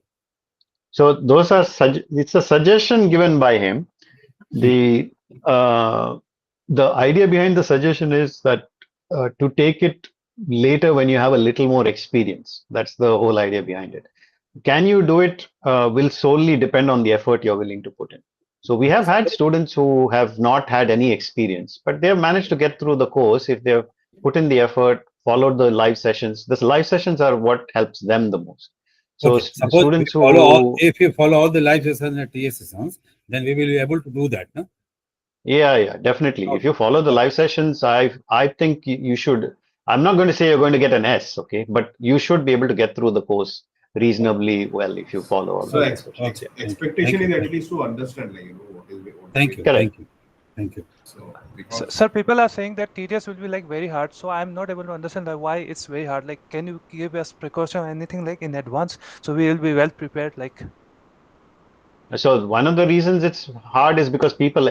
So those are it's a suggestion given by him. The idea behind the suggestion is that to take it later when you have a little more experience. That's the whole idea behind it. Can you do it will solely depend on the effort you're willing to put in. So we have had students who have not had any experience, but they have managed to get through the course if they've put in the effort, followed the live sessions. The live sessions are what helps them the most. So okay. Suppose students if you follow all the live sessions and TS sessions, then we will be able to do that, no? Yeah, definitely. Okay. If you follow the live sessions, I think you should. I'm not going to say you're going to get an S, okay, but you should be able to get through the course reasonably well if you follow all the sessions. Expectation is at least to understand, like, what is. Thank you. Correct. Thank you. So, sir, people are saying that TDS will be like very hard. So I'm not able to understand why it's very hard. Like, can you give us precaution or anything like in advance so we will be well prepared? Like. So one of the reasons it's hard is because people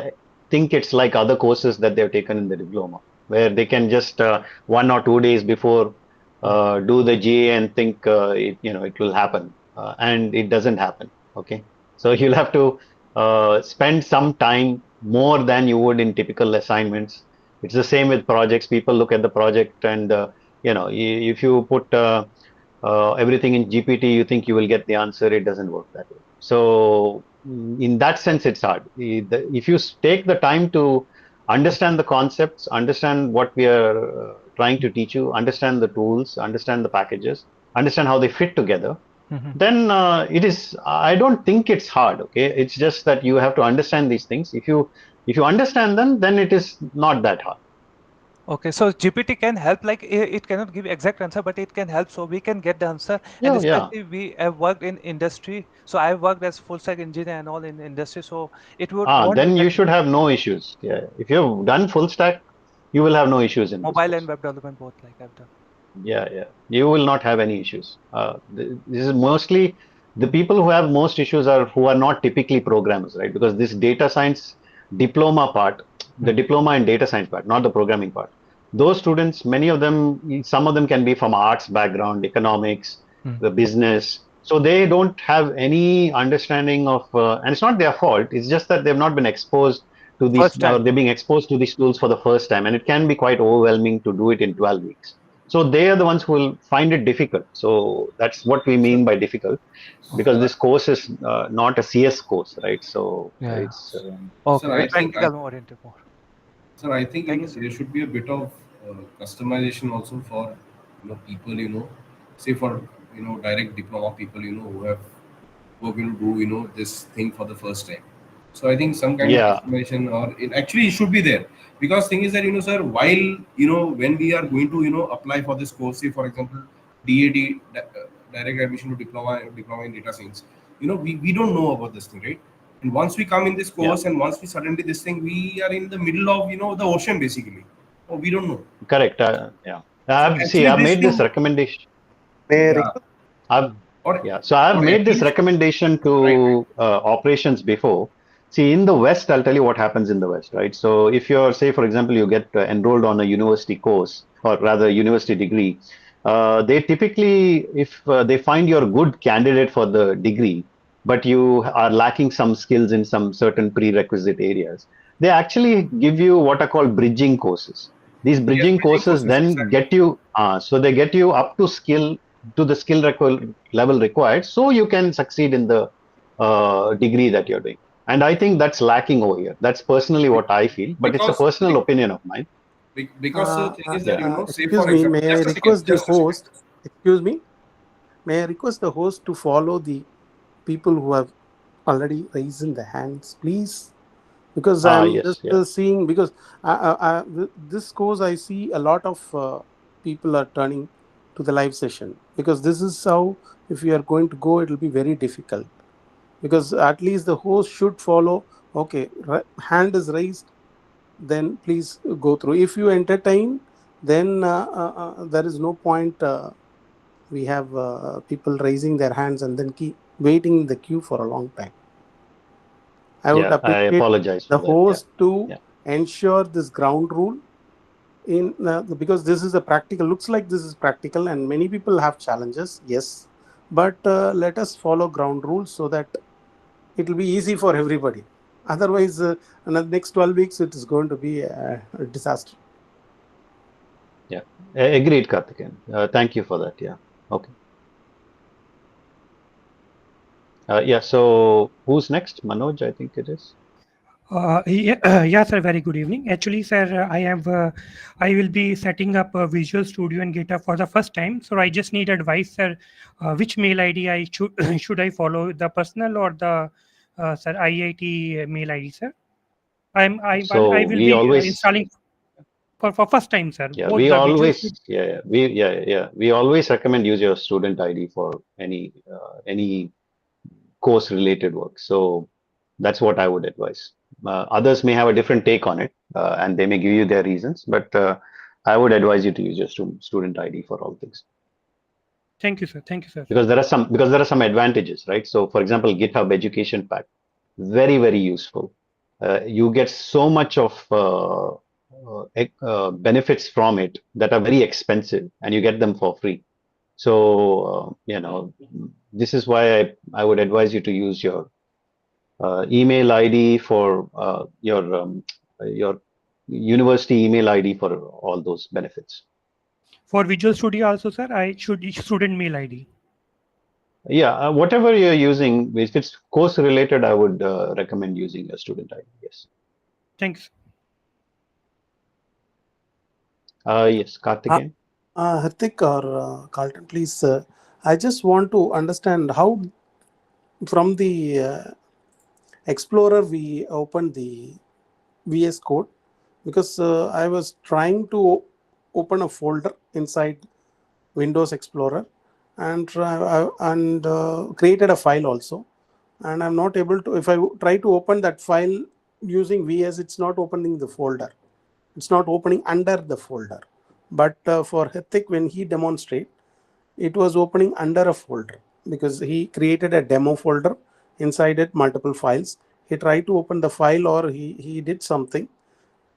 think it's like other courses that they've taken in the diploma, where they can just 1 or 2 days before do the GA and think it will happen, and it doesn't happen. Okay, so you'll have to spend some time more than you would in typical assignments. It's the same with projects. People look at the project and if you put everything in GPT, you think you will get the answer. It doesn't work that way. So in that sense, it's hard. If you take the time to understand the concepts, understand what we are trying to teach you, understand the tools, understand the packages, understand how they fit together, then it is. I don't think it's hard. Okay, it's just that you have to understand these things. If you understand them, then it is not that hard. Okay, so GPT can help, like it cannot give exact answer, but it can help so we can get the answer. Yeah, and especially we have worked in industry. So I worked as full stack engineer and all in industry. So it would. Then you should have no issues. Yeah, if you've done full stack, you will have no issues in mobile and web development both, like I've done. Yeah. You will not have any issues. This is mostly the people who have most issues are who are not typically programmers, right? Because this data science diploma part, the diploma and data science part, not the programming part. Those students, many of them, some of them can be from arts background, economics, the business. So they don't have any understanding of, and it's not their fault. It's just that they've not been exposed to these, First time. they're being exposed to these tools for the first time, and it can be quite overwhelming to do it in 12 weeks. So they are the ones who will find it difficult. So that's what we mean by difficult, because this course is not a CS course, right? So Yeah. it's Okay. Sir, I think Practical oriented more. Sir, I think Thank you, there should be a bit of customization also for people say for direct diploma people who are going to do this thing for the first time. So I think some kind of yeah, customization or it should be there, because thing is that sir, while when we are going to apply for this course, say for example DAD, direct admission to diploma in data science, we don't know about this thing, right? And once we come in this yeah, course and once we suddenly this thing, we are in the middle of the ocean basically. Oh, we don't know. correct. Yeah, So actually I've this made this thing, recommendation. yeah, I've or So I've or made at this least recommendation right. to operations before. See, in the West, I'll tell you what happens in the West, right? So if you're, say, for example, you get enrolled on a university course, or rather university degree, they typically, if they find you're a good candidate for the degree, but you are lacking some skills in some certain prerequisite areas, they actually give you what are called bridging courses. These Yes, bridging bridging courses courses, then exactly. get you, so they get you up to the level required, so you can succeed in the degree that you're doing. And I think that's lacking over here. That's personally what I feel, but it's a Because personal opinion of mine. because the thing is that Yeah. say Excuse for me, example, may I just a second, request the just a second. host? Excuse me, may I request the host to follow the people who have already raised the hands, please? Because I'm Yes, just yeah. seeing, because this course I see a lot of people are turning to the live session, because this is how, if you are going to go, it will be very difficult, because at least the host should follow. Okay, hand is raised, then please go through. If you entertain, then there is no point. We have people raising their hands and then keep waiting in the queue for a long time. I would Yeah, I appreciate apologize the for that. Yeah. host to Yeah. ensure this ground rule in because this is a practical. Looks like this is practical, and many people have challenges. Yes, but let us follow ground rules so that it will be easy for everybody. Otherwise, in the next 12 weeks, it is going to be a disaster. Yeah. Agreed, Karthikeyan. Thank you for that. Yeah. Okay. Yeah. So who's next? Manoj, I think it is. Yeah, sir. Very good evening. Actually, sir, I will be setting up a Visual Studio and GitHub for the first time. So I just need advice, sir. Which mail ID I should should I follow, the personal or the sir IIT mail ID, sir? I So will we be always, installing for first time, sir. yeah, Both the Visual Studio. we always recommend use your student ID for any course related work. So that's what I would advise. Others may have a different take on it, and they may give you their reasons, but I would advise you to use your student ID for all things, Thank you, sir. Thank you, sir. because there are some advantages, right? So, for example, GitHub Education Pack, very useful. You get so much of benefits from it that are very expensive, and you get them for free. So this is why I would advise you to use your email ID for your university email ID for all those benefits. For Visual Studio also, sir, I should student mail ID. Yeah, whatever you're using, if it's course related, I would recommend using a student ID. Yes. Thanks. Yes, Karthikeyan. Hartik or Carlton, please. I just want to understand how from the Explorer we open the VS Code, because I was trying to open a folder inside Windows Explorer and created a file also, and I'm not able to. If I try to open that file using VS, it's not opening the folder. It's not opening under the folder. But for Hithik, when he demonstrate, it was opening under a folder because he created a demo folder, inside it multiple files. He tried to open the file, or he did something.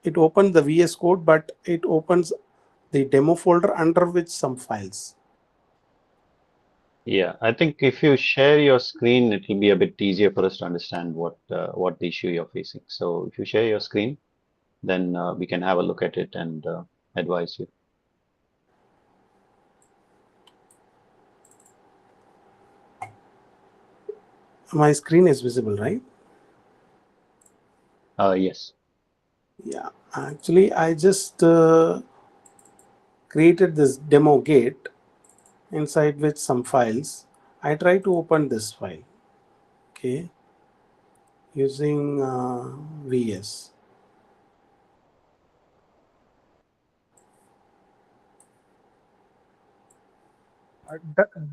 It opened the VS Code, but it opens the demo folder under which some files. Yeah, I think if you share your screen, it will be a bit easier for us to understand what the issue you're facing. So if you share your screen, then we can have a look at it and advise you. My screen is visible, right? Yes. Yeah, actually, I just created this demo gate inside which some files. I try to open this file, okay, using VS.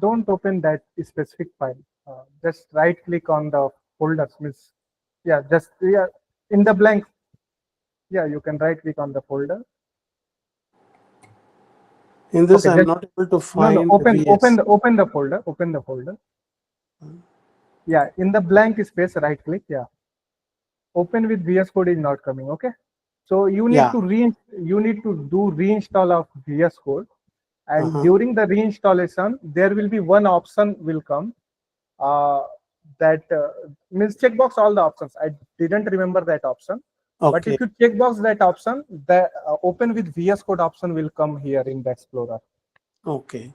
Don't open that specific file. Just right click on the folders. Means, yeah, just in the blank. Yeah, you can right click on the folder. In this, Okay, I'm not able to find open VS. open the folder. Open the folder. Yeah, in the blank space, right click. Yeah, open with VS Code is not coming. Okay, so you need to do reinstall of VS Code, and during the reinstallation, there will be one option will come. That means checkbox all the options. I didn't remember that option. Okay. But if you checkbox that option, the open with VS Code option will come here in the Explorer. Okay.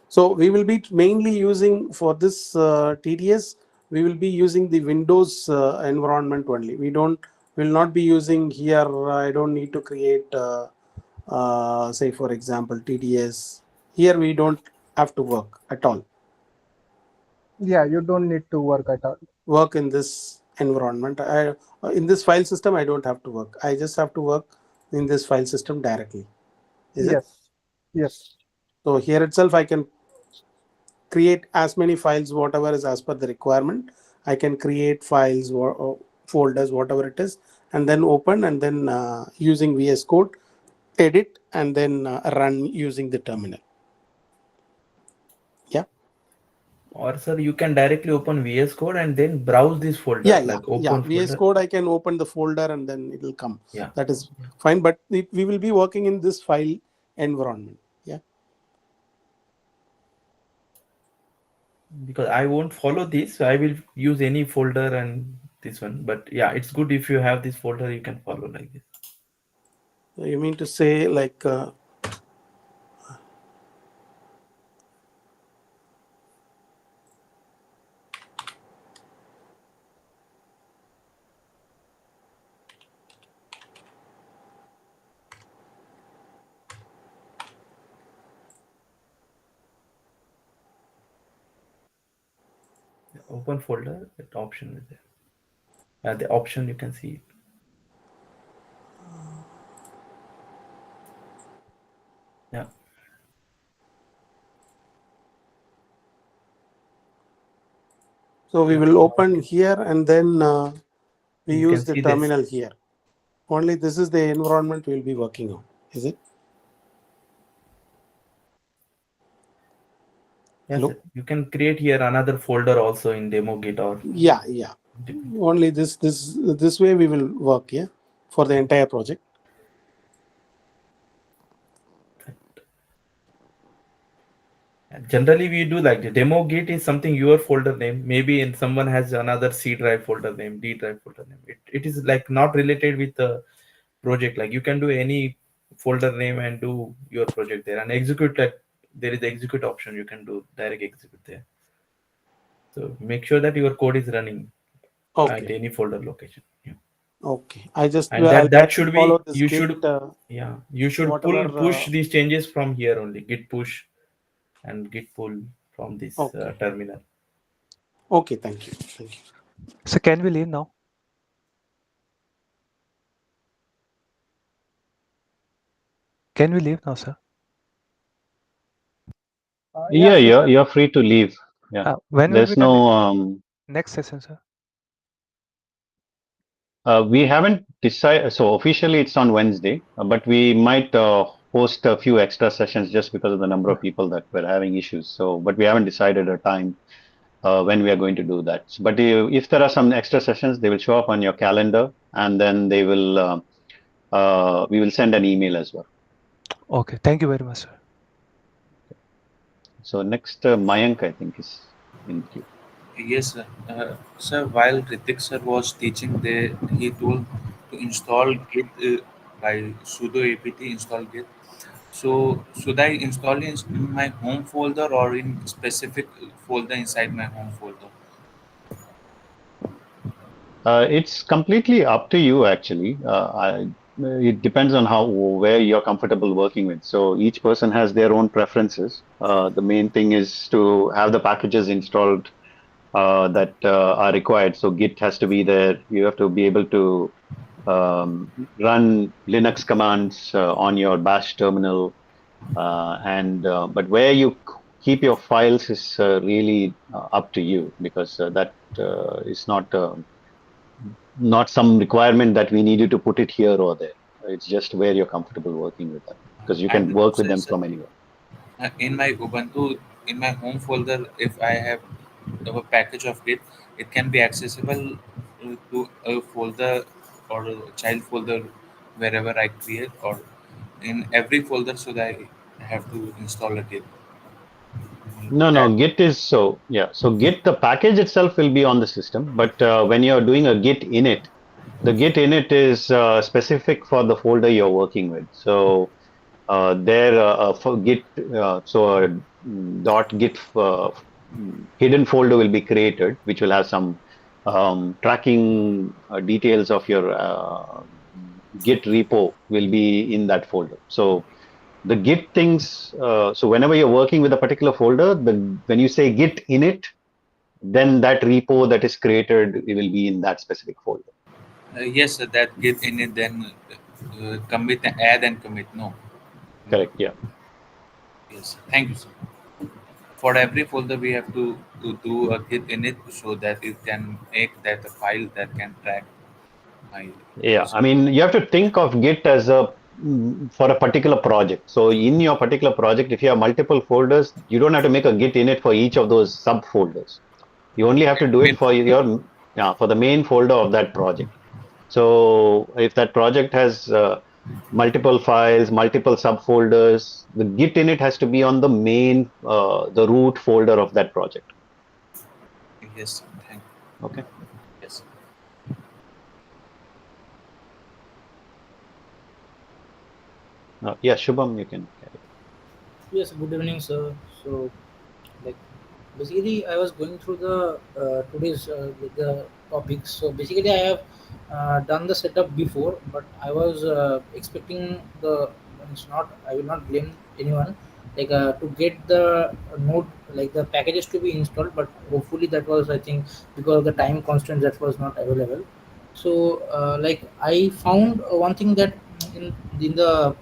So we will be mainly using for this TDS, we will be using the Windows environment only. Will not be using here. I don't need to create, say for example, TDS. Here we don't have to work at all. Yeah, you don't need to work at all. Work in this environment. In this file system, I don't have to work. I just have to work in this file system directly. Is it? Yes. So here itself, I can create as many files, whatever is as per the requirement. I can create files or folders, whatever it is, and then open, and then using VS Code, edit, and then run using the terminal. Yeah. Or sir, you can directly open VS Code and then browse this folder. VS Code, I can open the folder and then it will come. Yeah. That is fine, but we will be working in this file environment. Yeah. Because I won't follow this, so I will use any folder and this one. But yeah, it's good if you have this folder, you can follow like this. So you mean to say like Open folder, that option is there. The option you can see it. Yeah. So we will open here, and then we you use can the see terminal this. here. Only this is the environment we'll be working on. Is it? Yes, sir. You can create here another folder also in demo git or yeah. Only this way we will work, yeah, for the entire project. Generally we do like the demo git is something your folder name, maybe in someone has another C drive folder name, D drive folder name. It is like not related with the project. Like you can do any folder name and do your project there and execute. Like there is the execute option, you can do direct execute there. So make sure that your code is running at any folder location. Yeah. Okay, I just and that should be you should push these changes from here only, git push and git pull from this terminal. Okay, thank you. So can we leave now? Can we leave now, sir? You're free to leave. Yeah. When There's no next session, sir? We haven't decided. So officially it's on Wednesday, but we might post a few extra sessions just because of the number of people that were having issues. So, but we haven't decided a time when we are going to do that. But if there are some extra sessions, they will show up on your calendar, and then they will we will send an email as well. Okay, thank you very much, sir. So next, Mayank, I think, is in queue. Yes, sir. Sir, while Ritik sir was teaching, he told to install Git by sudo apt install Git. So should I install it in my home folder or in specific folder inside my home folder? It's completely up to you, actually. It depends on where you're comfortable working with. So each person has their own preferences. The main thing is to have the packages installed that are required. So Git has to be there. You have to be able to run Linux commands on your Bash terminal, but where you keep your files is really up to you, because that is not some requirement that we need you to put it here or there. It's just where you're comfortable working with them, because you can And work with sir, them from anywhere. in my Ubuntu, in my home folder, if I have a package of Git, it can be accessible to a folder or a child folder wherever I create, or in every folder should I have to install a Git? No, Git is so Git, the package itself will be on the system, but when you're doing a Git init, the Git init is specific for the folder you're working with. So there for Git, so a .git hidden folder will be created, which will have some tracking details of your Git repo will be in that folder. So the Git things, so whenever you're working with a particular folder, when you say Git init, then that repo that is created, it will be in that specific folder. Yes, sir, that Git init, then commit, add and commit. No. Correct. Yeah. Yes. Thank you, sir. For every folder, we have to do a Git init so that it can make that a file that can track my. Yeah, I mean, you have to think of Git as for a particular project. So in your particular project, if you have multiple folders, you don't have to make a Git init for each of those subfolders. You only have to do it for for the main folder of that project. So if that project has multiple files, multiple subfolders, the Git init has to be on the main, the root folder of that project. Yes, thank you. Okay. Yes. Yeah, Shubham, you can carry. Yes, good evening, sir. So, like, basically, I was going through the today's the topics. So basically, I have done the setup before, but I was expecting the. It's not. I will not blame anyone. Like to get the node, like the packages to be installed, but hopefully that was, I think, because of the time constraint, that was not available. So like I found one thing that in the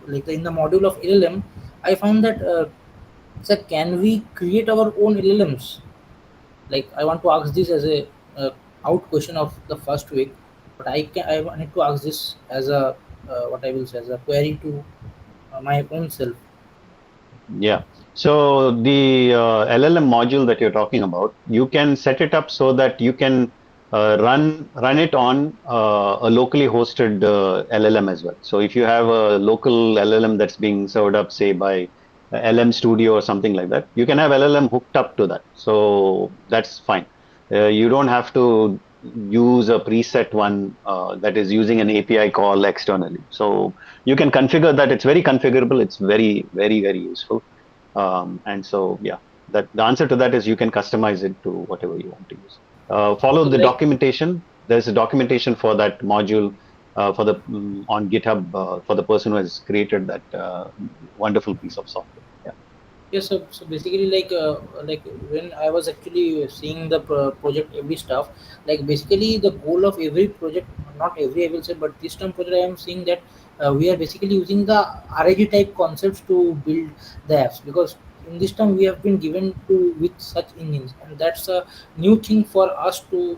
in the module of LLM, I found that. Sir, can we create our own LLMs? Like, I want to ask this as a out question of the first week, but I wanted to ask this as a what I will say as a query to my own self. Yeah. So the LLM module that you're talking about, you can set it up so that you can run it on a locally hosted LLM as well. So if you have a local LLM that's being served up, say by LM Studio or something like that, you can have LLM hooked up to that. So that's fine. You don't have to use a preset one that is using an API call externally. So you can configure that. It's very configurable. It's very, very, very useful. And so, yeah, that the answer to that is you can customize it to whatever you want to use. Follow the documentation. There's a documentation for that module for the on GitHub for the person who has created that wonderful piece of software. Yeah. Yes, so basically, like when I was actually seeing the project, every stuff, like basically the goal of every project, not every I will say, but this time project I am seeing that we are basically using the RAG type concepts to build the apps, because in this time we have been given to with such engines, and that's a new thing for us to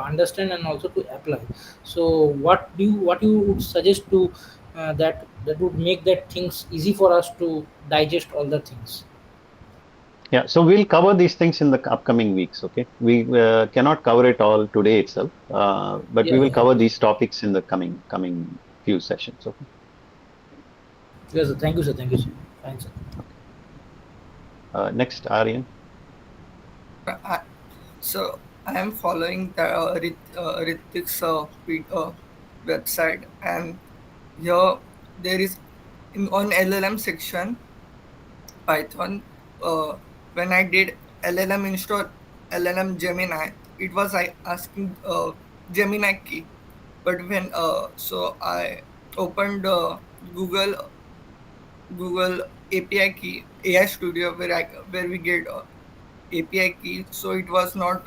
understand and also to apply. So what you would suggest to that would make that things easy for us to digest all the things. Yeah, so we'll cover these things in the upcoming weeks. Okay, we cannot cover it all today itself, but we will Yeah. cover these topics in the coming few sessions. Okay. Yes, sir. Thank you, sir. Thank you, sir. Fine, sir. Next, Aryan. So I am following the Ritik's website, and here there is on LLM section Python. When I did LLM install LLM Gemini, it was asking Gemini key, but when so I opened Google API key AI Studio where we get API key, so it was not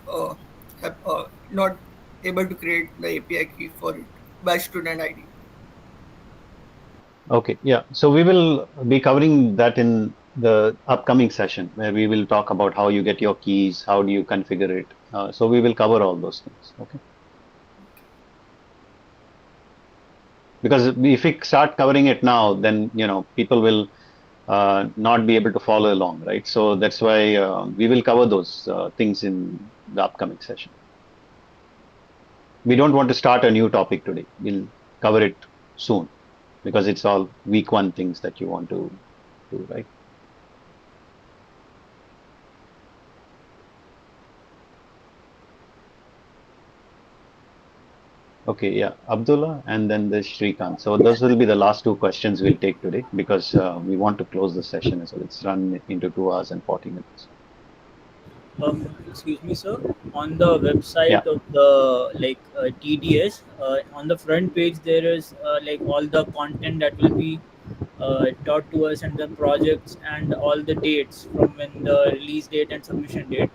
able to create the API key for it by student ID. Okay, yeah. So we will be covering that in the upcoming session where we will talk about how you get your keys, how do you configure it. So we will cover all those things. Okay. Because if we start covering it now, then people will not be able to follow along, right? So that's why we will cover those things in the upcoming session. We don't want to start a new topic today. We'll cover it soon because it's all week 1 things that you want to do, right? Okay, yeah, Abdullah and then the Shrikant. So those will be the last 2 questions we'll take today because we want to close the session as well. It's run into 2 hours and 40 minutes. Excuse me, sir. On the website of the TDS, on the front page there is all the content that will be taught to us and the projects and all the dates from when the release date and submission date.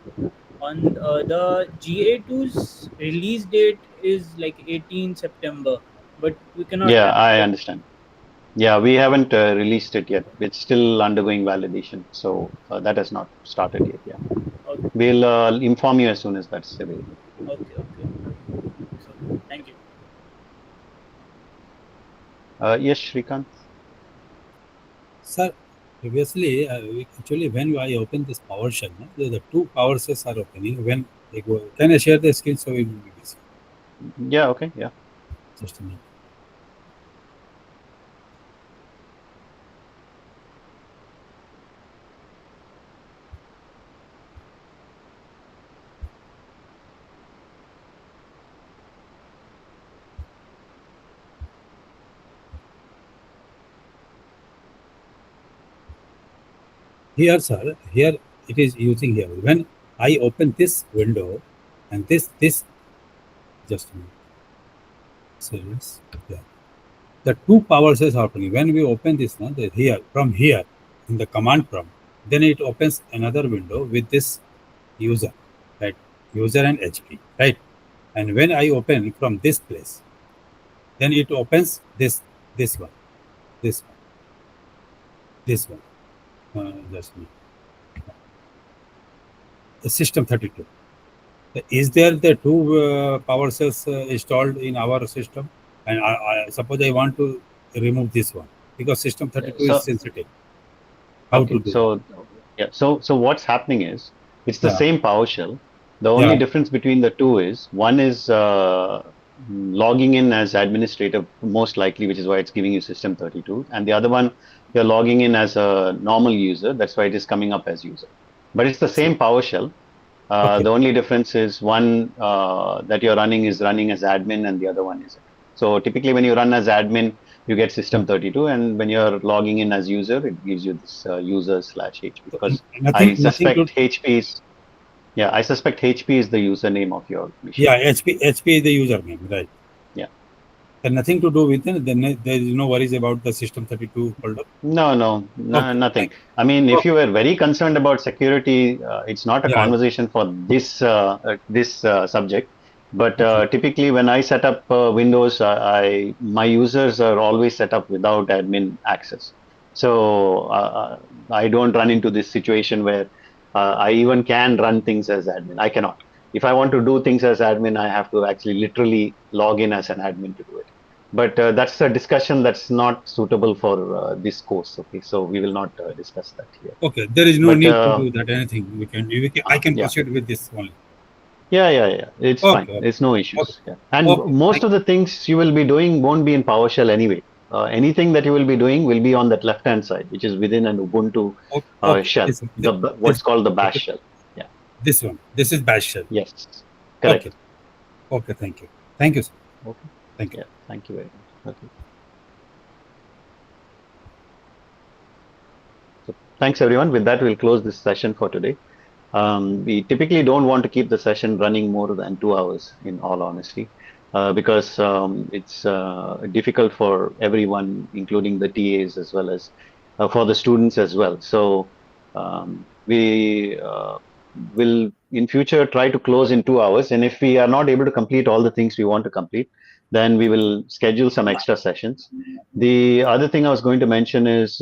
On the GA2's release date is 18 September, but we cannot. Yeah, I understand. Yeah, we haven't released it yet. It's still undergoing validation. So that has not started yet. Yeah. Okay. We'll inform you as soon as that's available. Okay. So, thank you. Yes, Shrikant. Sir, previously, actually, when I open this PowerShell, the 2 PowerShells are opening. When they go, can I share the screen so we will be busy? Yeah, okay, yeah. Just a minute. Here, sir, here it is using here. When I open this window and this, just a minute. So, yes, yeah. The 2 PowerShells are opening. When we open this, here, from here, in the command prompt, then it opens another window with this user, right? User and HP, right? And when I open from this place, then it opens this one, this one. Just me. The system 32. Is there the 2 PowerShells installed in our system? And I suppose I want to remove this one because system 32 is sensitive. How to do that? Yeah, so what's happening is it's the same PowerShell. The only difference between the 2 is one is logging in as administrator most likely, which is why it's giving you system 32, and the other one you're logging in as a normal user. That's why it is coming up as user. But it's the same PowerShell. The only difference is one that you're running is running as admin and the other one isn't. So typically when you run as admin, you get system 32, and when you're logging in as user, it gives you this user/HP because I suspect HP is the username of your machine. Yeah, HP is the username, right? Yeah. And nothing to do with it. Then there is no worries about the system 32 folder. No, nothing. I mean, if you were very concerned about security, it's not a conversation for this subject. But typically, when I set up Windows, my users are always set up without admin access. So I don't run into this situation where I even can run things as admin. I cannot. If I want to do things as admin, I have to actually literally log in as an admin to do it. but that's a discussion that's not suitable for this course. Okay, so we will not discuss that here. Okay, there is no need to do that. Anything I can yeah. proceed with this only. Yeah. It's fine. It's no issues. Yeah. And most of the things you will be doing won't be in PowerShell anyway. Anything that you will be doing will be on that left-hand side, which is within an Ubuntu shell, what's called the bash shell. Yeah. This one. This is bash shell. Yes. Correct. Okay. Thank you. Thank you, sir. Okay. Thank you. Yeah. Thank you very much. Okay. So thanks everyone. With that, we'll close this session for today. We typically don't want to keep the session running more than 2 hours, in all honesty, because it's difficult for everyone, including the TAs as well as for the students as well. So we will in future try to close in 2 hours, and if we are not able to complete all the things we want to complete, then we will schedule some extra sessions. The other thing I was going to mention is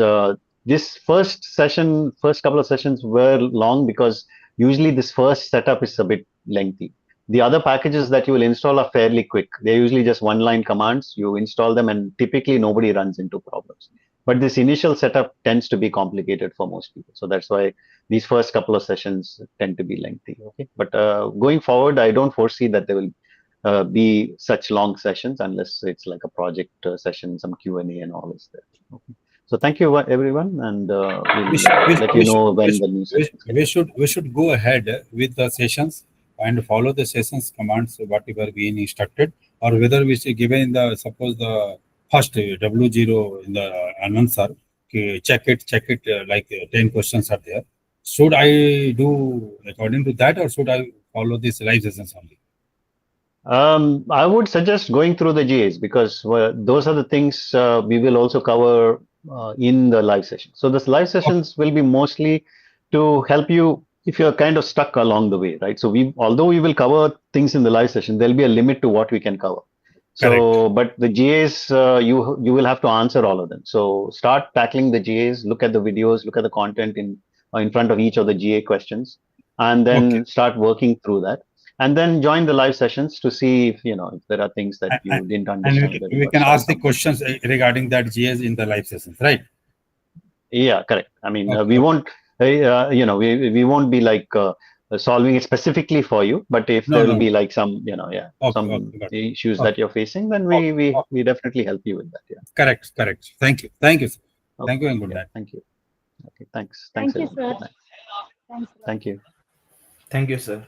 this first couple of sessions were long because usually this first setup is a bit lengthy. The other packages that you will install are fairly quick. They're usually just one-line commands. You install them and typically nobody runs into problems. But this initial setup tends to be complicated for most people. So that's why these first couple of sessions tend to be lengthy. Okay, but going forward, I don't foresee that there will be such long sessions unless it's like a project session, some Q&A and all is there. Okay. So thank you everyone, and we'll let you know when the new sessions. We should go ahead with the sessions and follow the sessions commands whatever being instructed, or whether we should give in the suppose the first W0 in the answer, check it like 10 questions are there. Should I do according to that, or should I follow these live sessions only? I would suggest going through the GAs, because those are the things we will also cover in the live session. So this live sessions will be mostly to help you if you're kind of stuck along the way, right? So although we will cover things in the live session, there'll be a limit to what we can cover. So, but the GAs, you will have to answer all of them. So start tackling the GAs, look at the videos, look at the content in front of each of the GA questions, and then start working through that. And then join the live sessions to see if if there are things that you didn't understand. And we can ask the questions regarding that GAs in the live sessions, right? Yeah, correct. I mean, we won't, we won't be like solving it specifically for you, but if there will be like some, some issues that you're facing, then we definitely help you with that. Yeah. Correct. Thank you. Thank you, sir. Thank you and good night. Thank you. Okay, thanks. Thank you, sir. Thank you. Thank you, sir.